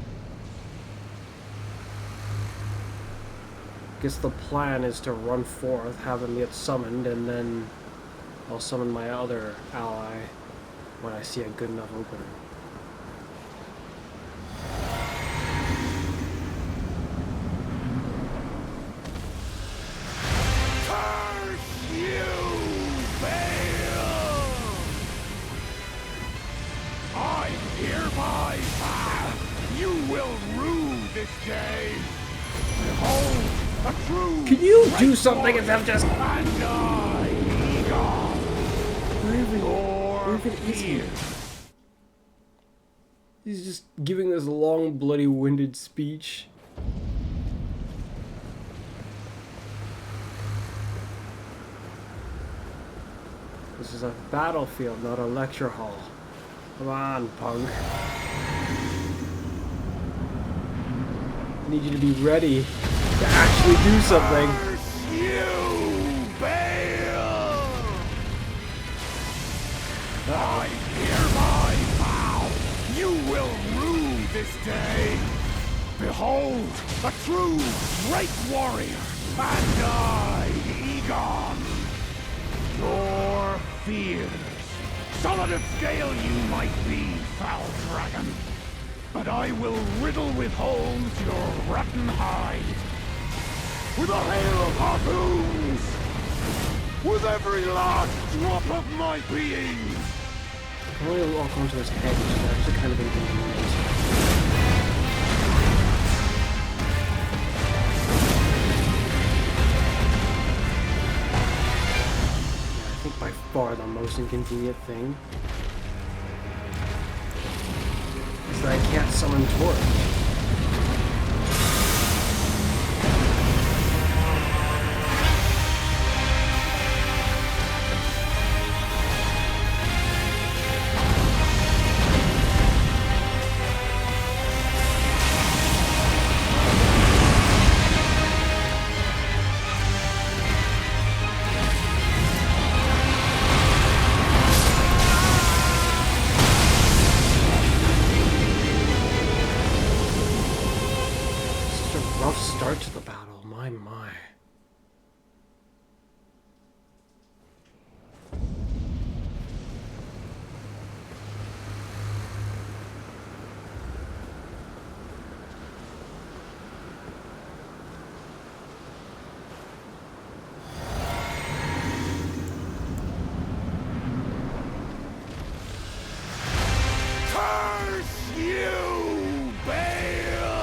Guess the plan is to run forth, have him get summoned, and then I'll summon my other ally when I see a good enough opening. curse you, Baal! I hereby vow you will rue this day. Behold, a true. Can you do something instead of just... And I, Egon, Where even is he? He's just giving this long, bloody, winded speech. This is a battlefield, not a lecture hall. Come on, punk. I need you to be ready to actually do something. curse you, Baal! I hereby vow you will rue this day. Behold, a true great warrior, and I, Egon, your fears. Solid of scale you might be, foul dragon, but I will riddle with holes your rotten hide. With a hail of harpoons! With every last drop of my being! I can only walk onto his head, which is actually kind of inconvenient. Yeah, I think by far the most inconvenient thing is that I can't summon Torch. Rough start to the battle, my. Curse you, Baal!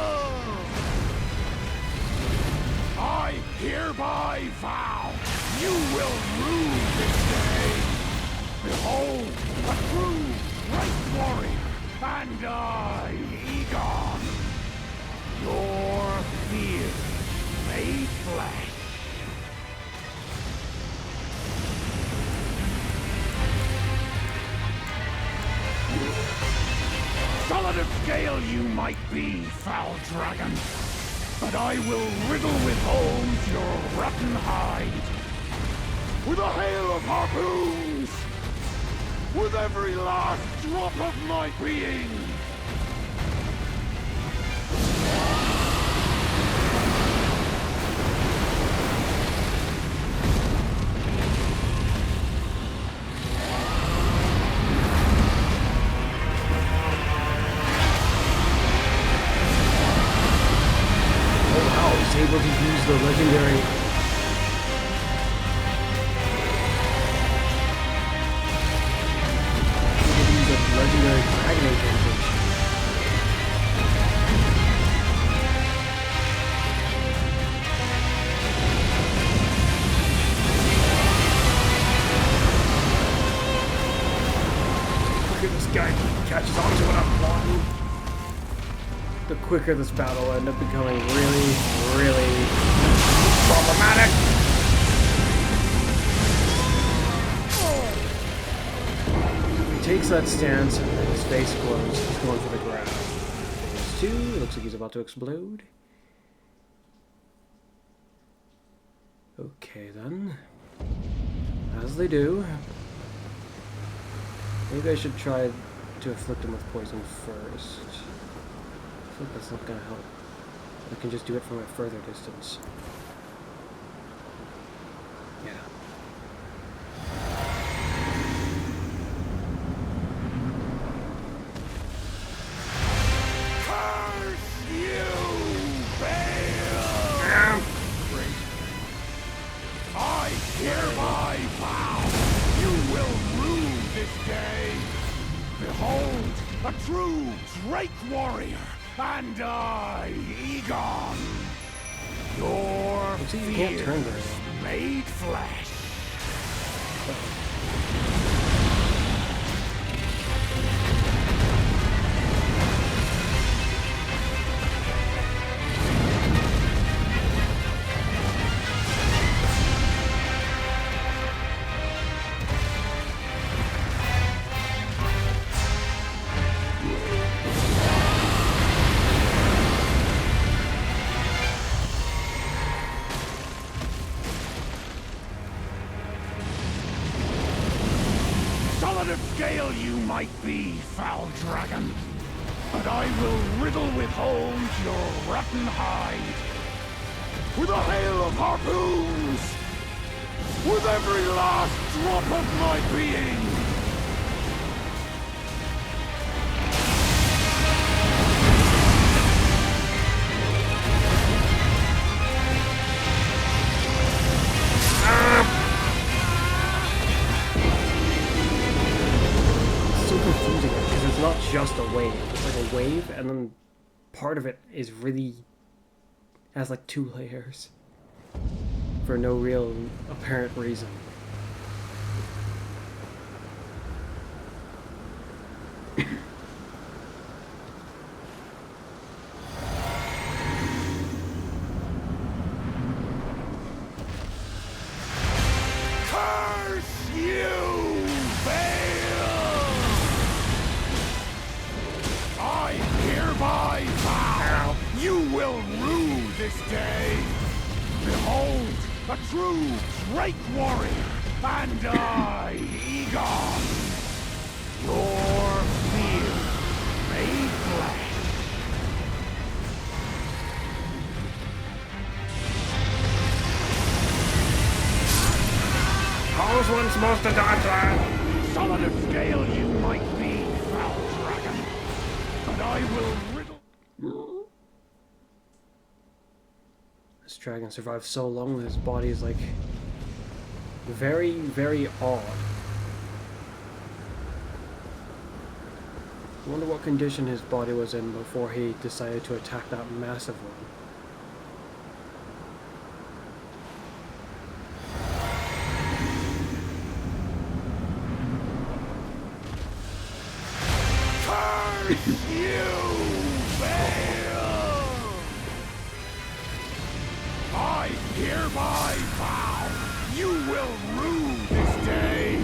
I hereby vow you will rue this day. Behold, a true great warrior, and I, Egon, your fears made flesh. Solid of scale you might be, foul dragon, but I will riddle with holes your rotten hide. With a hail of harpoons! With every last drop of my being! Able to use the legendary dragon incantation. quicker this battle will end up becoming really, really problematic. He takes that stance and then his face glows. He's going for the ground. Phase 2, looks like he's about to explode. Okay then. As they do. Maybe I should try to afflict him with poison first. I feel like that's not gonna help. I can just do it from a further distance. Yeah. Curse you, Bale! Great. I hereby vow you will rue this day. Behold, a true Drake warrior, and I, Egon, your Looks like you can't turn very fears well. made flesh. Solid of scale you might be, foul dragon, but I will riddle with holes your rotten hide. With a hail of harpoons! With every last drop of my being! It's so confusing because it's not just a wave. It's like a wave and then part of it is really has like 2 layers for no real apparent reason. Curse you, Bale! I hereby vow you will rue this day. Behold, a true Drake warrior, and I, Egon, your fear made flesh. Who's one supposed to dodge that? Solid of scale you might be, foul dragon, but I will riddle. This dragon survived so long that his body is like very, very odd. I wonder what condition his body was in before he decided to attack that massive one. Curse you, Bale! I hereby vow you will rue this day.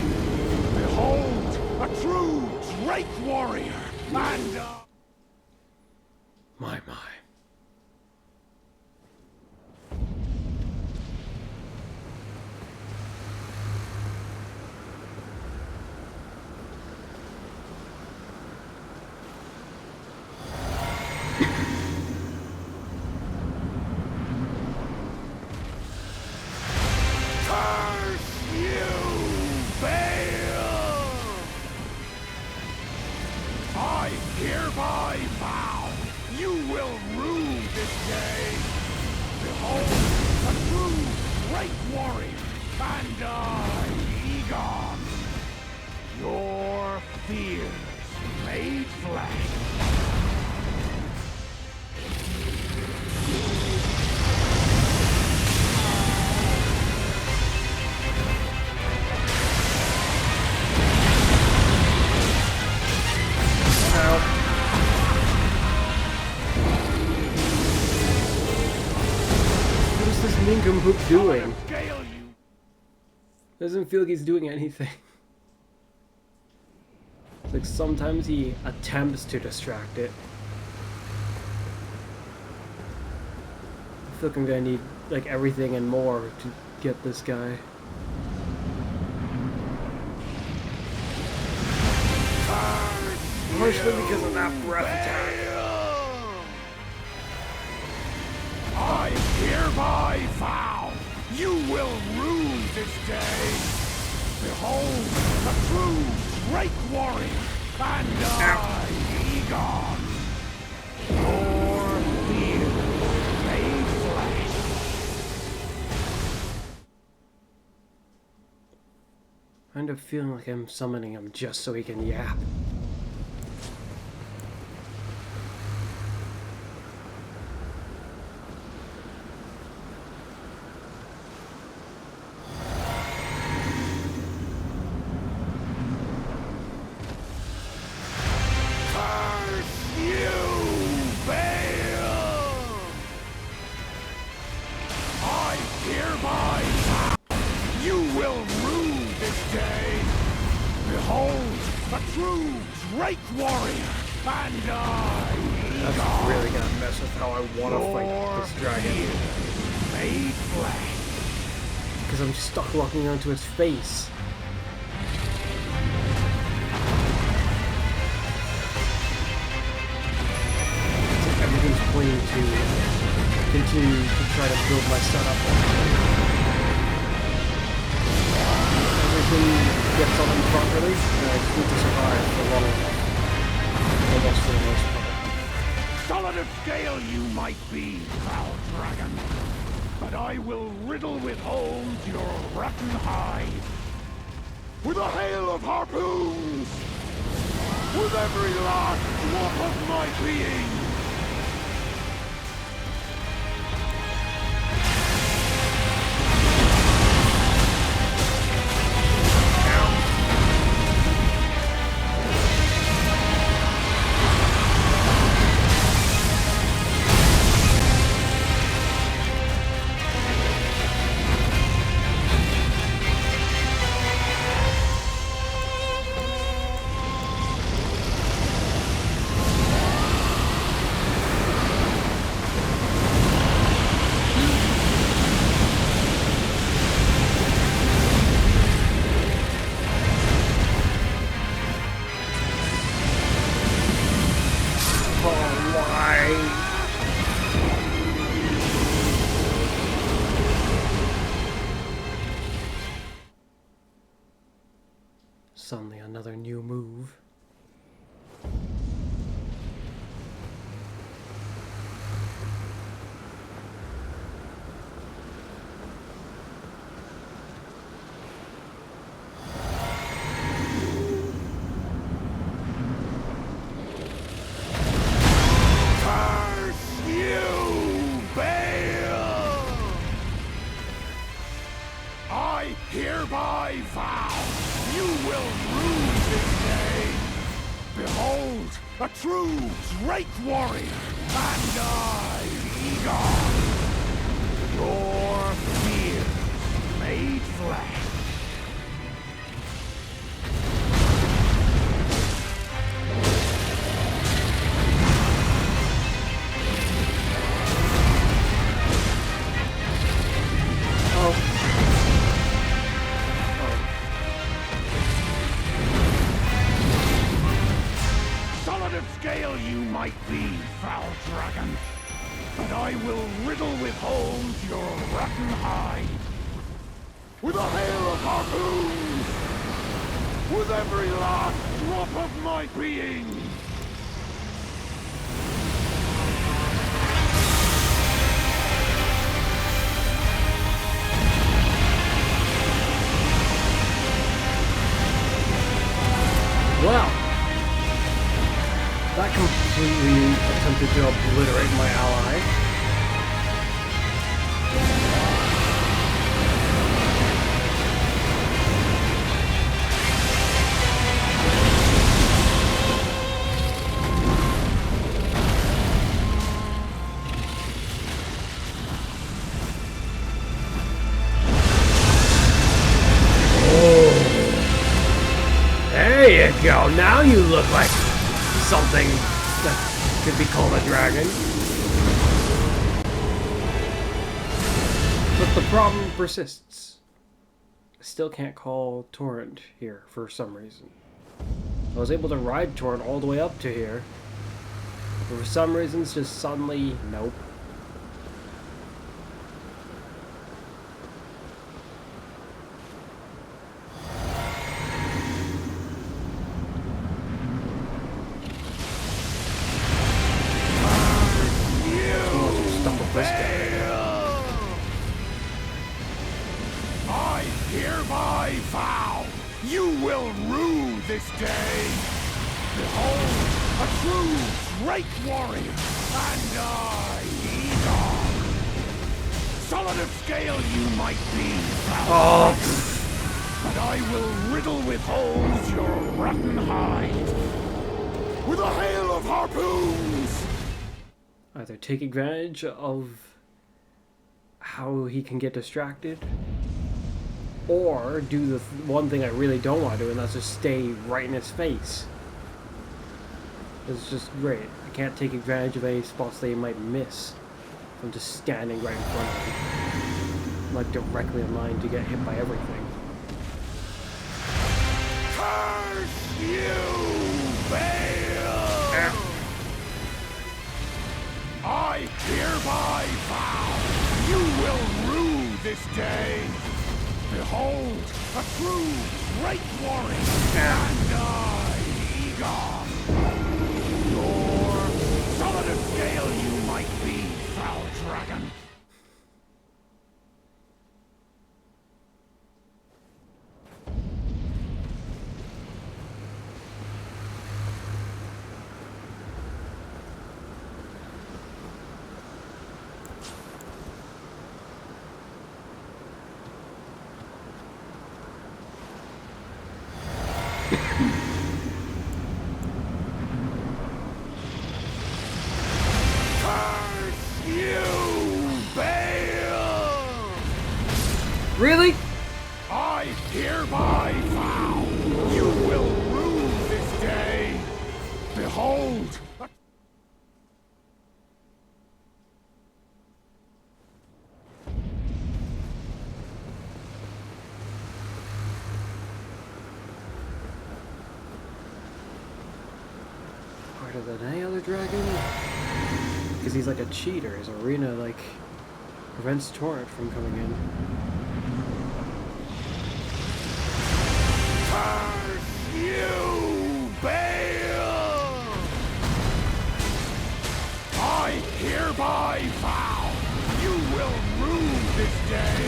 Behold, a true Drake warrior, and My. curse you, Bale! I hereby Poop doing? Scale you. Doesn't feel like he's doing anything. It's like sometimes he attempts to distract it. I feel like I'm gonna need like everything and more to get this guy. Partially because of that breath attack. I hereby vow you will rue this day. Behold, the true great warrior, and I, Egon, your beard made flesh. I end up feeling like I'm summoning him just so he can yap. That's really gonna mess with how I want to fight this dragon. Made flesh. Because I'm stuck locking onto his face. So everything's pointing to continue to try to build my setup. Everything gets on him properly, and I just need to survive for long enough. Almost for the most part. Solid of scale you might be, foul dragon, but I will riddle with holes your rotten hide. With a hail of harpoons! With every last drop of my being! Suddenly another new move. Curse you, Bale! I hereby vow you will rue this day. Behold, a true great warrior, and I, Egon, your fear made flesh. Scale you might be, foul dragon, but I will riddle with holes your rotten hide. With a hail of harpoons! With every last drop of my being! Well, that completely attempted to obliterate my ally. go. Now you look like something that could be called a dragon. But the problem persists. I still can't call Torrent here for some reason. I was able to ride Torrent all the way up to here. But for some reasons, just suddenly, nope. I hereby vow you will rue this day. Behold, a true great warrior, and I, Egon. Solid of scale you might be, foul, but I will riddle with holes your rotten hide with a hail of harpoons. Either take advantage of how he can get distracted, or do the one thing I really don't want to do, and that's just stay right in his face. It's just great. I can't take advantage of any spots that he might miss. I'm just standing right in front of him. I'm like directly in line to get hit by everything. Curse you, Bale! I hereby vow you will rue this day. Behold, a true great warrior, and I, Egon. Your solid of scale you might be, foul dragon. Really? I hereby vow you will rue this day. Behold. Harder than any other dragon? Because he's like a cheater. His arena, like, prevents Torrent from coming in. Curse you, Bale! I hereby vow you will rue this day.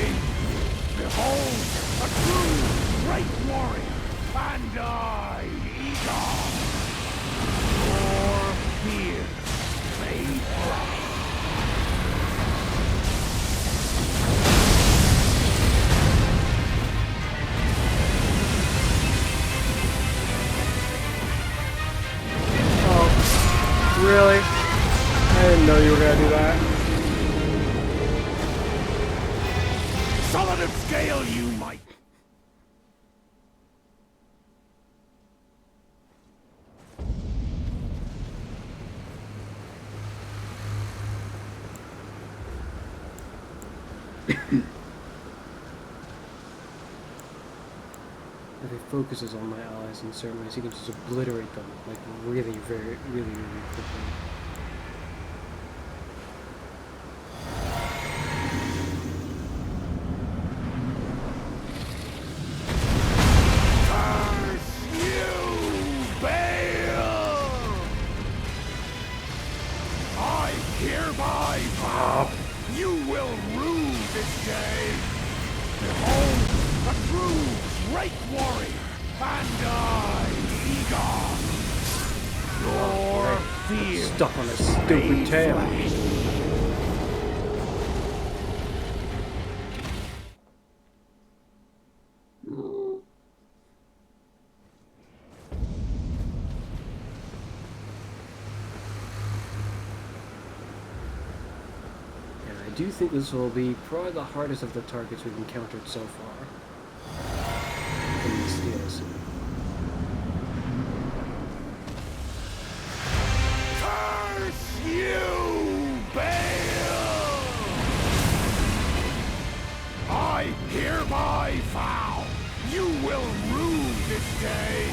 Behold, a true great warrior, and I, Egon. Your fears fade away. Really? I didn't know you were gonna do that. Solid of scale you might. If he focuses on my allies in certain ways, he can just obliterate them, like, really quickly. Curse you, Bale! I hereby vow you will rue this day. Behold, a true great warrior, and I, Egon. Your fear Stuck on his stupid tail. And I do think this will be probably the hardest of the targets we've encountered so far in this DLC. you, Bale! I hereby vow you will rue this day.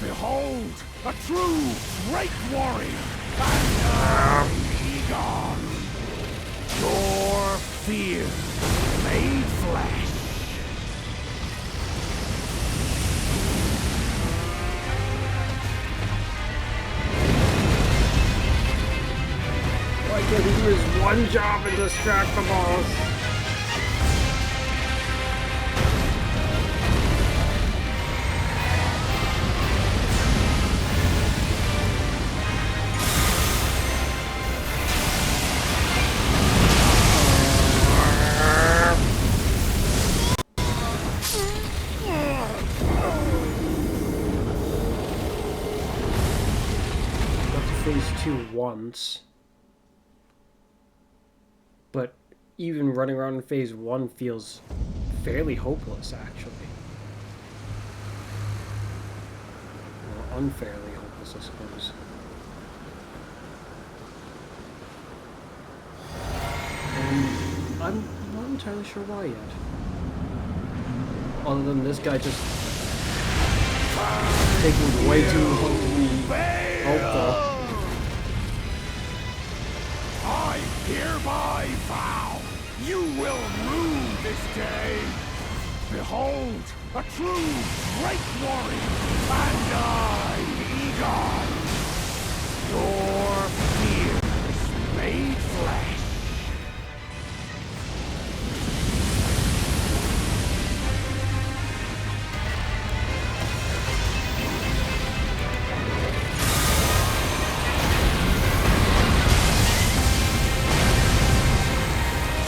Behold, a true great warrior, and Egon, your fear made flesh. Why can't he do his one job and distract the boss? Phase 2 once. But even running around in phase 1 feels fairly hopeless, actually. Well, unfairly hopeless, I suppose. And I'm not entirely sure why yet. Other than this guy just taking way too long to be helpful. I hereby vow you will rue this day. Behold, a true great warrior, and I, Egon, your fears made flesh.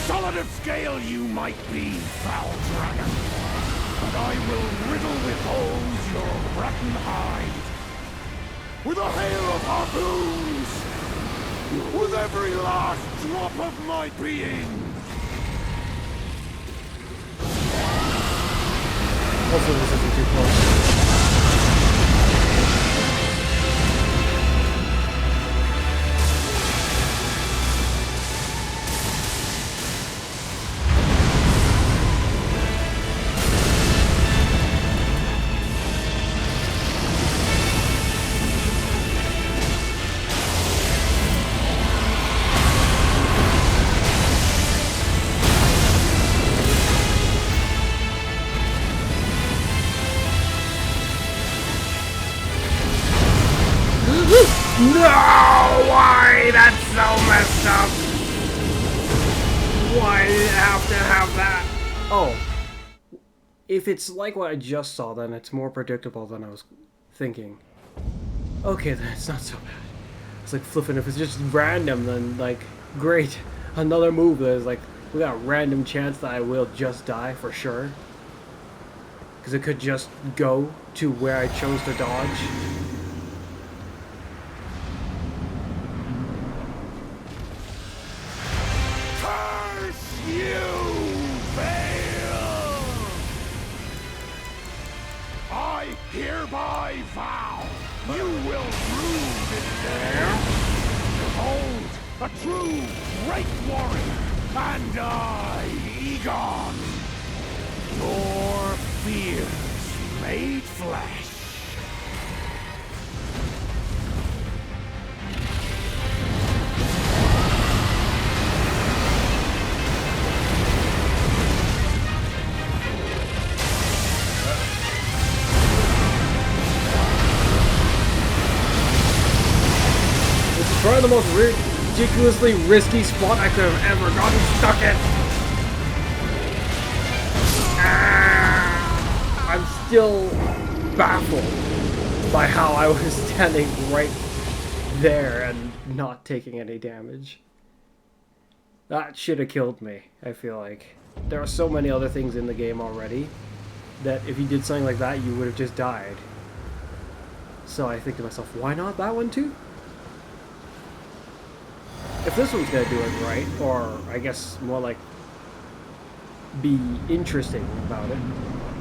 Solid of scale you might be, foul dragon, but I will riddle with holes your rotten hide. With a hail of harpoons! With every last drop of my being! Also, this isn't too close. No! Why? That's so messed up! Why did it have to have that? Oh. If it's like what I just saw, then it's more predictable than I was thinking. Okay, then it's not so bad. It's like flipping. If it's just random, then, like, great. Another move that is like, we got a random chance that I will just die for sure. Because it could just go to where I chose to dodge. Hereby vow you will rue this day. Behold, a true great warrior, and I, Egon, your fears made flesh. Probably the most ridiculously risky spot I could have ever gotten stuck in. I'm still baffled by how I was standing right there and not taking any damage. That should have killed me, I feel like. There are so many other things in the game already that if you did something like that, you would have just died. So I think to myself, why not that one too? If this one's gonna do it right, or I guess more like be interesting about it,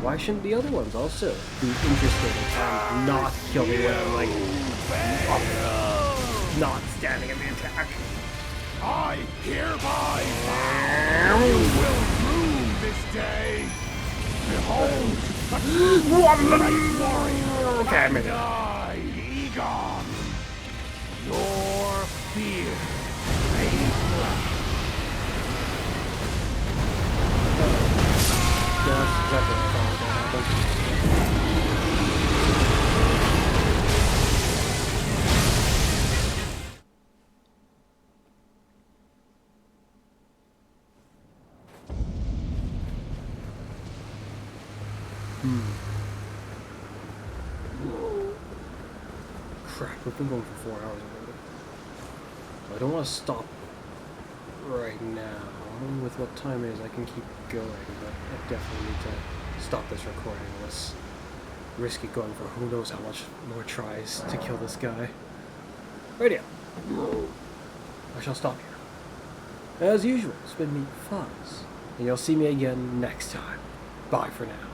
why shouldn't the other ones also be interesting and not kill me when I'm like not standing in the attack. I hereby vow you will rue this day. Behold, the great warrior, Okay, I made it. I, Egon. Your fear made black. Yeah, that's exactly what I thought was going to happen. Crap, we've been going for 4 hours already. I don't want to stop right now. With what time it is, I can keep going, but I definitely need to stop this recording. Let's risk it going for who knows how much more tries to kill this guy. Radio. I shall stop here. As usual, it's been me, Fuzz, and you'll see me again next time. Bye for now.